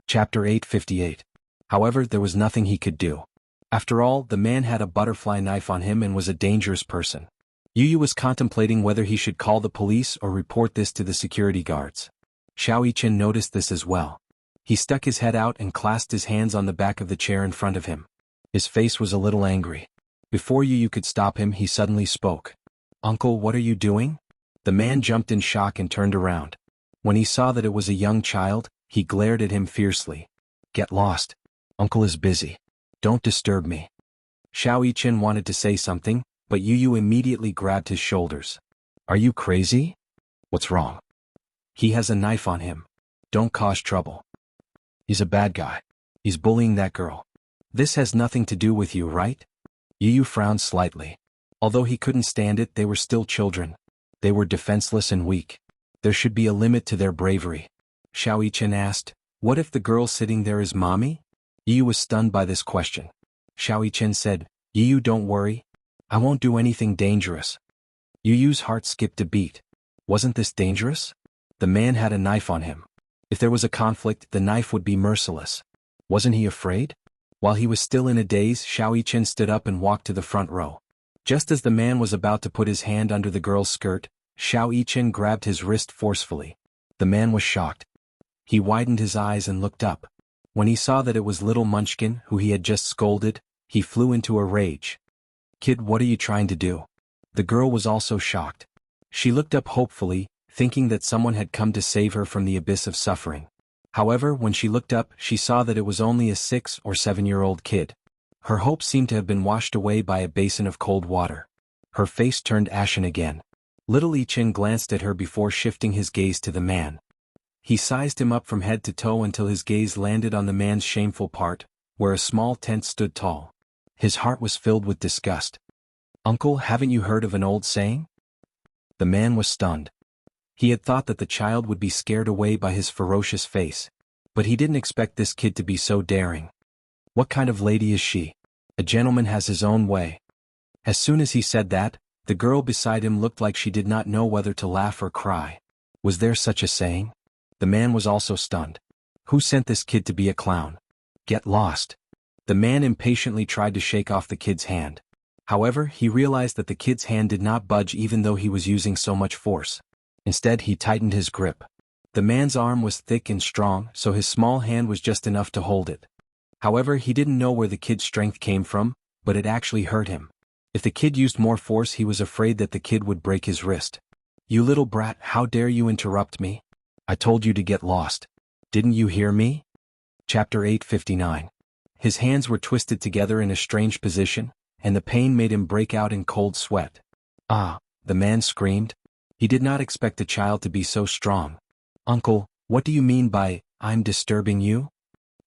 Chapter 858. However, there was nothing he could do. After all, the man had a butterfly knife on him and was a dangerous person. Yu Yu was contemplating whether he should call the police or report this to the security guards. Xiao Yichen noticed this as well. He stuck his head out and clasped his hands on the back of the chair in front of him. His face was a little angry. Before Yu Yu could stop him, he suddenly spoke. "Uncle, what are you doing?" The man jumped in shock and turned around. When he saw that it was a young child, he glared at him fiercely. "Get lost. Uncle is busy. Don't disturb me." Xiao Yichen wanted to say something, but Yu Yu immediately grabbed his shoulders. "Are you crazy? What's wrong?" "He has a knife on him. Don't cause trouble. He's a bad guy. He's bullying that girl. This has nothing to do with you, right?" Yu Yu frowned slightly. Although he couldn't stand it, they were still children. They were defenseless and weak. There should be a limit to their bravery. Xiao Yichen asked, "What if the girl sitting there is mommy?" Yu Yu was stunned by this question. Xiao Yichen said, "Yu Yu, don't worry. I won't do anything dangerous." Yu Yu's heart skipped a beat. Wasn't this dangerous? The man had a knife on him. If there was a conflict, the knife would be merciless. Wasn't he afraid? While he was still in a daze, Xiao Yichen stood up and walked to the front row. Just as the man was about to put his hand under the girl's skirt, Xiao Yichen grabbed his wrist forcefully. The man was shocked. He widened his eyes and looked up. When he saw that it was little Munchkin, who he had just scolded, he flew into a rage. "Kid, what are you trying to do?" The girl was also shocked. She looked up hopefully, thinking that someone had come to save her from the abyss of suffering. However, when she looked up, she saw that it was only a 6 or 7-year-old kid. Her hopes seemed to have been washed away by a basin of cold water. Her face turned ashen again. Little Yichen glanced at her before shifting his gaze to the man. He sized him up from head to toe until his gaze landed on the man's shameful part, where a small tent stood tall. His heart was filled with disgust. "Uncle, haven't you heard of an old saying?" The man was stunned. He had thought that the child would be scared away by his ferocious face, but he didn't expect this kid to be so daring. "What kind of lady is she? A gentleman has his own way." As soon as he said that, the girl beside him looked like she did not know whether to laugh or cry. Was there such a saying? The man was also stunned. Who sent this kid to be a clown? Get lost. The man impatiently tried to shake off the kid's hand. However, he realized that the kid's hand did not budge even though he was using so much force. Instead, he tightened his grip. The man's arm was thick and strong, so his small hand was just enough to hold it. However, he didn't know where the kid's strength came from, but it actually hurt him. If the kid used more force, he was afraid that the kid would break his wrist. "You little brat, how dare you interrupt me? I told you to get lost. Didn't you hear me?" Chapter 859. His hands were twisted together in a strange position, and the pain made him break out in cold sweat. "Ah!" the man screamed. He did not expect the child to be so strong. "Uncle, what do you mean by, I'm disturbing you?"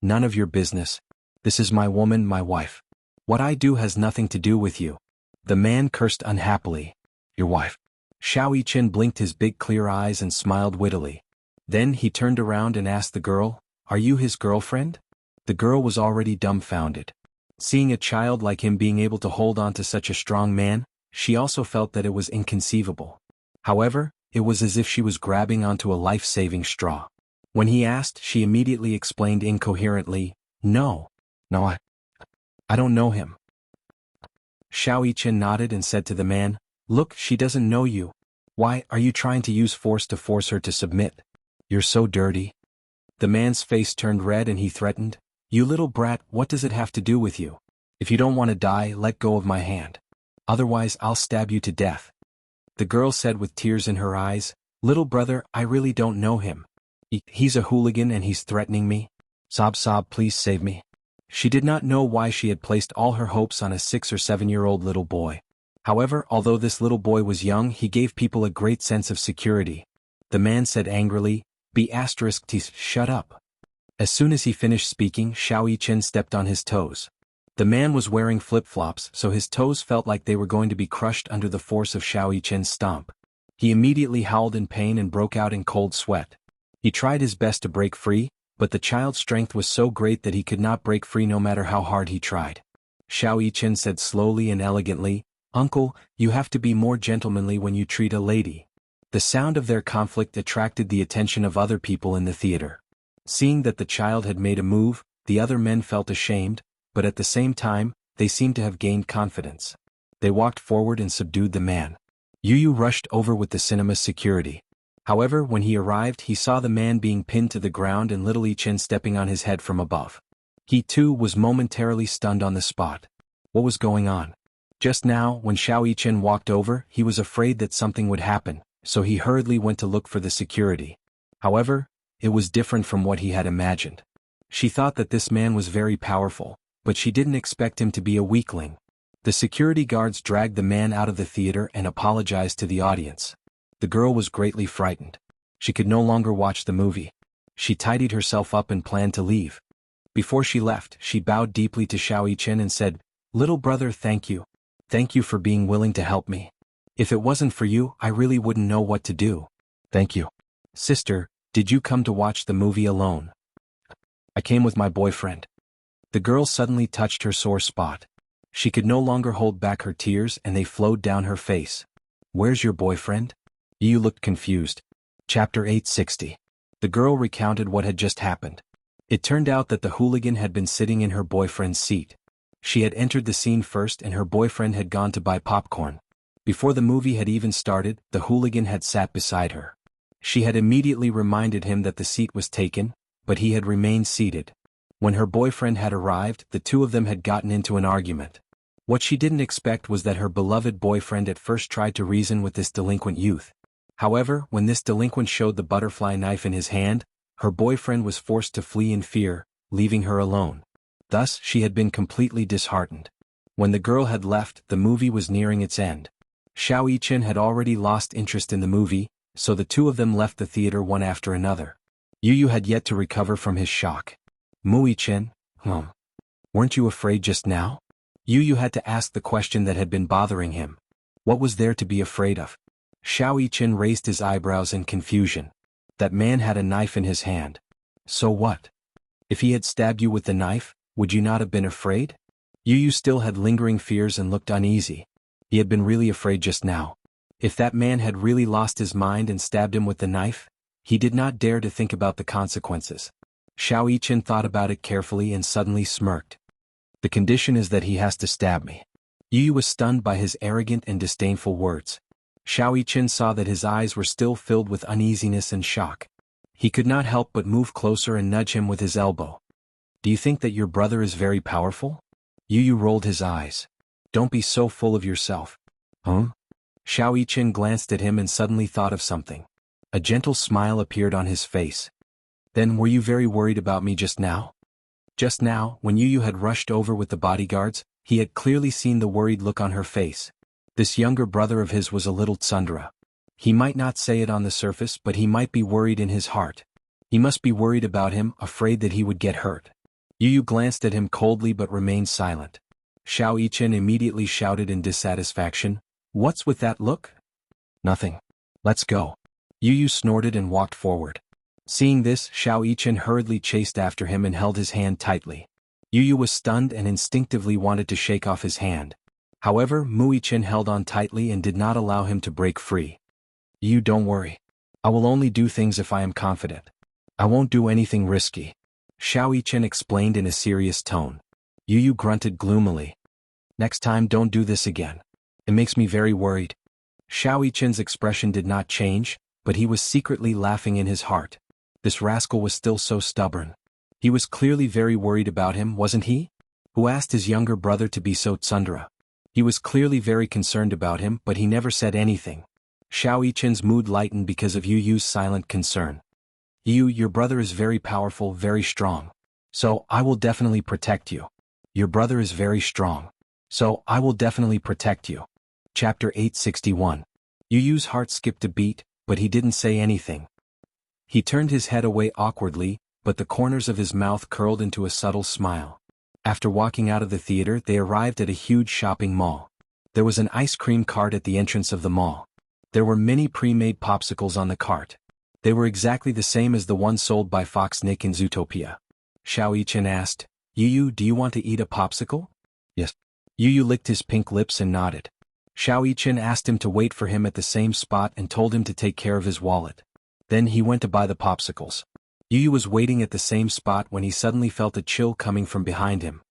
"None of your business. This is my woman, my wife. What I do has nothing to do with you." The man cursed unhappily. "Your wife?" Xiao Yichen blinked his big clear eyes and smiled wittily. Then he turned around and asked the girl, "Are you his girlfriend?" The girl was already dumbfounded. Seeing a child like him being able to hold on to such a strong man, she also felt that it was inconceivable. However, it was as if she was grabbing onto a life-saving straw. When he asked, she immediately explained incoherently, No, I don't know him." Xiao Yichen nodded and said to the man, "Look, she doesn't know you. Why, are you trying to use force to force her to submit? You're so dirty." The man's face turned red and he threatened, "You little brat, what does it have to do with you? If you don't want to die, let go of my hand. Otherwise I'll stab you to death." The girl said with tears in her eyes, "Little brother, I really don't know him. He's a hooligan and he's threatening me. Sob sob, please save me." She did not know why she had placed all her hopes on a 6 or 7-year-old little boy. However, although this little boy was young, he gave people a great sense of security. The man said angrily, "Shut up." As soon as he finished speaking, Xiao Yichen stepped on his toes. The man was wearing flip-flops, so his toes felt like they were going to be crushed under the force of Xiao Yichen's stomp. He immediately howled in pain and broke out in cold sweat. He tried his best to break free, but the child's strength was so great that he could not break free no matter how hard he tried. Xiao Yichen said slowly and elegantly, "Uncle, you have to be more gentlemanly when you treat a lady." The sound of their conflict attracted the attention of other people in the theater. Seeing that the child had made a move, the other men felt ashamed, but at the same time, they seemed to have gained confidence. They walked forward and subdued the man. Yu rushed over with the cinema's security. However, when he arrived, he saw the man being pinned to the ground and little Yichen stepping on his head from above. He too was momentarily stunned on the spot. What was going on? Just now, when Xiao Yichen walked over, he was afraid that something would happen, so he hurriedly went to look for the security. However, it was different from what he had imagined. She thought that this man was very powerful, but she didn't expect him to be a weakling. The security guards dragged the man out of the theater and apologized to the audience. The girl was greatly frightened. She could no longer watch the movie. She tidied herself up and planned to leave. Before she left, she bowed deeply to Xiao Yichen and said, "Little brother, thank you. Thank you for being willing to help me. If it wasn't for you, I really wouldn't know what to do." "Thank you. Sister, did you come to watch the movie alone?" "I came with my boyfriend." The girl suddenly touched her sore spot. She could no longer hold back her tears and they flowed down her face. "Where's your boyfriend?" Yu looked confused. Chapter 860. The girl recounted what had just happened. It turned out that the hooligan had been sitting in her boyfriend's seat. She had entered the scene first and her boyfriend had gone to buy popcorn. Before the movie had even started, the hooligan had sat beside her. She had immediately reminded him that the seat was taken, but he had remained seated. When her boyfriend had arrived, the two of them had gotten into an argument. What she didn't expect was that her beloved boyfriend at first tried to reason with this delinquent youth. However, when this delinquent showed the butterfly knife in his hand, her boyfriend was forced to flee in fear, leaving her alone. Thus, she had been completely disheartened. When the girl had left, the movie was nearing its end. Xiao Yichen had already lost interest in the movie, so the two of them left the theater one after another. Yu had yet to recover from his shock. "Mu Yichen, weren't you afraid just now?" Yu had to ask the question that had been bothering him. What was there to be afraid of? Xiao Yichen raised his eyebrows in confusion. That man had a knife in his hand. So what? If he had stabbed you with the knife, would you not have been afraid? Yu still had lingering fears and looked uneasy. He had been really afraid just now. If that man had really lost his mind and stabbed him with the knife, he did not dare to think about the consequences. Xiao Yichen thought about it carefully and suddenly smirked. "The condition is that he has to stab me." Yu was stunned by his arrogant and disdainful words. Xiao Yichen saw that his eyes were still filled with uneasiness and shock. He could not help but move closer and nudge him with his elbow. "Do you think that your brother is very powerful?" Yu rolled his eyes. "Don't be so full of yourself." "Huh?" Xiao Yichen glanced at him and suddenly thought of something. A gentle smile appeared on his face. "Then were you very worried about me just now?" Just now, when Yu had rushed over with the bodyguards, he had clearly seen the worried look on her face. This younger brother of his was a little tsundere. He might not say it on the surface, but he might be worried in his heart. He must be worried about him, afraid that he would get hurt. Yu glanced at him coldly but remained silent. Xiao Yichen immediately shouted in dissatisfaction, "What's with that look?" "Nothing. Let's go." Yu snorted and walked forward. Seeing this, Xiao Yichen hurriedly chased after him and held his hand tightly. Yu was stunned and instinctively wanted to shake off his hand. However, Mu Yichen held on tightly and did not allow him to break free. "You don't worry. I will only do things if I am confident. I won't do anything risky," Xiao Yichen explained in a serious tone. Yu grunted gloomily. "Next time don't do this again. It makes me very worried." Xiao Yichen's expression did not change, but he was secretly laughing in his heart. This rascal was still so stubborn. He was clearly very worried about him, wasn't he? Who asked his younger brother to be so tsundere? He was clearly very concerned about him, but he never said anything. Xiao Yichen's mood lightened because of Yu Yu's silent concern. Yu, your brother is very powerful, very strong. So, I will definitely protect you. Your brother is very strong. So, I will definitely protect you. Chapter 861. Yu Yu's heart skipped a beat, but he didn't say anything. He turned his head away awkwardly, but the corners of his mouth curled into a subtle smile. After walking out of the theater, they arrived at a huge shopping mall. There was an ice cream cart at the entrance of the mall. There were many pre-made popsicles on the cart. They were exactly the same as the ones sold by Fox Nick in Zootopia. Xiao Yichen asked, Yu, do you want to eat a popsicle? Yes. Yu licked his pink lips and nodded. Xiao Yichen asked him to wait for him at the same spot and told him to take care of his wallet. Then he went to buy the popsicles. Yu was waiting at the same spot when he suddenly felt a chill coming from behind him.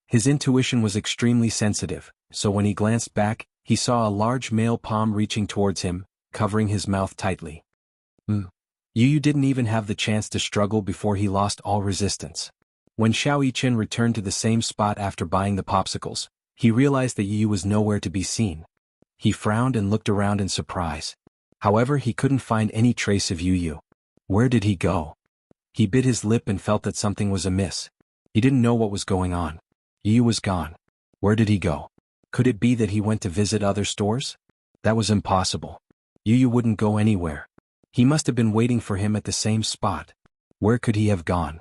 His intuition was extremely sensitive, so when he glanced back, he saw a large male palm reaching towards him, covering his mouth tightly. Yu didn't even have the chance to struggle before he lost all resistance. When Xiao Yichen returned to the same spot after buying the popsicles, he realized that Yu was nowhere to be seen. He frowned and looked around in surprise. However, he couldn't find any trace of Yu. Where did he go? He bit his lip and felt that something was amiss. He didn't know what was going on. Yu was gone. Where did he go? Could it be that he went to visit other stores? That was impossible. Yu wouldn't go anywhere. He must have been waiting for him at the same spot. Where could he have gone?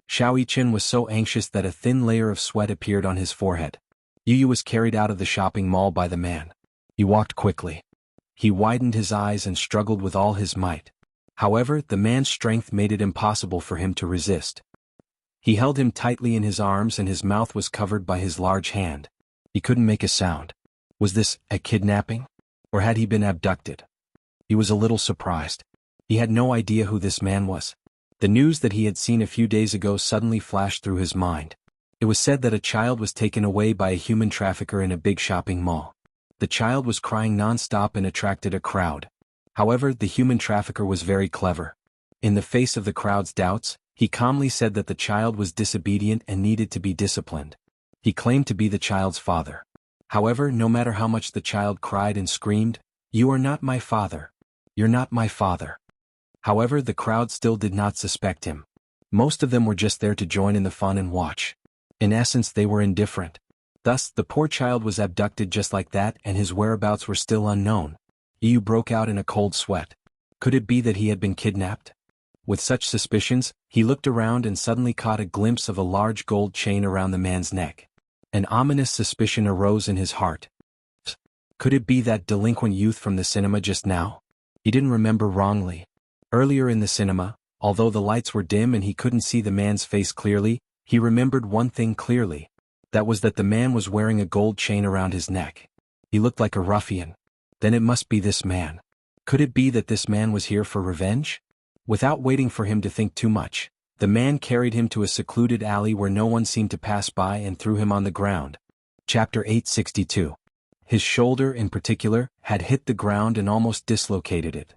Xiao Yichen was so anxious that a thin layer of sweat appeared on his forehead. Yu was carried out of the shopping mall by the man. He walked quickly. He widened his eyes and struggled with all his might. However, the man's strength made it impossible for him to resist. He held him tightly in his arms and his mouth was covered by his large hand. He couldn't make a sound. Was this a kidnapping? Or had he been abducted? He was a little surprised. He had no idea who this man was. The news that he had seen a few days ago suddenly flashed through his mind. It was said that a child was taken away by a human trafficker in a big shopping mall. The child was crying non-stop and attracted a crowd. However, the human trafficker was very clever. In the face of the crowd's doubts, he calmly said that the child was disobedient and needed to be disciplined. He claimed to be the child's father. However, no matter how much the child cried and screamed, "You are not my father. You're not my father." However, the crowd still did not suspect him. Most of them were just there to join in the fun and watch. In essence, they were indifferent. Thus, the poor child was abducted just like that and his whereabouts were still unknown. Yu broke out in a cold sweat. Could it be that he had been kidnapped? With such suspicions, he looked around and suddenly caught a glimpse of a large gold chain around the man's neck. An ominous suspicion arose in his heart. Could it be that delinquent youth from the cinema just now? He didn't remember wrongly. Earlier in the cinema, although the lights were dim and he couldn't see the man's face clearly, he remembered one thing clearly. That was that the man was wearing a gold chain around his neck. He looked like a ruffian. Then it must be this man. Could it be that this man was here for revenge? Without waiting for him to think too much, the man carried him to a secluded alley where no one seemed to pass by and threw him on the ground. Chapter 862. His shoulder, in particular, had hit the ground and almost dislocated it.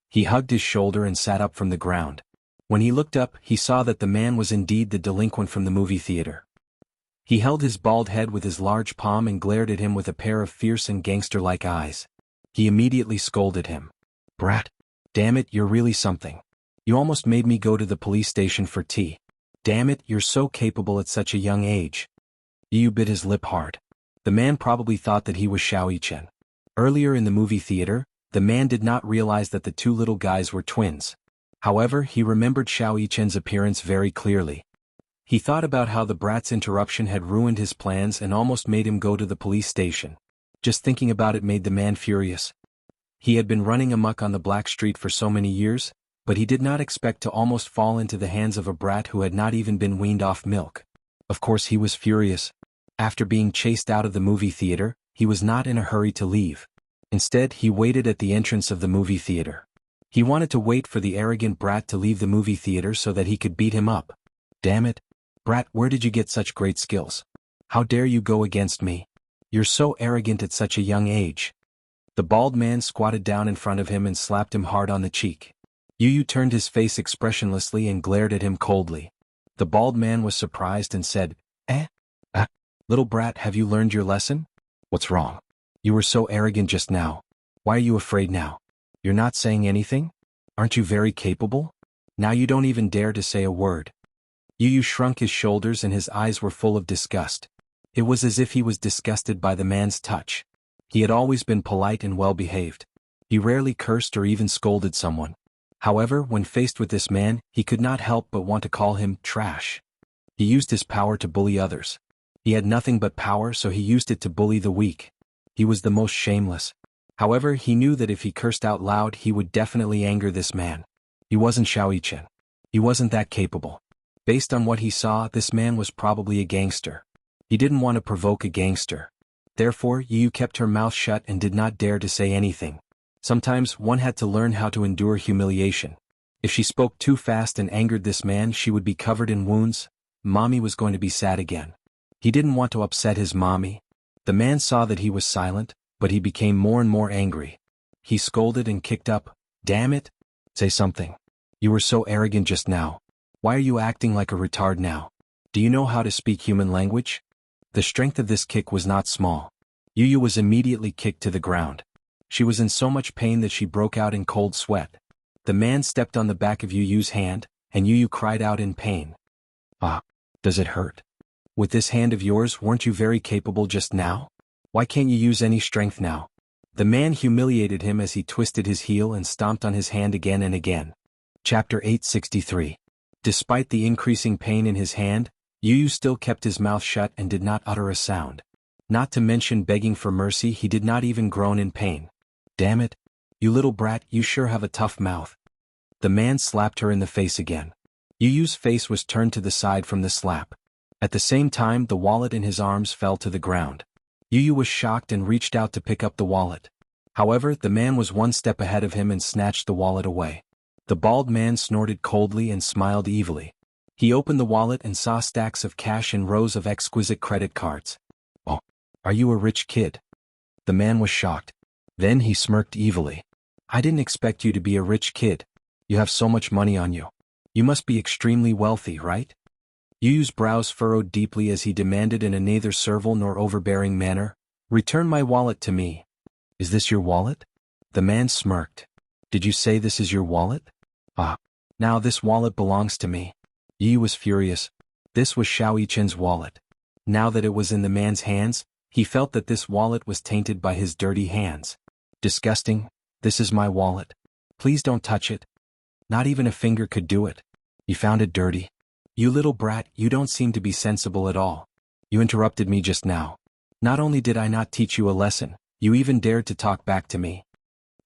He hugged his shoulder and sat up from the ground. When he looked up, he saw that the man was indeed the delinquent from the movie theater. He held his bald head with his large palm and glared at him with a pair of fierce and gangster-like eyes. He immediately scolded him. "Brat! Damn it, you're really something. You almost made me go to the police station for tea. Damn it, you're so capable at such a young age." Yu bit his lip hard. The man probably thought that he was Xiao Yichen. Earlier in the movie theater, the man did not realize that the two little guys were twins. However, he remembered Xiao Yichen's appearance very clearly. He thought about how the brat's interruption had ruined his plans and almost made him go to the police station. Just thinking about it made the man furious. He had been running amok on the black street for so many years, but he did not expect to almost fall into the hands of a brat who had not even been weaned off milk. Of course he was furious. After being chased out of the movie theater, he was not in a hurry to leave. Instead, he waited at the entrance of the movie theater. He wanted to wait for the arrogant brat to leave the movie theater so that he could beat him up. "Damn it! Brat, where did you get such great skills? How dare you go against me? You're so arrogant at such a young age." The bald man squatted down in front of him and slapped him hard on the cheek. Yu turned his face expressionlessly and glared at him coldly. The bald man was surprised and said, "Eh? Little brat, have you learned your lesson? What's wrong? You were so arrogant just now. Why are you afraid now? You're not saying anything? Aren't you very capable? Now you don't even dare to say a word." Yu shrunk his shoulders and his eyes were full of disgust. It was as if he was disgusted by the man's touch. He had always been polite and well-behaved. He rarely cursed or even scolded someone. However, when faced with this man, he could not help but want to call him trash. He used his power to bully others. He had nothing but power, so he used it to bully the weak. He was the most shameless. However, he knew that if he cursed out loud, he would definitely anger this man. He wasn't Xiaoyichen. He wasn't that capable. Based on what he saw, this man was probably a gangster. He didn't want to provoke a gangster. Therefore, Yu kept her mouth shut and did not dare to say anything. Sometimes one had to learn how to endure humiliation. If she spoke too fast and angered this man, she would be covered in wounds. Mommy was going to be sad again. He didn't want to upset his mommy. The man saw that he was silent, but he became more and more angry. He scolded and kicked up. "Damn it! Say something. You were so arrogant just now. Why are you acting like a retard now? Do you know how to speak human language?" The strength of this kick was not small. Yu was immediately kicked to the ground. She was in so much pain that she broke out in cold sweat. The man stepped on the back of Yu's hand, and Yu cried out in pain. "Ah, does it hurt? With this hand of yours, weren't you very capable just now? Why can't you use any strength now?" The man humiliated him as he twisted his heel and stomped on his hand again and again. Chapter 863. Despite the increasing pain in his hand, Yu still kept his mouth shut and did not utter a sound. Not to mention begging for mercy, he did not even groan in pain. "Damn it! You little brat, you sure have a tough mouth." The man slapped her in the face again. Yu's face was turned to the side from the slap. At the same time, the wallet in his arms fell to the ground. Yu was shocked and reached out to pick up the wallet. However, the man was one step ahead of him and snatched the wallet away. The bald man snorted coldly and smiled evilly. He opened the wallet and saw stacks of cash and rows of exquisite credit cards. "Oh, are you a rich kid?" The man was shocked. Then he smirked evilly. "I didn't expect you to be a rich kid. You have so much money on you. You must be extremely wealthy, right?" Yu's brows furrowed deeply as he demanded in a neither servile nor overbearing manner, "Return my wallet to me." "Is this your wallet?" The man smirked. "Did you say this is your wallet?" "Ah, now this wallet belongs to me." Yu was furious. This was Xiaoyichen's wallet. Now that it was in the man's hands, he felt that this wallet was tainted by his dirty hands. "Disgusting. This is my wallet. Please don't touch it." Not even a finger could do it. "You found it dirty. You little brat, you don't seem to be sensible at all. You interrupted me just now. Not only did I not teach you a lesson, you even dared to talk back to me."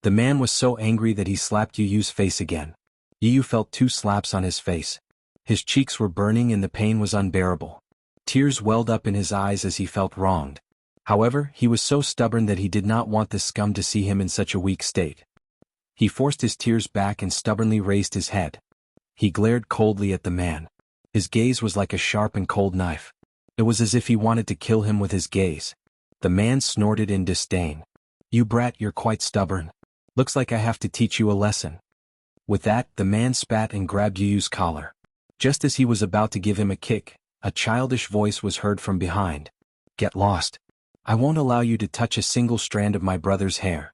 The man was so angry that he slapped Yu's face again. Yu felt 2 slaps on his face. His cheeks were burning and the pain was unbearable. Tears welled up in his eyes as he felt wronged. However, he was so stubborn that he did not want this scum to see him in such a weak state. He forced his tears back and stubbornly raised his head. He glared coldly at the man. His gaze was like a sharp and cold knife. It was as if he wanted to kill him with his gaze. The man snorted in disdain. "You brat, you're quite stubborn. Looks like I have to teach you a lesson." With that, the man spat and grabbed Yu's collar. Just as he was about to give him a kick, a childish voice was heard from behind. "Get lost. I won't allow you to touch a single strand of my brother's hair."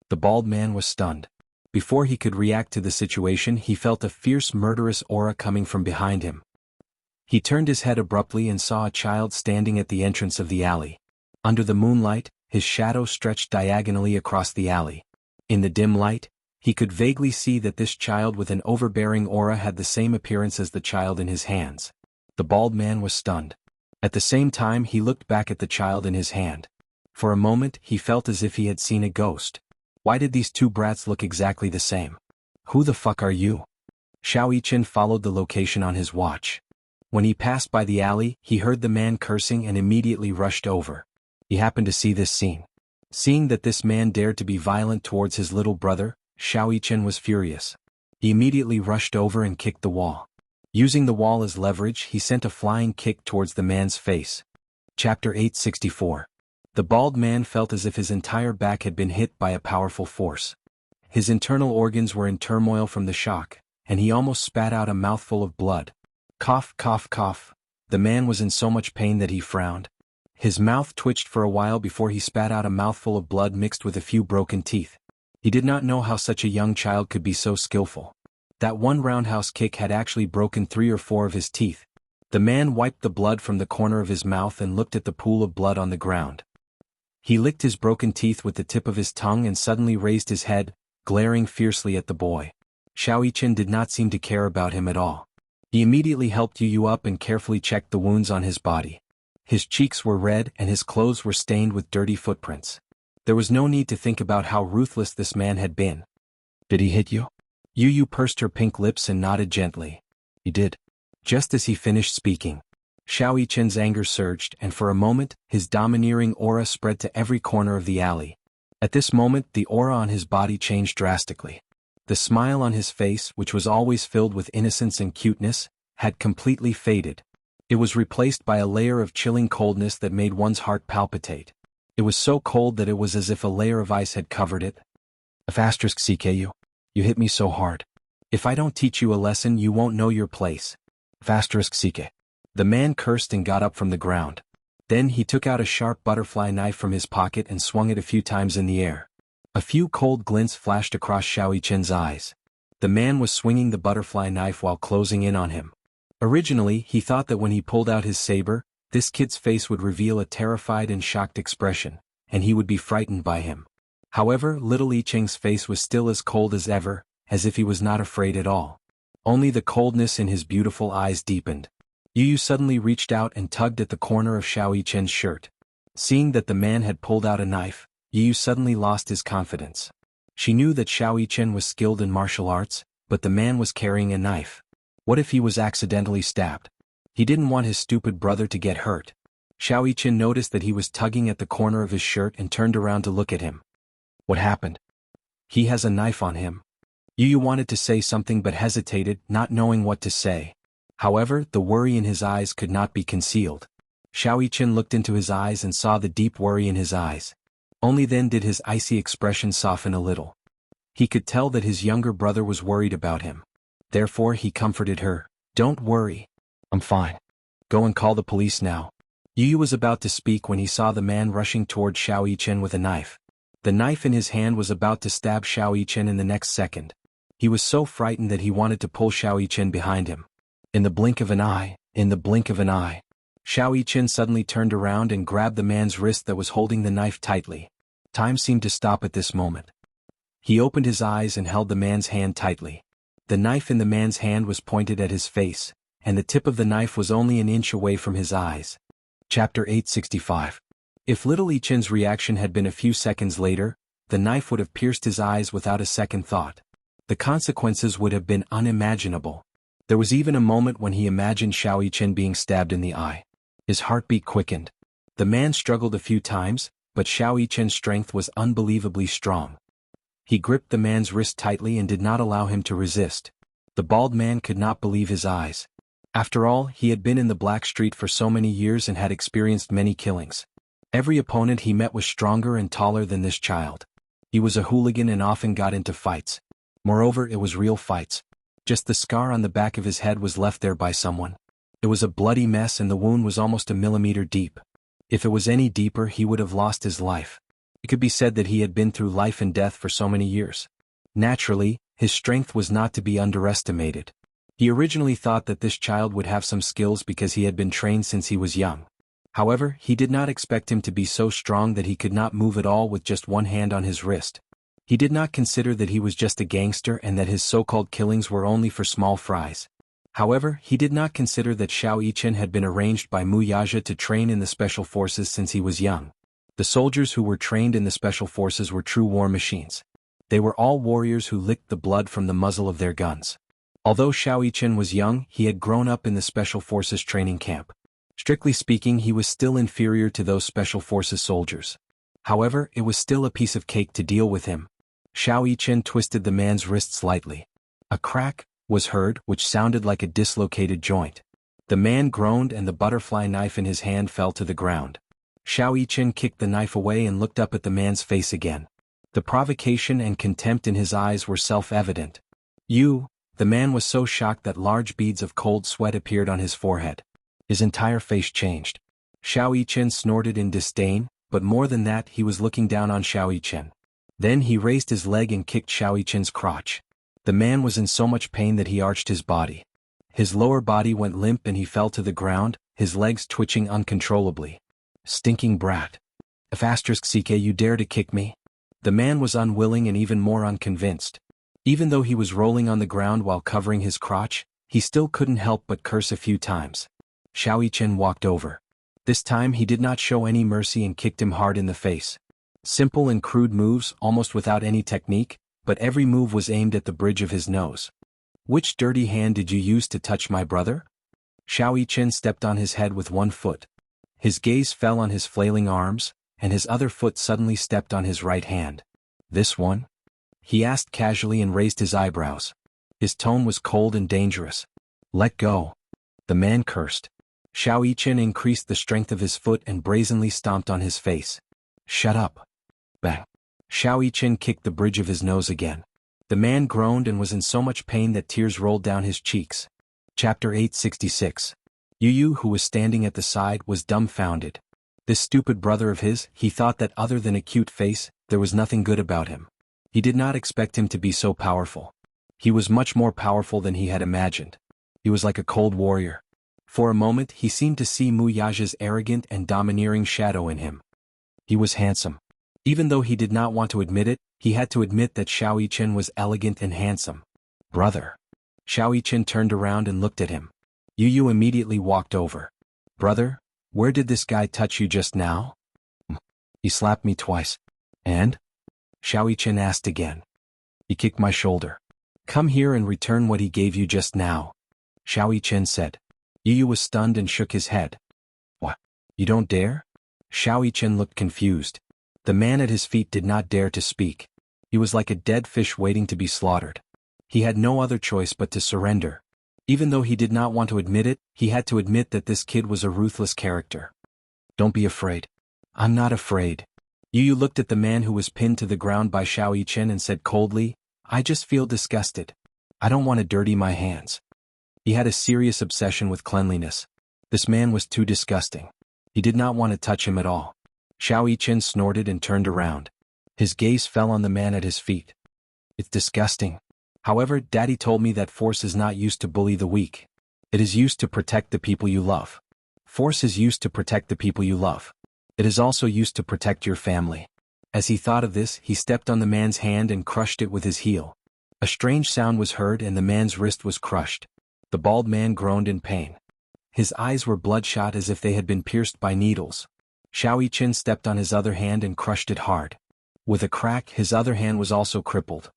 The bald man was stunned. Before he could react to the situation, he felt a fierce murderous aura coming from behind him. He turned his head abruptly and saw a child standing at the entrance of the alley. Under the moonlight, his shadow stretched diagonally across the alley. In the dim light, he could vaguely see that this child with an overbearing aura had the same appearance as the child in his hands. The bald man was stunned. At the same time, he looked back at the child in his hand. For a moment, he felt as if he had seen a ghost. Why did these 2 brats look exactly the same? "Who the fuck are you?" Xiaoyichen followed the location on his watch. When he passed by the alley, he heard the man cursing and immediately rushed over. He happened to see this scene. Seeing that this man dared to be violent towards his little brother, Xiaoyichen was furious. He immediately rushed over and kicked the wall. Using the wall as leverage, he sent a flying kick towards the man's face. Chapter 864. The bald man felt as if his entire back had been hit by a powerful force. His internal organs were in turmoil from the shock, and he almost spat out a mouthful of blood. Cough, cough, cough. The man was in so much pain that he frowned. His mouth twitched for a while before he spat out a mouthful of blood mixed with a few broken teeth. He did not know how such a young child could be so skillful. That one roundhouse kick had actually broken 3 or 4 of his teeth. The man wiped the blood from the corner of his mouth and looked at the pool of blood on the ground. He licked his broken teeth with the tip of his tongue and suddenly raised his head, glaring fiercely at the boy. Xiao Yichen did not seem to care about him at all. He immediately helped Yu up and carefully checked the wounds on his body. His cheeks were red and his clothes were stained with dirty footprints. There was no need to think about how ruthless this man had been. Did he hit you? Yu pursed her pink lips and nodded gently. He did. Just as he finished speaking, Xiao Yichen's anger surged and for a moment, his domineering aura spread to every corner of the alley. At this moment, the aura on his body changed drastically. The smile on his face, which was always filled with innocence and cuteness, had completely faded. It was replaced by a layer of chilling coldness that made one's heart palpitate. It was so cold that it was as if a layer of ice had covered it. CKU. You hit me so hard. If I don't teach you a lesson, you won't know your place. CK. The man cursed and got up from the ground. Then he took out a sharp butterfly knife from his pocket and swung it a few times in the air. A few cold glints flashed across Xiao Yichen's eyes. The man was swinging the butterfly knife while closing in on him. Originally, he thought that when he pulled out his saber, this kid's face would reveal a terrified and shocked expression, and he would be frightened by him. However, little Yicheng's face was still as cold as ever, as if he was not afraid at all. Only the coldness in his beautiful eyes deepened. Yu suddenly reached out and tugged at the corner of Xiao Yichen's shirt. Seeing that the man had pulled out a knife, Yu suddenly lost his confidence. She knew that Xiao Yichen was skilled in martial arts, but the man was carrying a knife. What if he was accidentally stabbed? He didn't want his stupid brother to get hurt. Xiao Yichen noticed that he was tugging at the corner of his shirt and turned around to look at him. What happened? He has a knife on him. Yu wanted to say something but hesitated, not knowing what to say. However, the worry in his eyes could not be concealed. Xiao Yichen looked into his eyes and saw the deep worry in his eyes. Only then did his icy expression soften a little. He could tell that his younger brother was worried about him. Therefore he comforted her. Don't worry. I'm fine. Go and call the police now. Yu was about to speak when he saw the man rushing toward Xiao Yichen with a knife. The knife in his hand was about to stab Xiao Yichen in the next second. He was so frightened that he wanted to pull Xiao Yichen behind him. In the blink of an eye, Xiao Yichen suddenly turned around and grabbed the man's wrist that was holding the knife tightly. Time seemed to stop at this moment. He opened his eyes and held the man's hand tightly. The knife in the man's hand was pointed at his face, and the tip of the knife was only an inch away from his eyes. Chapter 865. If little Yichen's reaction had been a few seconds later, the knife would have pierced his eyes without a second thought. The consequences would have been unimaginable. There was even a moment when he imagined Xiao Yichen being stabbed in the eye. His heartbeat quickened. The man struggled a few times, but Xiao Yichen's strength was unbelievably strong. He gripped the man's wrist tightly and did not allow him to resist. The bald man could not believe his eyes. After all, he had been in the Black Street for so many years and had experienced many killings. Every opponent he met was stronger and taller than this child. He was a hooligan and often got into fights. Moreover, it was real fights. Just the scar on the back of his head was left there by someone. It was a bloody mess and the wound was almost a millimeter deep. If it was any deeper, he would have lost his life. It could be said that he had been through life and death for so many years. Naturally, his strength was not to be underestimated. He originally thought that this child would have some skills because he had been trained since he was young. However, he did not expect him to be so strong that he could not move at all with just one hand on his wrist. He did not consider that he was just a gangster and that his so-called killings were only for small fries. However, he did not consider that Xiao Yichen had been arranged by Mu Yaja to train in the special forces since he was young. The soldiers who were trained in the special forces were true war machines. They were all warriors who licked the blood from the muzzle of their guns. Although Xiao Yichen was young, he had grown up in the special forces training camp. Strictly speaking, he was still inferior to those special forces soldiers. However, it was still a piece of cake to deal with him. Xiao Yichen twisted the man's wrist slightly. A crack was heard, which sounded like a dislocated joint. The man groaned and the butterfly knife in his hand fell to the ground. Xiao Yichen kicked the knife away and looked up at the man's face again. The provocation and contempt in his eyes were self-evident. The man was so shocked that large beads of cold sweat appeared on his forehead. His entire face changed. Xiao Yichen snorted in disdain, but more than that he was looking down on Xiao Yichen. Then he raised his leg and kicked Xiao Yichen's crotch. The man was in so much pain that he arched his body. His lower body went limp and he fell to the ground, his legs twitching uncontrollably. Stinking brat. If *ck you dare to kick me? The man was unwilling and even more unconvinced. Even though he was rolling on the ground while covering his crotch, he still couldn't help but curse a few times. Xiao Yichen walked over. This time he did not show any mercy and kicked him hard in the face. Simple and crude moves, almost without any technique, but every move was aimed at the bridge of his nose. Which dirty hand did you use to touch my brother? Xiao Yichen stepped on his head with one foot. His gaze fell on his flailing arms, and his other foot suddenly stepped on his right hand. This one? He asked casually and raised his eyebrows. His tone was cold and dangerous. Let go. The man cursed. Xiao Yichen increased the strength of his foot and brazenly stomped on his face. Shut up. Bang. Xiao Yichen kicked the bridge of his nose again. The man groaned and was in so much pain that tears rolled down his cheeks. Chapter 866. Yu, who was standing at the side, was dumbfounded. This stupid brother of his, he thought that other than a cute face, there was nothing good about him. He did not expect him to be so powerful. He was much more powerful than he had imagined. He was like a cold warrior. For a moment he seemed to see Mu Yaja's arrogant and domineering shadow in him. He was handsome. Even though he did not want to admit it, he had to admit that Xiao Yichen was elegant and handsome. Brother. Xiao Yichen turned around and looked at him. Yu immediately walked over. Brother, where did this guy touch you just now? He slapped me twice. And? Xiao Yichen asked again. He kicked my shoulder. Come here and return what he gave you just now. Xiao Yichen said. Yu was stunned and shook his head. What? You don't dare? Xiao Yichen looked confused. The man at his feet did not dare to speak. He was like a dead fish waiting to be slaughtered. He had no other choice but to surrender. Even though he did not want to admit it, he had to admit that this kid was a ruthless character. Don't be afraid. I'm not afraid. Yu looked at the man who was pinned to the ground by Xiao Yichen and said coldly, I just feel disgusted. I don't want to dirty my hands. He had a serious obsession with cleanliness. This man was too disgusting. He did not want to touch him at all. Xiao Yichen snorted and turned around. His gaze fell on the man at his feet. It's disgusting. However, Daddy told me that force is not used to bully the weak. It is used to protect the people you love. Force is used to protect the people you love. It is also used to protect your family. As he thought of this, he stepped on the man's hand and crushed it with his heel. A strange sound was heard and the man's wrist was crushed. The bald man groaned in pain. His eyes were bloodshot as if they had been pierced by needles. Xiao Yichen stepped on his other hand and crushed it hard. With a crack, his other hand was also crippled.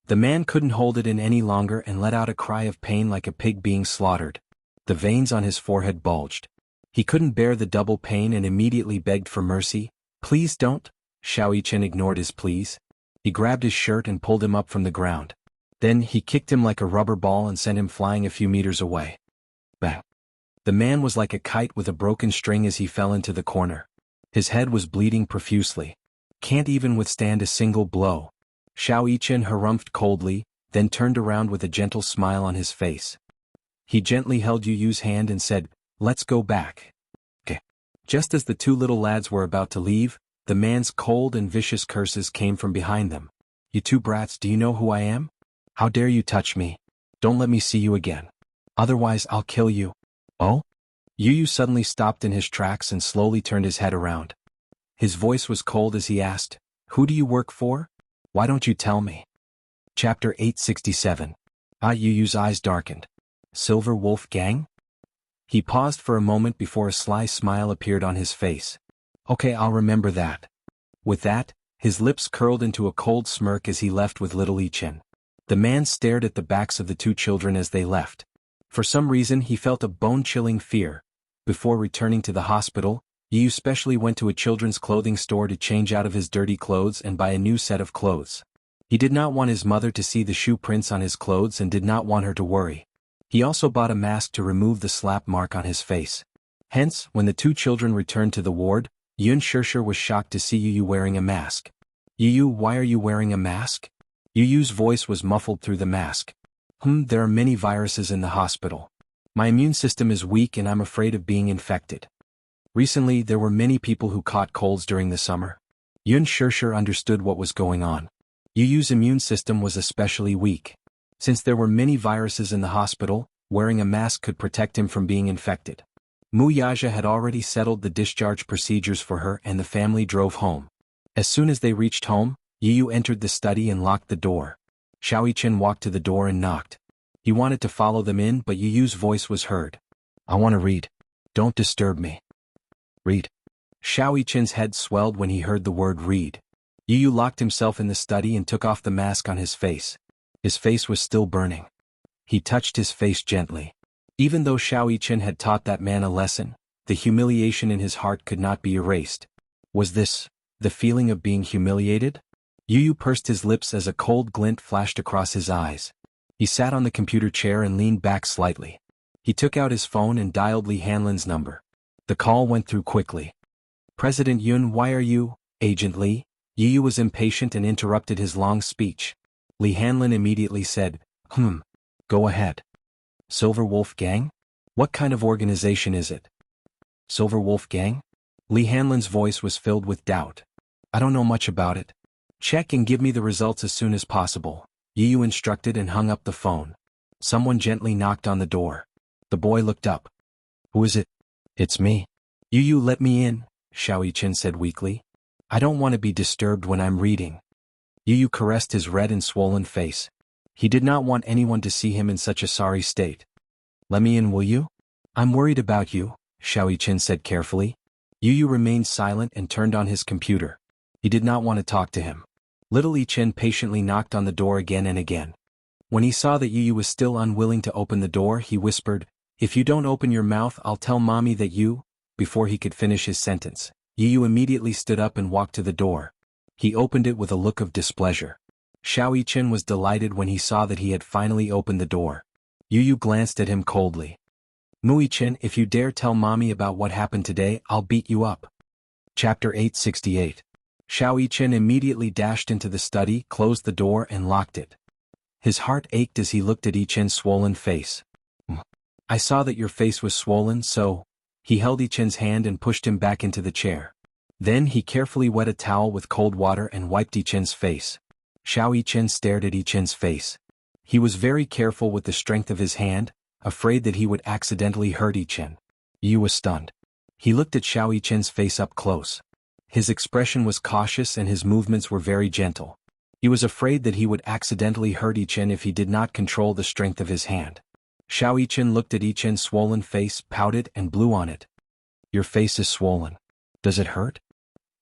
The man couldn't hold it in any longer and let out a cry of pain like a pig being slaughtered. The veins on his forehead bulged. He couldn't bear the double pain and immediately begged for mercy. Please don't. Xiao Yichen ignored his pleas. He grabbed his shirt and pulled him up from the ground. Then he kicked him like a rubber ball and sent him flying a few meters away. Bang. The man was like a kite with a broken string as he fell into the corner. His head was bleeding profusely. Can't even withstand a single blow. Xiao Yichen harumphed coldly, then turned around with a gentle smile on his face. He gently held Yu's hand and said, Let's go back. Okay. Just as the two little lads were about to leave, the man's cold and vicious curses came from behind them. You two brats, do you know who I am? How dare you touch me? Don't let me see you again. Otherwise I'll kill you. Oh? Yu suddenly stopped in his tracks and slowly turned his head around. His voice was cold as he asked, Who do you work for? Why don't you tell me? Chapter 867. Yu's eyes darkened. Silver Wolf Gang? He paused for a moment before a sly smile appeared on his face. Okay, I'll remember that. With that, his lips curled into a cold smirk as he left with little Yichen. The man stared at the backs of the two children as they left. For some reason he felt a bone-chilling fear. Before returning to the hospital, Yu specially went to a children's clothing store to change out of his dirty clothes and buy a new set of clothes. He did not want his mother to see the shoe prints on his clothes and did not want her to worry. He also bought a mask to remove the slap mark on his face. Hence, when the two children returned to the ward, Yun Shirshir was shocked to see Yu wearing a mask. Yu, why are you wearing a mask? Yu's voice was muffled through the mask. There are many viruses in the hospital. My immune system is weak and I'm afraid of being infected. Recently, there were many people who caught colds during the summer. Yun sure understood what was going on. Yu's immune system was especially weak. Since there were many viruses in the hospital, wearing a mask could protect him from being infected. Mu Yaja had already settled the discharge procedures for her and the family drove home. As soon as they reached home, Yu entered the study and locked the door. Xiaoyichen walked to the door and knocked. He wanted to follow them in but Yu's voice was heard. I want to read. Don't disturb me. Read. Xiaoyichen's head swelled when he heard the word read. Yu locked himself in the study and took off the mask on his face. His face was still burning. He touched his face gently. Even though Xiaoyichen had taught that man a lesson, the humiliation in his heart could not be erased. Was this the feeling of being humiliated? Yu pursed his lips as a cold glint flashed across his eyes. He sat on the computer chair and leaned back slightly. He took out his phone and dialed Li Hanlin's number. The call went through quickly. President Yun, why are you, Agent Li? Yu was impatient and interrupted his long speech. Li Hanlin immediately said, Go ahead. Silver Wolf Gang? What kind of organization is it? Silver Wolf Gang? Li Hanlin's voice was filled with doubt. I don't know much about it. Check and give me the results as soon as possible, Yu instructed and hung up the phone. Someone gently knocked on the door. The boy looked up. Who is it? It's me. Yu, let me in, Xiaoyichen said weakly. I don't want to be disturbed when I'm reading. Yu caressed his red and swollen face. He did not want anyone to see him in such a sorry state. Let me in, will you? I'm worried about you, Xiaoyichen said carefully. Yu remained silent and turned on his computer. He did not want to talk to him. Little Yichen patiently knocked on the door again and again. When he saw that Yu was still unwilling to open the door, he whispered, If you don't open your mouth, I'll tell Mommy that you... Before he could finish his sentence, Yu immediately stood up and walked to the door. He opened it with a look of displeasure. Xiaoyichen was delighted when he saw that he had finally opened the door. Yu glanced at him coldly. Muichen, if you dare tell Mommy about what happened today, I'll beat you up. Chapter 868. Xiaoyichen immediately dashed into the study, closed the door and locked it. His heart ached as he looked at Yichen's swollen face. I saw that your face was swollen, so... He held Yichen's hand and pushed him back into the chair. Then he carefully wet a towel with cold water and wiped Yichen's face. Xiaoyichen stared at Yichen's face. He was very careful with the strength of his hand, afraid that he would accidentally hurt Yichen. Yu was stunned. He looked at Xiaoyichen's face up close. His expression was cautious and his movements were very gentle. He was afraid that he would accidentally hurt Yichen if he did not control the strength of his hand. Xiaoyichen looked at Yichen's swollen face, pouted and blew on it. Your face is swollen. Does it hurt?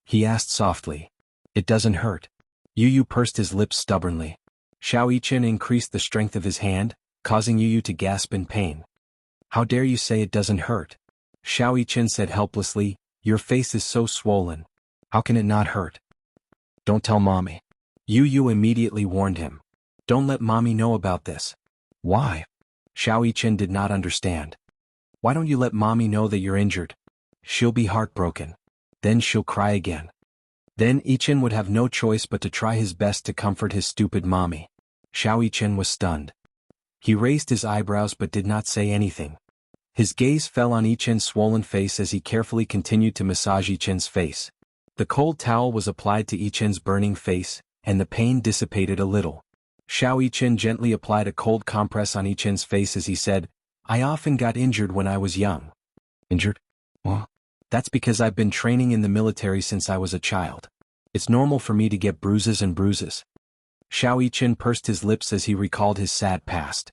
He asked softly. It doesn't hurt. Yu pursed his lips stubbornly. Xiaoyichen increased the strength of his hand, causing Yu to gasp in pain. How dare you say it doesn't hurt? Xiaoyichen said helplessly, Your face is so swollen. How can it not hurt? Don't tell Mommy. Yu immediately warned him. Don't let Mommy know about this. Why? Xiaoyichen did not understand. Why don't you let Mommy know that you're injured? She'll be heartbroken. Then she'll cry again. Then Yichen would have no choice but to try his best to comfort his stupid mommy. Xiaoyichen was stunned. He raised his eyebrows but did not say anything. His gaze fell on Yichen's swollen face as he carefully continued to massage Yichen's face. The cold towel was applied to Yichen's burning face, and the pain dissipated a little. Xiaoyichen gently applied a cold compress on Yichen's face as he said, I often got injured when I was young. Injured? Well, that's because I've been training in the military since I was a child. It's normal for me to get bruises and bruises. Xiaoyichen pursed his lips as he recalled his sad past.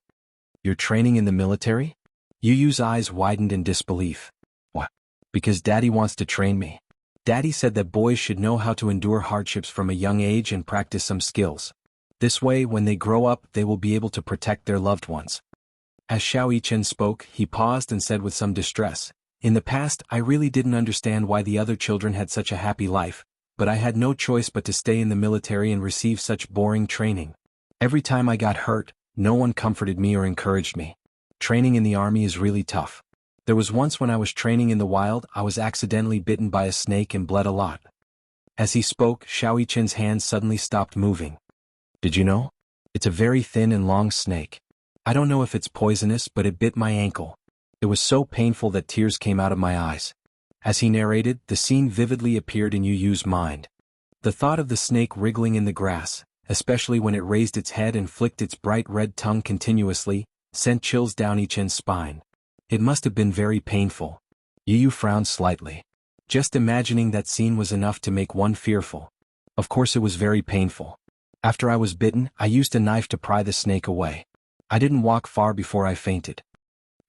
You're training in the military? Yu's eyes widened in disbelief. What? Because Daddy wants to train me. Daddy said that boys should know how to endure hardships from a young age and practice some skills. This way, when they grow up, they will be able to protect their loved ones. As Xiaoyichen spoke, he paused and said with some distress, In the past, I really didn't understand why the other children had such a happy life, but I had no choice but to stay in the military and receive such boring training. Every time I got hurt, no one comforted me or encouraged me. Training in the army is really tough. There was once when I was training in the wild, I was accidentally bitten by a snake and bled a lot. As he spoke, Xiao Yichen's hands suddenly stopped moving. Did you know? It's a very thin and long snake. I don't know if it's poisonous, but it bit my ankle. It was so painful that tears came out of my eyes. As he narrated, the scene vividly appeared in Yu Yu's mind. The thought of the snake wriggling in the grass, especially when it raised its head and flicked its bright red tongue continuously, sent chills down Yichen's spine. It must have been very painful. Yu Yu frowned slightly. Just imagining that scene was enough to make one fearful. Of course it was very painful. After I was bitten, I used a knife to pry the snake away. I didn't walk far before I fainted.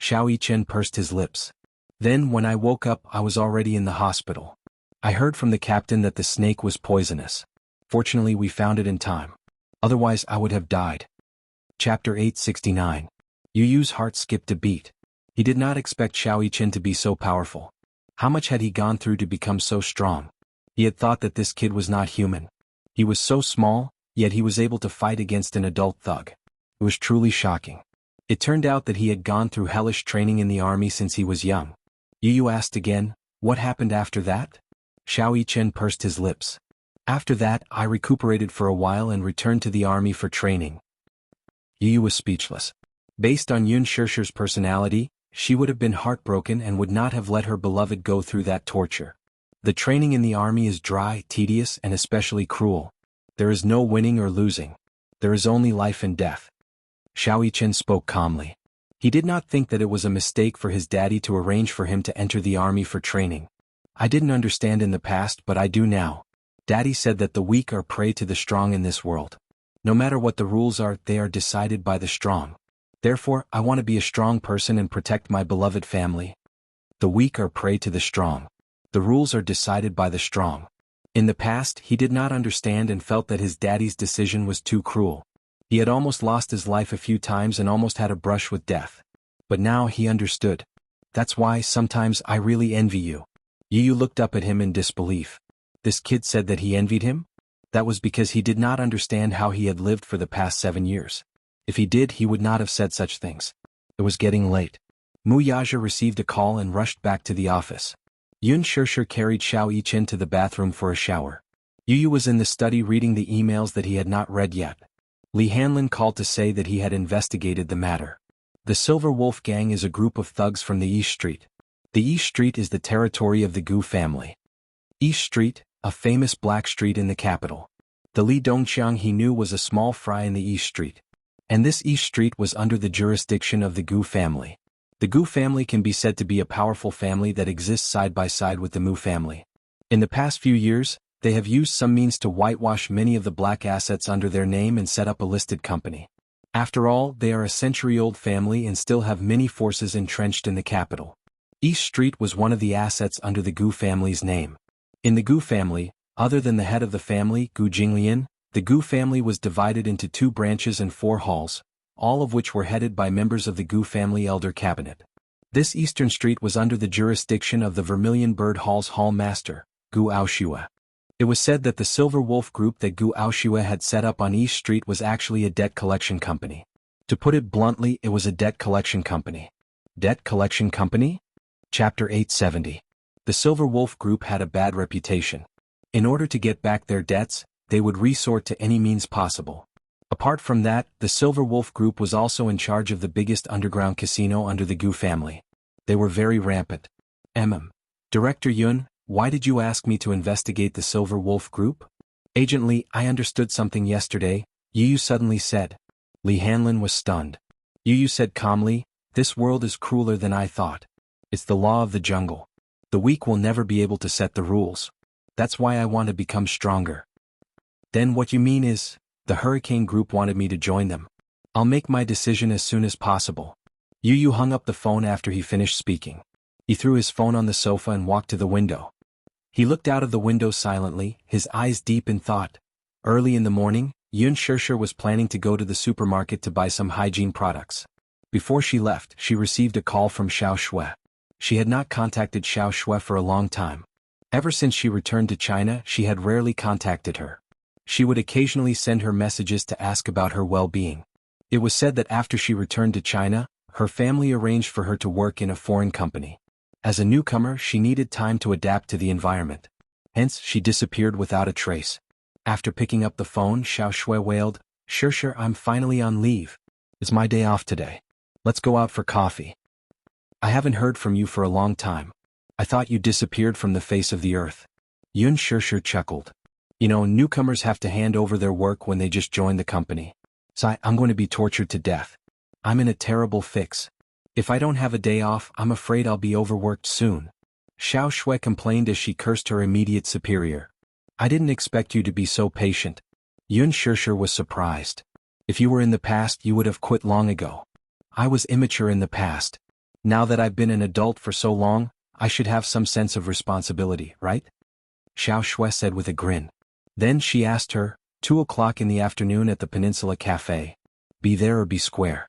Xiao Yichen pursed his lips. Then when I woke up I was already in the hospital. I heard from the captain that the snake was poisonous. Fortunately we found it in time. Otherwise I would have died. Chapter 869. Yu Yu's heart skipped a beat. He did not expect Xiao Yichen to be so powerful. How much had he gone through to become so strong? He had thought that this kid was not human. He was so small, yet he was able to fight against an adult thug. It was truly shocking. It turned out that he had gone through hellish training in the army since he was young. Yu Yu asked again, what happened after that? Xiao Yichen pursed his lips. After that, I recuperated for a while and returned to the army for training. Yu Yu was speechless. Based on Yun Shirshir's personality, she would have been heartbroken and would not have let her beloved go through that torture. The training in the army is dry, tedious, and especially cruel. There is no winning or losing. There is only life and death. Xiao Yichen spoke calmly. He did not think that it was a mistake for his daddy to arrange for him to enter the army for training. I didn't understand in the past, but I do now. Daddy said that the weak are prey to the strong in this world. No matter what the rules are, they are decided by the strong. Therefore, I want to be a strong person and protect my beloved family. The weak are prey to the strong. The rules are decided by the strong. In the past, he did not understand and felt that his daddy's decision was too cruel. He had almost lost his life a few times and almost had a brush with death. But now he understood. That's why sometimes I really envy you. Yu Yu looked up at him in disbelief. This kid said that he envied him? That was because he did not understand how he had lived for the past 7 years. If he did, he would not have said such things. It was getting late. Mu Yaja received a call and rushed back to the office. Yun Shirshir carried Xiao Yichen to the bathroom for a shower. Yu Yu was in the study reading the emails that he had not read yet. Li Hanlin called to say that he had investigated the matter. The Silver Wolf Gang is a group of thugs from the East Street. The East Street is the territory of the Gu family. East Street, a famous black street in the capital. The Li Dongqiang he knew was a small fry in the East Street. And this East Street was under the jurisdiction of the Gu family. The Gu family can be said to be a powerful family that exists side by side with the Mu family. In the past few years, they have used some means to whitewash many of the black assets under their name and set up a listed company. After all, they are a century-old family and still have many forces entrenched in the capital. East Street was one of the assets under the Gu family's name. In the Gu family, other than the head of the family, Gu Jinglian, the Gu family was divided into 2 branches and 4 halls, all of which were headed by members of the Gu family elder cabinet. This Eastern Street was under the jurisdiction of the Vermilion Bird Hall's hall master, Gu Aoshua. It was said that the Silver Wolf group that Gu Aoshua had set up on East Street was actually a debt collection company. To put it bluntly, it was a debt collection company. Debt collection company? Chapter 870. The Silver Wolf group had a bad reputation. In order to get back their debts, they would resort to any means possible. Apart from that, the Silver Wolf group was also in charge of the biggest underground casino under the Gu family. They were very rampant. Director Yun, why did you ask me to investigate the Silver Wolf group? Agent Li, I understood something yesterday, Yu Yu suddenly said. Li Hanlin was stunned. Yu Yu said calmly, this world is crueler than I thought. It's the law of the jungle. The weak will never be able to set the rules. That's why I want to become stronger. Then what you mean is, the Hurricane Group wanted me to join them. I'll make my decision as soon as possible. Yu Yu hung up the phone after he finished speaking. He threw his phone on the sofa and walked to the window. He looked out of the window silently, his eyes deep in thought. Early in the morning, Yun Shirshir was planning to go to the supermarket to buy some hygiene products. Before she left, she received a call from Xiao Shui. She had not contacted Xiao Shui for a long time. Ever since she returned to China, she had rarely contacted her. She would occasionally send her messages to ask about her well-being. It was said that after she returned to China, her family arranged for her to work in a foreign company. As a newcomer, she needed time to adapt to the environment. Hence, she disappeared without a trace. After picking up the phone, Xiao Shui wailed, "Sure, I'm finally on leave. It's my day off today. Let's go out for coffee. I haven't heard from you for a long time. I thought you disappeared from the face of the earth." Yun Sure chuckled. You know, newcomers have to hand over their work when they just joined the company. So I'm going to be tortured to death. I'm in a terrible fix. If I don't have a day off, I'm afraid I'll be overworked soon. Xiao Shui complained as she cursed her immediate superior. I didn't expect you to be so patient. Yun Sure was surprised. If you were in the past, you would have quit long ago. I was immature in the past. Now that I've been an adult for so long, I should have some sense of responsibility, right? Xiao Shui said with a grin. Then she asked her, 2 o'clock in the afternoon at the Peninsula Cafe. Be there or be square.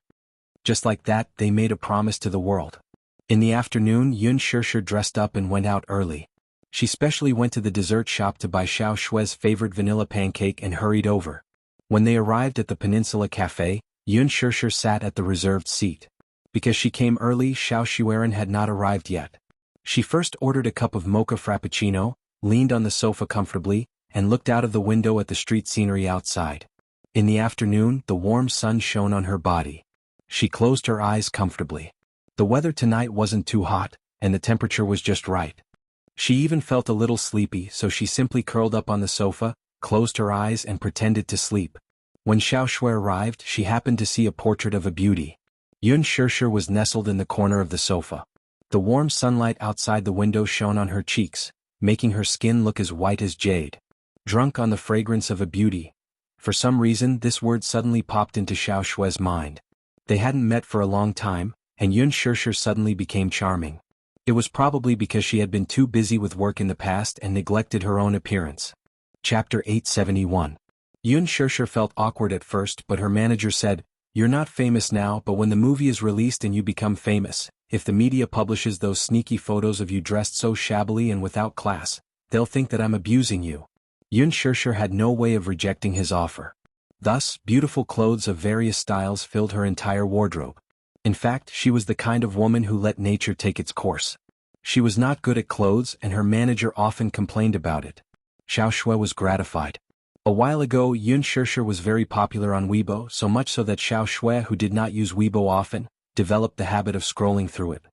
Just like that, they made a promise to the world. In the afternoon, Yun Sure dressed up and went out early. She specially went to the dessert shop to buy Xiao Shui's favorite vanilla pancake and hurried over. When they arrived at the Peninsula Cafe, Yun Sure sat at the reserved seat. Because she came early, Xiao Shuiren had not arrived yet. She first ordered a cup of mocha frappuccino, leaned on the sofa comfortably, and looked out of the window at the street scenery outside. In the afternoon, the warm sun shone on her body. She closed her eyes comfortably. The weather tonight wasn't too hot, and the temperature was just right. She even felt a little sleepy, so she simply curled up on the sofa, closed her eyes and pretended to sleep. When Xiao Shui arrived, she happened to see a portrait of a beauty. Yun Sure was nestled in the corner of the sofa. The warm sunlight outside the window shone on her cheeks, making her skin look as white as jade. Drunk on the fragrance of a beauty. For some reason, this word suddenly popped into Xiao Shui's mind. They hadn't met for a long time, and Yun Sure suddenly became charming. It was probably because she had been too busy with work in the past and neglected her own appearance. Chapter 871. Yun Sure felt awkward at first, but her manager said, "You're not famous now, but when the movie is released and you become famous, if the media publishes those sneaky photos of you dressed so shabbily and without class, they'll think that I'm abusing you." Yun Sure had no way of rejecting his offer. Thus, beautiful clothes of various styles filled her entire wardrobe. In fact, she was the kind of woman who let nature take its course. She was not good at clothes, and her manager often complained about it. Xiao Shui was gratified. A while ago, Yun Sure was very popular on Weibo, so much so that Xiao Shui, who did not use Weibo often, developed the habit of scrolling through it.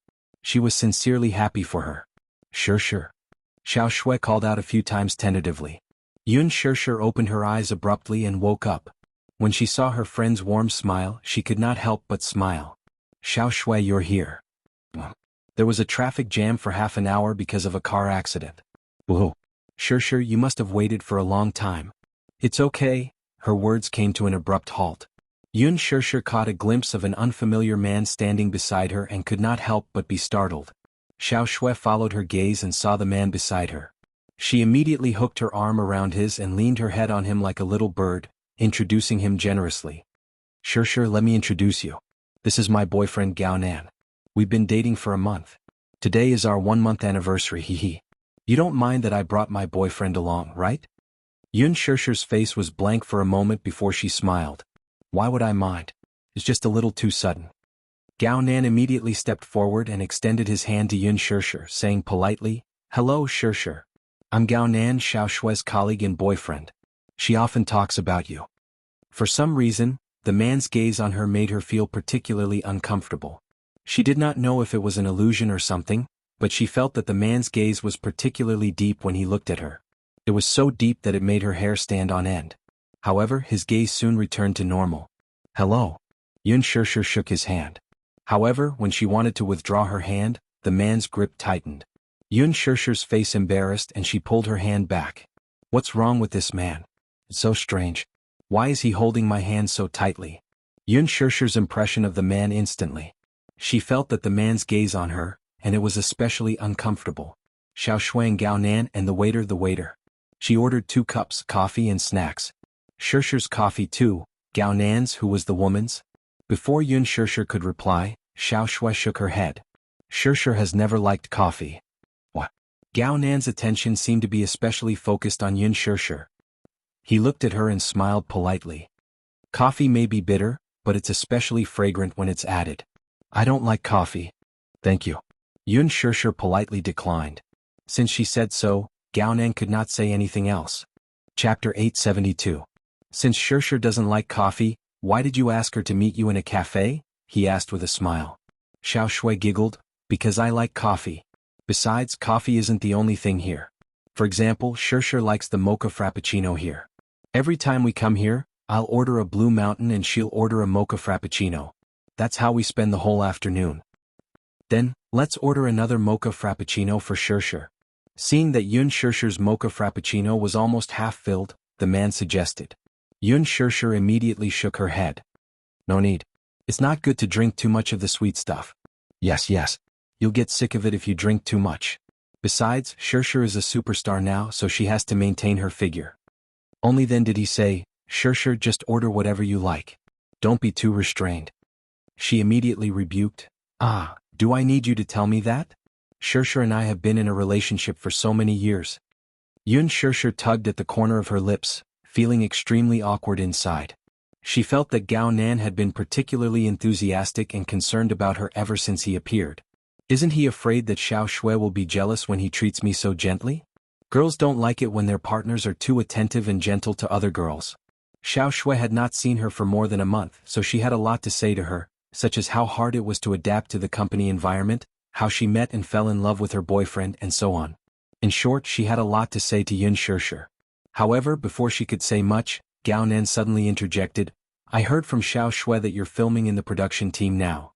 She was sincerely happy for her. Sure. Xiao Shui called out a few times tentatively. Yun Sure opened her eyes abruptly and woke up. When she saw her friend's warm smile, she could not help but smile. "Xiao Shui, you're here." There was a traffic jam for half an hour because of a car accident. "Whoa. Sure, you must have waited for a long time." "It's okay." Her words came to an abrupt halt. Yun Sure caught a glimpse of an unfamiliar man standing beside her and could not help but be startled. Xiao Shui followed her gaze and saw the man beside her. She immediately hooked her arm around his and leaned her head on him like a little bird, introducing him generously. Sure, let me introduce you. This is my boyfriend Gao Nan. We've been dating for a month. Today is our 1-month anniversary, hee. You don't mind that I brought my boyfriend along, right? Yun Sure's face was blank for a moment before she smiled. Why would I mind? It's just a little too sudden. Gao Nan immediately stepped forward and extended his hand to Yun Sure, saying politely, "Hello, Sure. I'm Gao Nan, Xiao Shui's colleague and boyfriend. She often talks about you." For some reason, the man's gaze on her made her feel particularly uncomfortable. She did not know if it was an illusion or something, but she felt that the man's gaze was particularly deep when he looked at her. It was so deep that it made her hair stand on end. However, his gaze soon returned to normal. "Hello." Yun Sure shook his hand. However, when she wanted to withdraw her hand, the man's grip tightened. Yun Sure's face embarrassed and she pulled her hand back. "What's wrong with this man? It's so strange. Why is he holding my hand so tightly?" Yun Sure's impression of the man instantly. She felt that the man's gaze on her, and it was especially uncomfortable. Xiao Shui and Gao Nan and the waiter. She ordered 2 cups, coffee and snacks. Sure's coffee too, Gao Nan's, who was the woman's. Before Yun Sure could reply, Xiao Shui shook her head. Sure has never liked coffee. What? Gao Nan's attention seemed to be especially focused on Yun Sure. He looked at her and smiled politely. "Coffee may be bitter, but it's especially fragrant when it's added. I don't like coffee. Thank you." Yun Sure politely declined. Since she said so, Gao Nan could not say anything else. Chapter 872. Since Shirshir doesn't like coffee, why did you ask her to meet you in a cafe? He asked with a smile. Xiao Shui giggled, because I like coffee. Besides, coffee isn't the only thing here. For example, Shirshir likes the mocha frappuccino here. Every time we come here, I'll order a Blue Mountain and she'll order a mocha frappuccino. That's how we spend the whole afternoon. Then, let's order another mocha frappuccino for Shirshir. Seeing that Yun Shirshir's mocha frappuccino was almost half filled, the man suggested. Yun Shirshir immediately shook her head. No need. It's not good to drink too much of the sweet stuff. Yes. You'll get sick of it if you drink too much. Besides, Shirshir is a superstar now, so she has to maintain her figure. Only then did he say, Shirshir, just order whatever you like. Don't be too restrained. She immediately rebuked. Do I need you to tell me that? Shirshir and I have been in a relationship for so many years. Yun Shirshir tugged at the corner of her lips, feeling extremely awkward inside. She felt that Gao Nan had been particularly enthusiastic and concerned about her ever since he appeared. Isn't he afraid that Xiao Shui will be jealous when he treats me so gently? Girls don't like it when their partners are too attentive and gentle to other girls. Xiao Shui had not seen her for more than a month, so she had a lot to say to her, such as how hard it was to adapt to the company environment, how she met and fell in love with her boyfriend, and so on. In short, she had a lot to say to Yun Shirshir. However, before she could say much, Gao Nan suddenly interjected, I heard from Xiao Shui that you're filming in the production team now.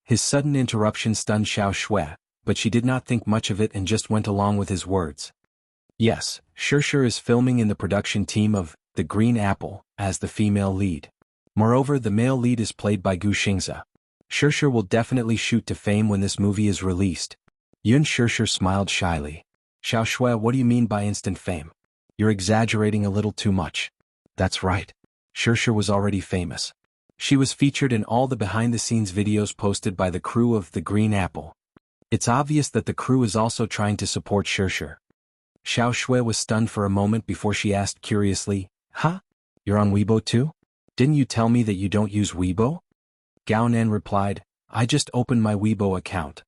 His sudden interruption stunned Xiao Shui, but she did not think much of it and just went along with his words. Yes, Shirshir is filming in the production team of The Green Apple, as the female lead. Moreover, the male lead is played by Gu Xingze. Shirshir will definitely shoot to fame when this movie is released. Yun Shirshir smiled shyly. Xiao Shui, what do you mean by instant fame? You're exaggerating a little too much. That's right. Shirshir was already famous. She was featured in all the behind-the-scenes videos posted by the crew of The Green Apple. It's obvious that the crew is also trying to support Shirshir. Xiao Shui was stunned for a moment before she asked curiously, Huh? You're on Weibo too? Didn't you tell me that you don't use Weibo? Gao Nan replied, I just opened my Weibo account.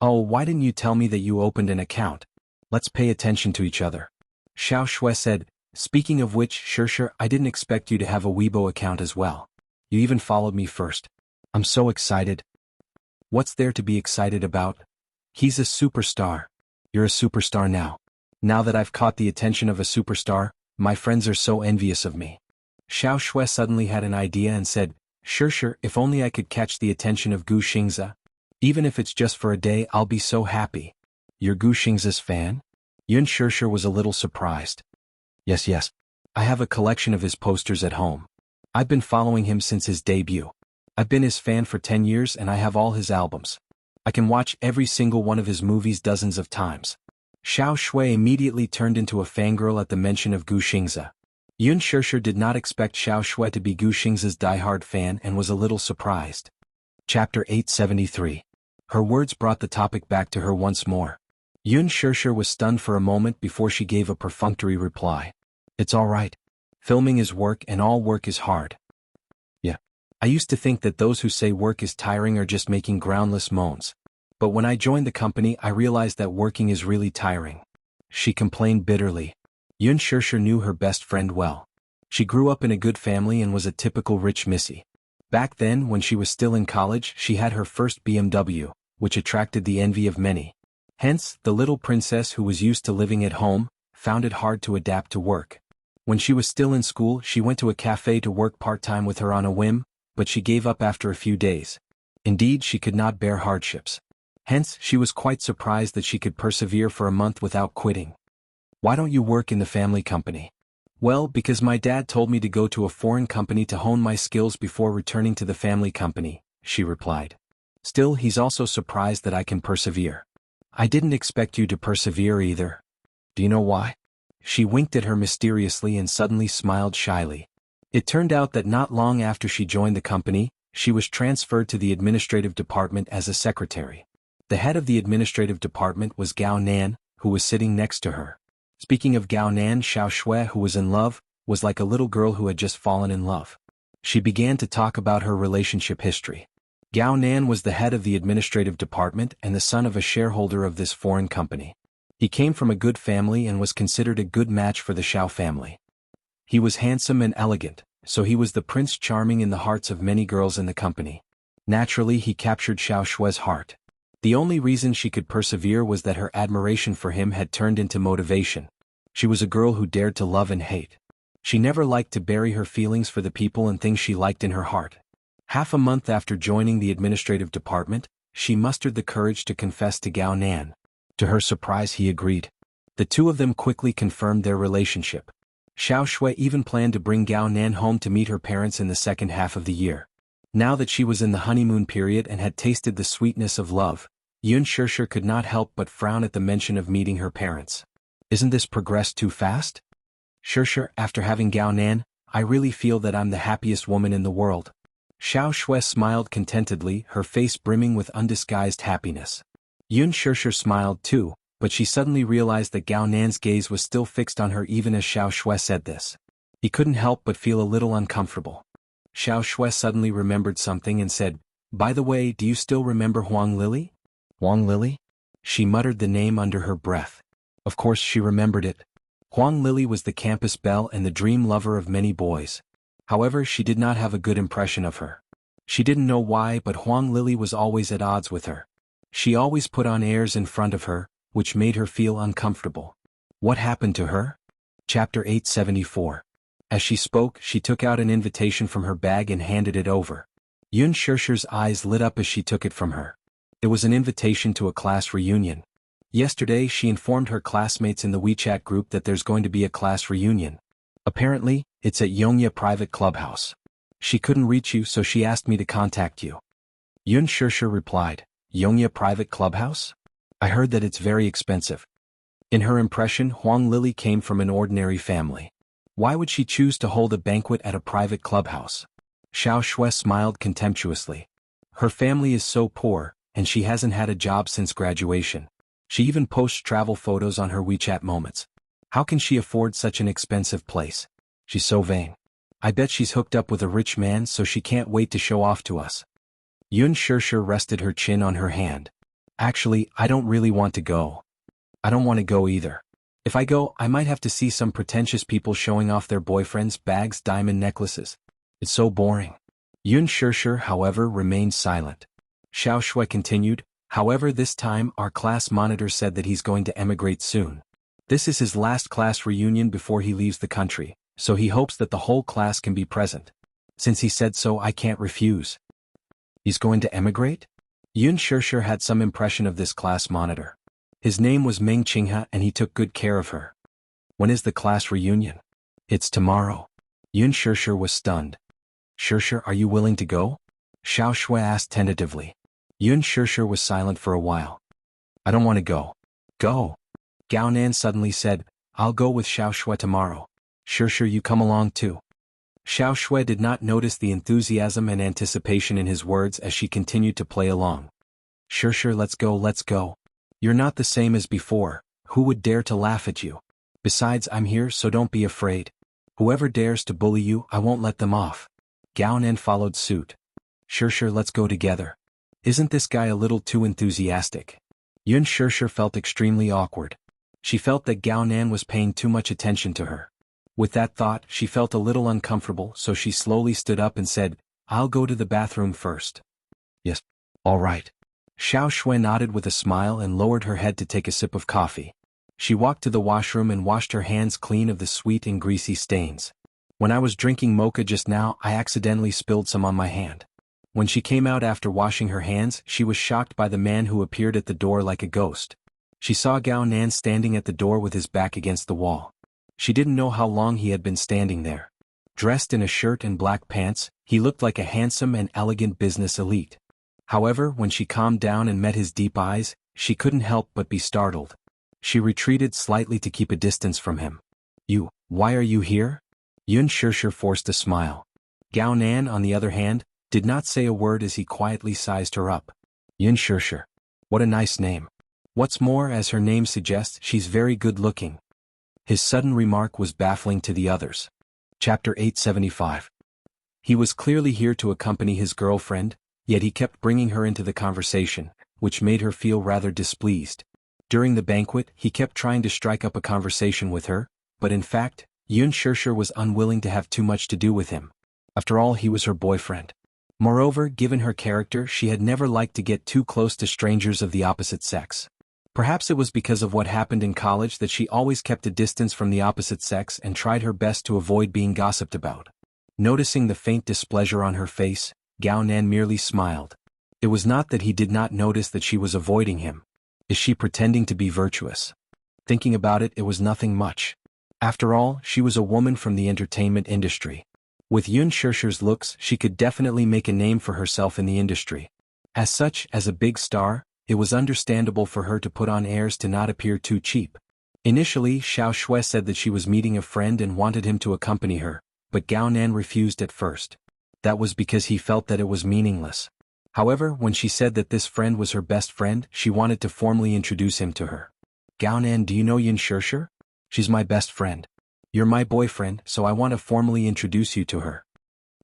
Oh, why didn't you tell me that you opened an account? Let's pay attention to each other. Xiao Shui said, speaking of which, Shirshir, I didn't expect you to have a Weibo account as well. You even followed me first. I'm so excited. What's there to be excited about? He's a superstar. You're a superstar now. Now that I've caught the attention of a superstar, my friends are so envious of me. Xiao Shui suddenly had an idea and said, Shirshir, if only I could catch the attention of Gu Xingze. Even if it's just for a day, I'll be so happy. You're Gu Xingze's fan? Yun Shirshir was a little surprised. Yes. I have a collection of his posters at home. I've been following him since his debut. I've been his fan for 10 years and I have all his albums. I can watch every single one of his movies dozens of times. Xiao Shui immediately turned into a fangirl at the mention of Gu Xingze. Yun Shirshir did not expect Xiao Shui to be Gu Xingze's diehard fan and was a little surprised. Chapter 873. Her words brought the topic back to her once more. Yun Shirshir was stunned for a moment before she gave a perfunctory reply. It's all right. Filming is work and all work is hard. Yeah. I used to think that those who say work is tiring are just making groundless moans. But when I joined the company, I realized that working is really tiring. She complained bitterly. Yun Shirshir knew her best friend well. She grew up in a good family and was a typical rich missy. Back then, when she was still in college, she had her first BMW, which attracted the envy of many. Hence, the little princess who was used to living at home, found it hard to adapt to work. When she was still in school, she went to a cafe to work part-time with her on a whim, but she gave up after a few days. Indeed, she could not bear hardships. Hence, she was quite surprised that she could persevere for a month without quitting. Why don't you work in the family company? Well, because my dad told me to go to a foreign company to hone my skills before returning to the family company, she replied. Still, he's also surprised that I can persevere. I didn't expect you to persevere either. Do you know why? She winked at her mysteriously and suddenly smiled shyly. It turned out that not long after she joined the company, she was transferred to the administrative department as a secretary. The head of the administrative department was Gao Nan, who was sitting next to her. Speaking of Gao Nan, Xiao Shui, who was in love, was like a little girl who had just fallen in love. She began to talk about her relationship history. Gao Nan was the head of the administrative department and the son of a shareholder of this foreign company. He came from a good family and was considered a good match for the Xiao family. He was handsome and elegant, so he was the prince charming in the hearts of many girls in the company. Naturally, he captured Xiao Shue's heart. The only reason she could persevere was that her admiration for him had turned into motivation. She was a girl who dared to love and hate. She never liked to bury her feelings for the people and things she liked in her heart. Half a month after joining the administrative department, she mustered the courage to confess to Gao Nan. To her surprise, he agreed. The two of them quickly confirmed their relationship. Xiao Shui even planned to bring Gao Nan home to meet her parents in the second half of the year. Now that she was in the honeymoon period and had tasted the sweetness of love, Yun Shishir could not help but frown at the mention of meeting her parents. Isn't this progressed too fast? Shishir, after having Gao Nan, I really feel that I'm the happiest woman in the world. Xiao Shui smiled contentedly, her face brimming with undisguised happiness. Yun Shishir smiled too, but she suddenly realized that Gao Nan's gaze was still fixed on her even as Xiao Shui said this. He couldn't help but feel a little uncomfortable. Xiao Shui suddenly remembered something and said, "By the way, do you still remember Huang Lily?" Huang Lily? She muttered the name under her breath. Of course she remembered it. Huang Lily was the campus belle and the dream lover of many boys. However, she did not have a good impression of her. She didn't know why, but Huang Lily was always at odds with her. She always put on airs in front of her, which made her feel uncomfortable. What happened to her? Chapter 874. As she spoke, she took out an invitation from her bag and handed it over. Yun Shishir's eyes lit up as she took it from her. It was an invitation to a class reunion. Yesterday she informed her classmates in the WeChat group that there's going to be a class reunion. Apparently, it's at Yongya Private Clubhouse. She couldn't reach you, so she asked me to contact you. Yun Shishir replied, Yongya Private Clubhouse? I heard that it's very expensive. In her impression, Huang Lily came from an ordinary family. Why would she choose to hold a banquet at a private clubhouse? Xiao Shui smiled contemptuously. Her family is so poor, and she hasn't had a job since graduation. She even posts travel photos on her WeChat moments. How can she afford such an expensive place? She's so vain. I bet she's hooked up with a rich man, so she can't wait to show off to us. Yun Shishir rested her chin on her hand. Actually, I don't really want to go. I don't want to go either. If I go, I might have to see some pretentious people showing off their boyfriends' bags, diamond necklaces. It's so boring. Yun Shishir, however, remained silent. Xiao Shui continued, however, this time our class monitor said that he's going to emigrate soon. This is his last class reunion before he leaves the country, so he hopes that the whole class can be present. Since he said so, I can't refuse. He's going to emigrate? Yun Shishir had some impression of this class monitor. His name was Meng Qinghe and he took good care of her. When is the class reunion? It's tomorrow. Yun Shishir was stunned. Shishir, are you willing to go? Xiao Shui asked tentatively. Yun Shishir was silent for a while. I don't want to go. Go. Gao Nan suddenly said, I'll go with Xiao Shui tomorrow. Shishir, you come along too. Xiao Shui did not notice the enthusiasm and anticipation in his words as she continued to play along. Shishir, let's go, let's go. You're not the same as before. Who would dare to laugh at you? Besides, I'm here, so don't be afraid. Whoever dares to bully you, I won't let them off. Gao Nan followed suit. Shishir, let's go together. Isn't this guy a little too enthusiastic? Yun Shishir felt extremely awkward. She felt that Gao Nan was paying too much attention to her. With that thought, she felt a little uncomfortable, so she slowly stood up and said, I'll go to the bathroom first. Yes. All right. Xiao Shui nodded with a smile and lowered her head to take a sip of coffee. She walked to the washroom and washed her hands clean of the sweet and greasy stains. When I was drinking mocha just now, I accidentally spilled some on my hand. When she came out after washing her hands, she was shocked by the man who appeared at the door like a ghost. She saw Gao Nan standing at the door with his back against the wall. She didn't know how long he had been standing there. Dressed in a shirt and black pants, he looked like a handsome and elegant business elite. However, when she calmed down and met his deep eyes, she couldn't help but be startled. She retreated slightly to keep a distance from him. Why are you here? Yun Shishir forced a smile. Gao Nan, on the other hand, did not say a word as he quietly sized her up. Yun Shishir. What a nice name. What's more, as her name suggests, she's very good looking. His sudden remark was baffling to the others. Chapter 875. He was clearly here to accompany his girlfriend, yet he kept bringing her into the conversation, which made her feel rather displeased. During the banquet, he kept trying to strike up a conversation with her, but in fact, Yun Shirshir was unwilling to have too much to do with him. After all, he was her boyfriend. Moreover, given her character, she had never liked to get too close to strangers of the opposite sex. Perhaps it was because of what happened in college that she always kept a distance from the opposite sex and tried her best to avoid being gossiped about. Noticing the faint displeasure on her face, Gao Nan merely smiled. It was not that he did not notice that she was avoiding him. Is she pretending to be virtuous? Thinking about it, it was nothing much. After all, she was a woman from the entertainment industry. With Yun Shirshir's looks, she could definitely make a name for herself in the industry. As such, as a big star, it was understandable for her to put on airs to not appear too cheap. Initially, Xiao Shui said that she was meeting a friend and wanted him to accompany her, but Gao Nan refused at first. That was because he felt that it was meaningless. However, when she said that this friend was her best friend, she wanted to formally introduce him to her. Gao Nan, do you know Yun Shirshir? She's my best friend. You're my boyfriend, so I want to formally introduce you to her.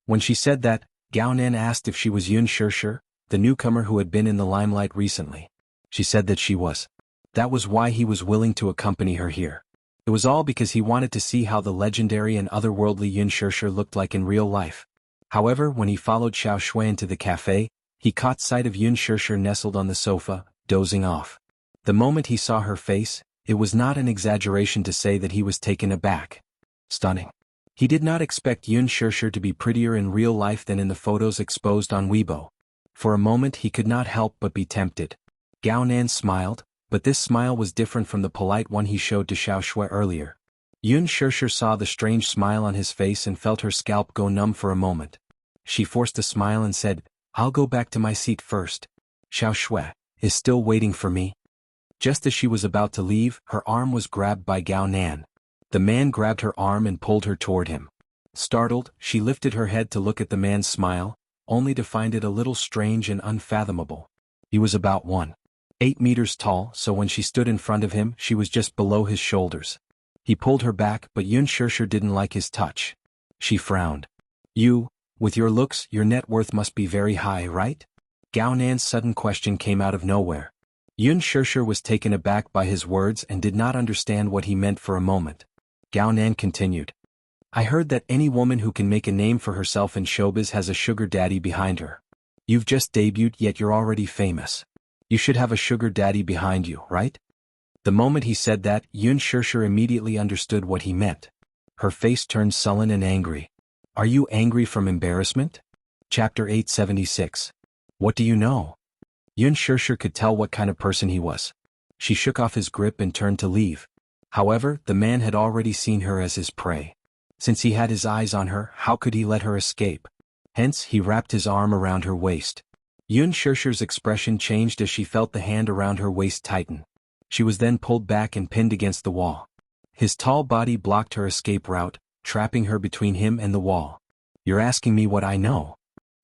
When she said that, Gao Nan asked if she was Yun Shirshir, the newcomer who had been in the limelight recently. She said that she was. That was why he was willing to accompany her here. It was all because he wanted to see how the legendary and otherworldly Yun Shirshir looked like in real life. However, when he followed Xiao Shui into the cafe, he caught sight of Yun Shirshir nestled on the sofa, dozing off. The moment he saw her face, it was not an exaggeration to say that he was taken aback. Stunning. He did not expect Yun Shirshir to be prettier in real life than in the photos exposed on Weibo. For a moment he could not help but be tempted. Gao Nan smiled, but this smile was different from the polite one he showed to Xiao Shui earlier. Yun Shirshir saw the strange smile on his face and felt her scalp go numb for a moment. She forced a smile and said, "I'll go back to my seat first. Xiao Shui is still waiting for me." Just as she was about to leave, her arm was grabbed by Gao Nan. The man grabbed her arm and pulled her toward him. Startled, she lifted her head to look at the man's smile, only to find it a little strange and unfathomable. He was about 1.8 meters tall, so when she stood in front of him, she was just below his shoulders. He pulled her back, but Yun Shirshir didn't like his touch. She frowned. "You, with your looks, your net worth must be very high, right?" Gao Nan's sudden question came out of nowhere. Yun Shirshir was taken aback by his words and did not understand what he meant for a moment. Gao Nan continued. "I heard that any woman who can make a name for herself in showbiz has a sugar daddy behind her. You've just debuted, yet you're already famous. You should have a sugar daddy behind you, right?" The moment he said that, Yun Shirshir immediately understood what he meant. Her face turned sullen and angry. "Are you angry from embarrassment?" Chapter 876. What do you know? Yun Shirshir could tell what kind of person he was. She shook off his grip and turned to leave. However, the man had already seen her as his prey. Since he had his eyes on her, how could he let her escape? Hence, he wrapped his arm around her waist. Yun Shirshir's expression changed as she felt the hand around her waist tighten. She was then pulled back and pinned against the wall. His tall body blocked her escape route, trapping her between him and the wall. "You're asking me what I know?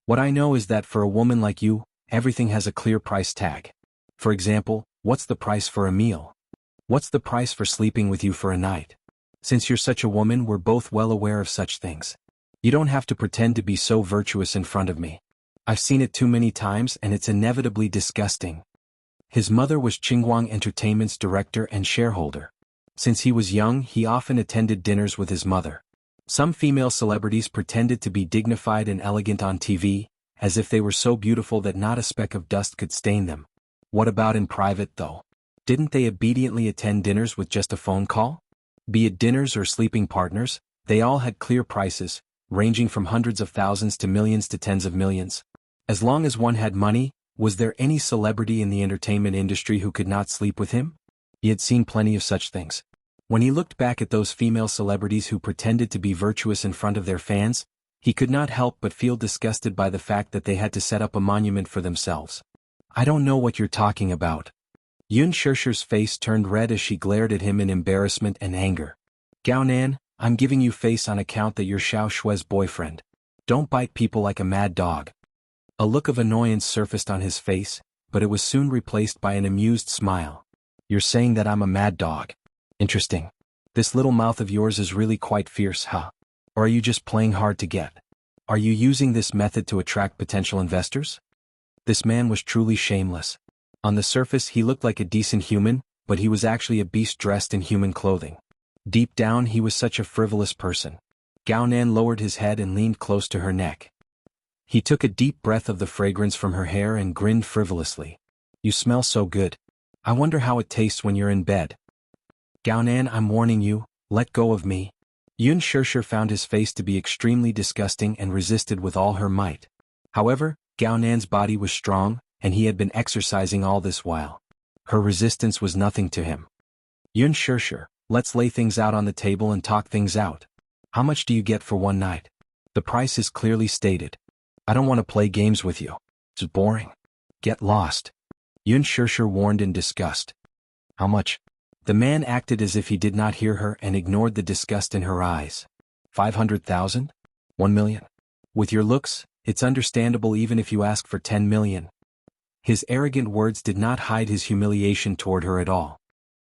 What I know is that for a woman like you, everything has a clear price tag. For example, what's the price for a meal? What's the price for sleeping with you for a night? Since you're such a woman, we're both well aware of such things. You don't have to pretend to be so virtuous in front of me. I've seen it too many times and it's inevitably disgusting." His mother was Qingguang Entertainment's director and shareholder. Since he was young, he often attended dinners with his mother. Some female celebrities pretended to be dignified and elegant on TV, as if they were so beautiful that not a speck of dust could stain them. What about in private, though? Didn't they obediently attend dinners with just a phone call? Be it dinners or sleeping partners, they all had clear prices, ranging from hundreds of thousands to millions to tens of millions. As long as one had money, was there any celebrity in the entertainment industry who could not sleep with him? He had seen plenty of such things. When he looked back at those female celebrities who pretended to be virtuous in front of their fans, he could not help but feel disgusted by the fact that they had to set up a monument for themselves. "I don't know what you're talking about." Yun Shirshir's face turned red as she glared at him in embarrassment and anger. "Gao Nan, I'm giving you face on account that you're Xiao Shui's boyfriend. Don't bite people like a mad dog." A look of annoyance surfaced on his face, but it was soon replaced by an amused smile. "You're saying that I'm a mad dog? Interesting. This little mouth of yours is really quite fierce, huh? Or are you just playing hard to get? Are you using this method to attract potential investors?" This man was truly shameless. On the surface he looked like a decent human, but he was actually a beast dressed in human clothing. Deep down he was such a frivolous person. Gao Nan lowered his head and leaned close to her neck. He took a deep breath of the fragrance from her hair and grinned frivolously. You smell so good. I wonder how it tastes when you're in bed. Gao Nan, I'm warning you, let go of me. Yun Shirshir found his face to be extremely disgusting and resisted with all her might. However, Gao Nan's body was strong, and he had been exercising all this while. Her resistance was nothing to him. Yun Shirshir, let's lay things out on the table and talk things out. How much do you get for one night? The price is clearly stated. I don't want to play games with you. It's boring. Get lost. Yun Shirshir warned in disgust. How much? The man acted as if he did not hear her and ignored the disgust in her eyes. 500,000? 1 million? With your looks, it's understandable even if you ask for 10 million. His arrogant words did not hide his humiliation toward her at all.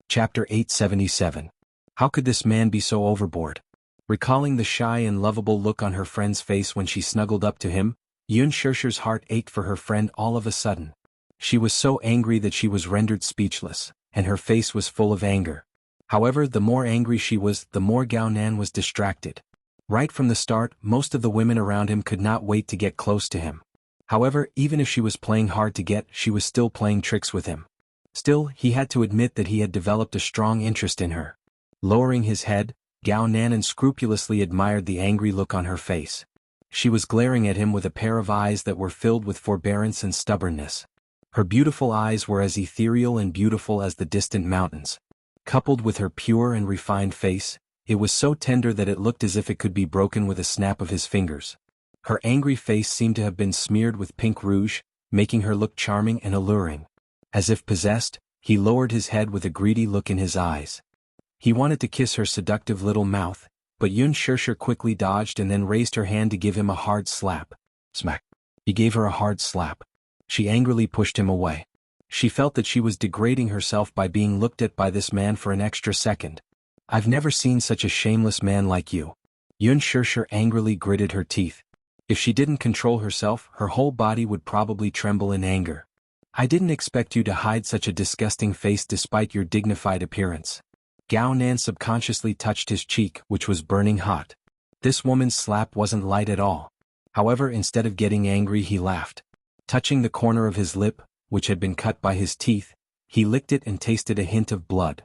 Chapter 877. How could this man be so overboard? Recalling the shy and lovable look on her friend's face when she snuggled up to him, Yun Shirshir's heart ached for her friend all of a sudden. She was so angry that she was rendered speechless, and her face was full of anger. However, the more angry she was, the more Gao Nan was distracted. Right from the start, most of the women around him could not wait to get close to him. However, even if she was playing hard to get, she was still playing tricks with him. Still, he had to admit that he had developed a strong interest in her. Lowering his head, Gao Nan unscrupulously admired the angry look on her face. She was glaring at him with a pair of eyes that were filled with forbearance and stubbornness. Her beautiful eyes were as ethereal and beautiful as the distant mountains. Coupled with her pure and refined face, it was so tender that it looked as if it could be broken with a snap of his fingers. Her angry face seemed to have been smeared with pink rouge, making her look charming and alluring. As if possessed, he lowered his head with a greedy look in his eyes. He wanted to kiss her seductive little mouth, but Yun Shirshir quickly dodged and then raised her hand to give him a hard slap. Smack. He gave her a hard slap. She angrily pushed him away. She felt that she was degrading herself by being looked at by this man for an extra second. I've never seen such a shameless man like you. Yun Shirshir angrily gritted her teeth. If she didn't control herself, her whole body would probably tremble in anger. I didn't expect you to hide such a disgusting face despite your dignified appearance. Gao Nan subconsciously touched his cheek, which was burning hot. This woman's slap wasn't light at all. However, instead of getting angry, he laughed. Touching the corner of his lip, which had been cut by his teeth, he licked it and tasted a hint of blood.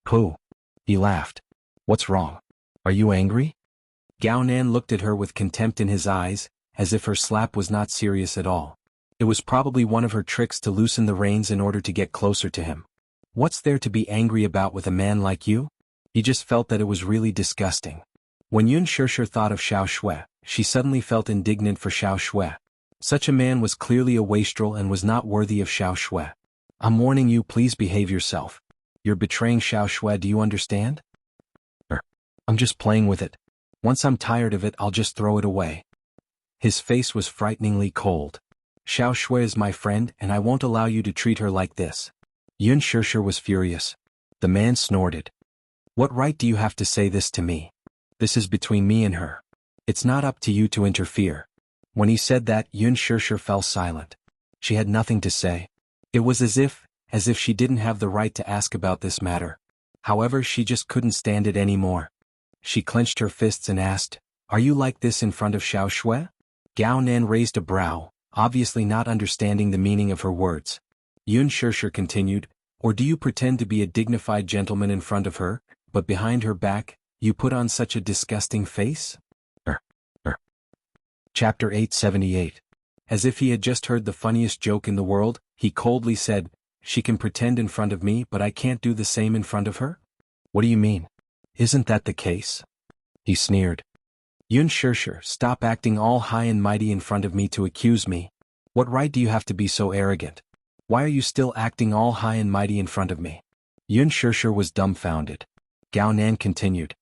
Pooh. He laughed. What's wrong? Are you angry? Gao Nan looked at her with contempt in his eyes, as if her slap was not serious at all. It was probably one of her tricks to loosen the reins in order to get closer to him. What's there to be angry about with a man like you? He just felt that it was really disgusting. When Yun Shirshir thought of Xiao Shui, she suddenly felt indignant for Xiao Shui. Such a man was clearly a wastrel and was not worthy of Xiao Shui. I'm warning you, please behave yourself. You're betraying Xiao Shui, do you understand? I'm just playing with it. Once I'm tired of it, I'll just throw it away. His face was frighteningly cold. Xiao Shui is my friend, and I won't allow you to treat her like this. Yun Shirshir was furious. The man snorted. What right do you have to say this to me? This is between me and her. It's not up to you to interfere. When he said that, Yun Shirshir fell silent. She had nothing to say. It was as if she didn't have the right to ask about this matter. However, she just couldn't stand it anymore. She clenched her fists and asked, Are you like this in front of Xiao Shui? Gao Nan raised a brow, obviously not understanding the meaning of her words. Yun Shirshir continued, Or do you pretend to be a dignified gentleman in front of her, but behind her back, you put on such a disgusting face? Chapter 878. As if he had just heard the funniest joke in the world, he coldly said, She can pretend in front of me, but I can't do the same in front of her? What do you mean? Isn't that the case? He sneered. Yun Shirshir, stop acting all high and mighty in front of me to accuse me. What right do you have to be so arrogant? Why are you still acting all high and mighty in front of me? Yun Shirshir was dumbfounded. Gao Nan continued.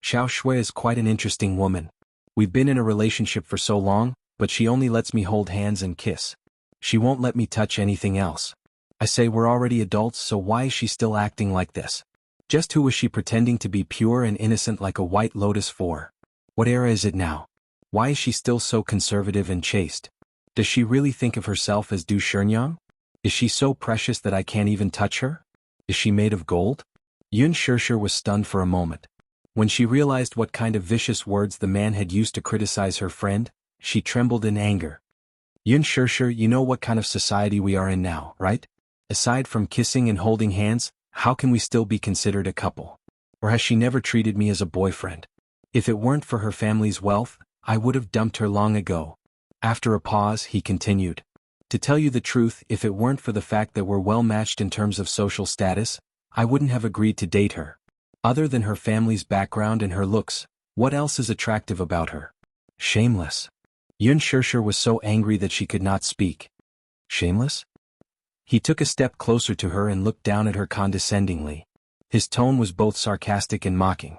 Xiao Shui is quite an interesting woman. We've been in a relationship for so long, but she only lets me hold hands and kiss. She won't let me touch anything else. I say we're already adults, so why is she still acting like this? Just who was she pretending to be pure and innocent like a white lotus for? What era is it now? Why is she still so conservative and chaste? Does she really think of herself as Du Shenyang? Is she so precious that I can't even touch her? Is she made of gold? Yun Shirshir was stunned for a moment. When she realized what kind of vicious words the man had used to criticize her friend, she trembled in anger. Yun Shirshir, you know what kind of society we are in now, right? Aside from kissing and holding hands, how can we still be considered a couple? Or has she never treated me as a boyfriend? If it weren't for her family's wealth, I would have dumped her long ago. After a pause, he continued. To tell you the truth, if it weren't for the fact that we're well matched in terms of social status, I wouldn't have agreed to date her. Other than her family's background and her looks, what else is attractive about her? Shameless. Yun Shirshir was so angry that she could not speak. Shameless? He took a step closer to her and looked down at her condescendingly. His tone was both sarcastic and mocking.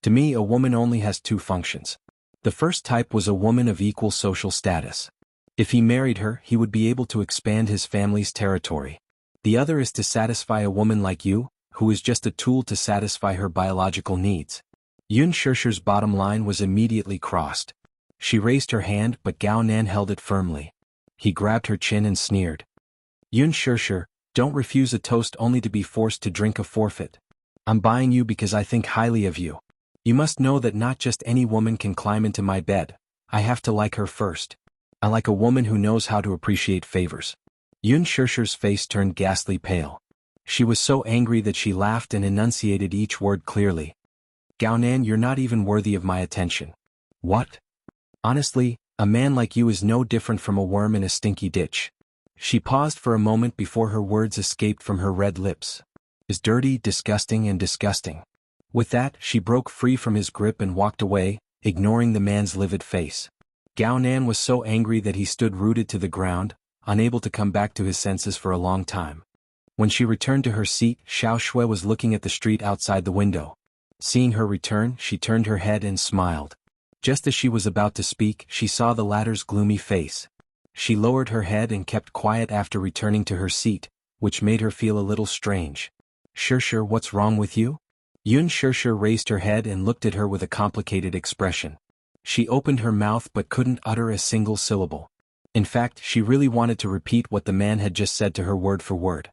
To me, a woman only has two functions. The first type was a woman of equal social status. If he married her, he would be able to expand his family's territory. The other is to satisfy a woman like you, who is just a tool to satisfy her biological needs. Yun Shirshir's bottom line was immediately crossed. She raised her hand, but Gao Nan held it firmly. He grabbed her chin and sneered. Yun Shirshir, don't refuse a toast only to be forced to drink a forfeit. I'm buying you because I think highly of you. You must know that not just any woman can climb into my bed. I have to like her first. I like a woman who knows how to appreciate favors. Yun Shirshir's face turned ghastly pale. She was so angry that she laughed and enunciated each word clearly. Gao Nan, you're not even worthy of my attention. What? Honestly, a man like you is no different from a worm in a stinky ditch. She paused for a moment before her words escaped from her red lips. Is dirty, disgusting, and disgusting. With that, she broke free from his grip and walked away, ignoring the man's livid face. Gao Nan was so angry that he stood rooted to the ground, unable to come back to his senses for a long time. When she returned to her seat, Xiao Shui was looking at the street outside the window. Seeing her return, she turned her head and smiled. Just as she was about to speak, she saw the latter's gloomy face. She lowered her head and kept quiet after returning to her seat, which made her feel a little strange. Shirshir, what's wrong with you? Yun Shirshir raised her head and looked at her with a complicated expression. She opened her mouth but couldn't utter a single syllable. In fact, she really wanted to repeat what the man had just said to her word for word.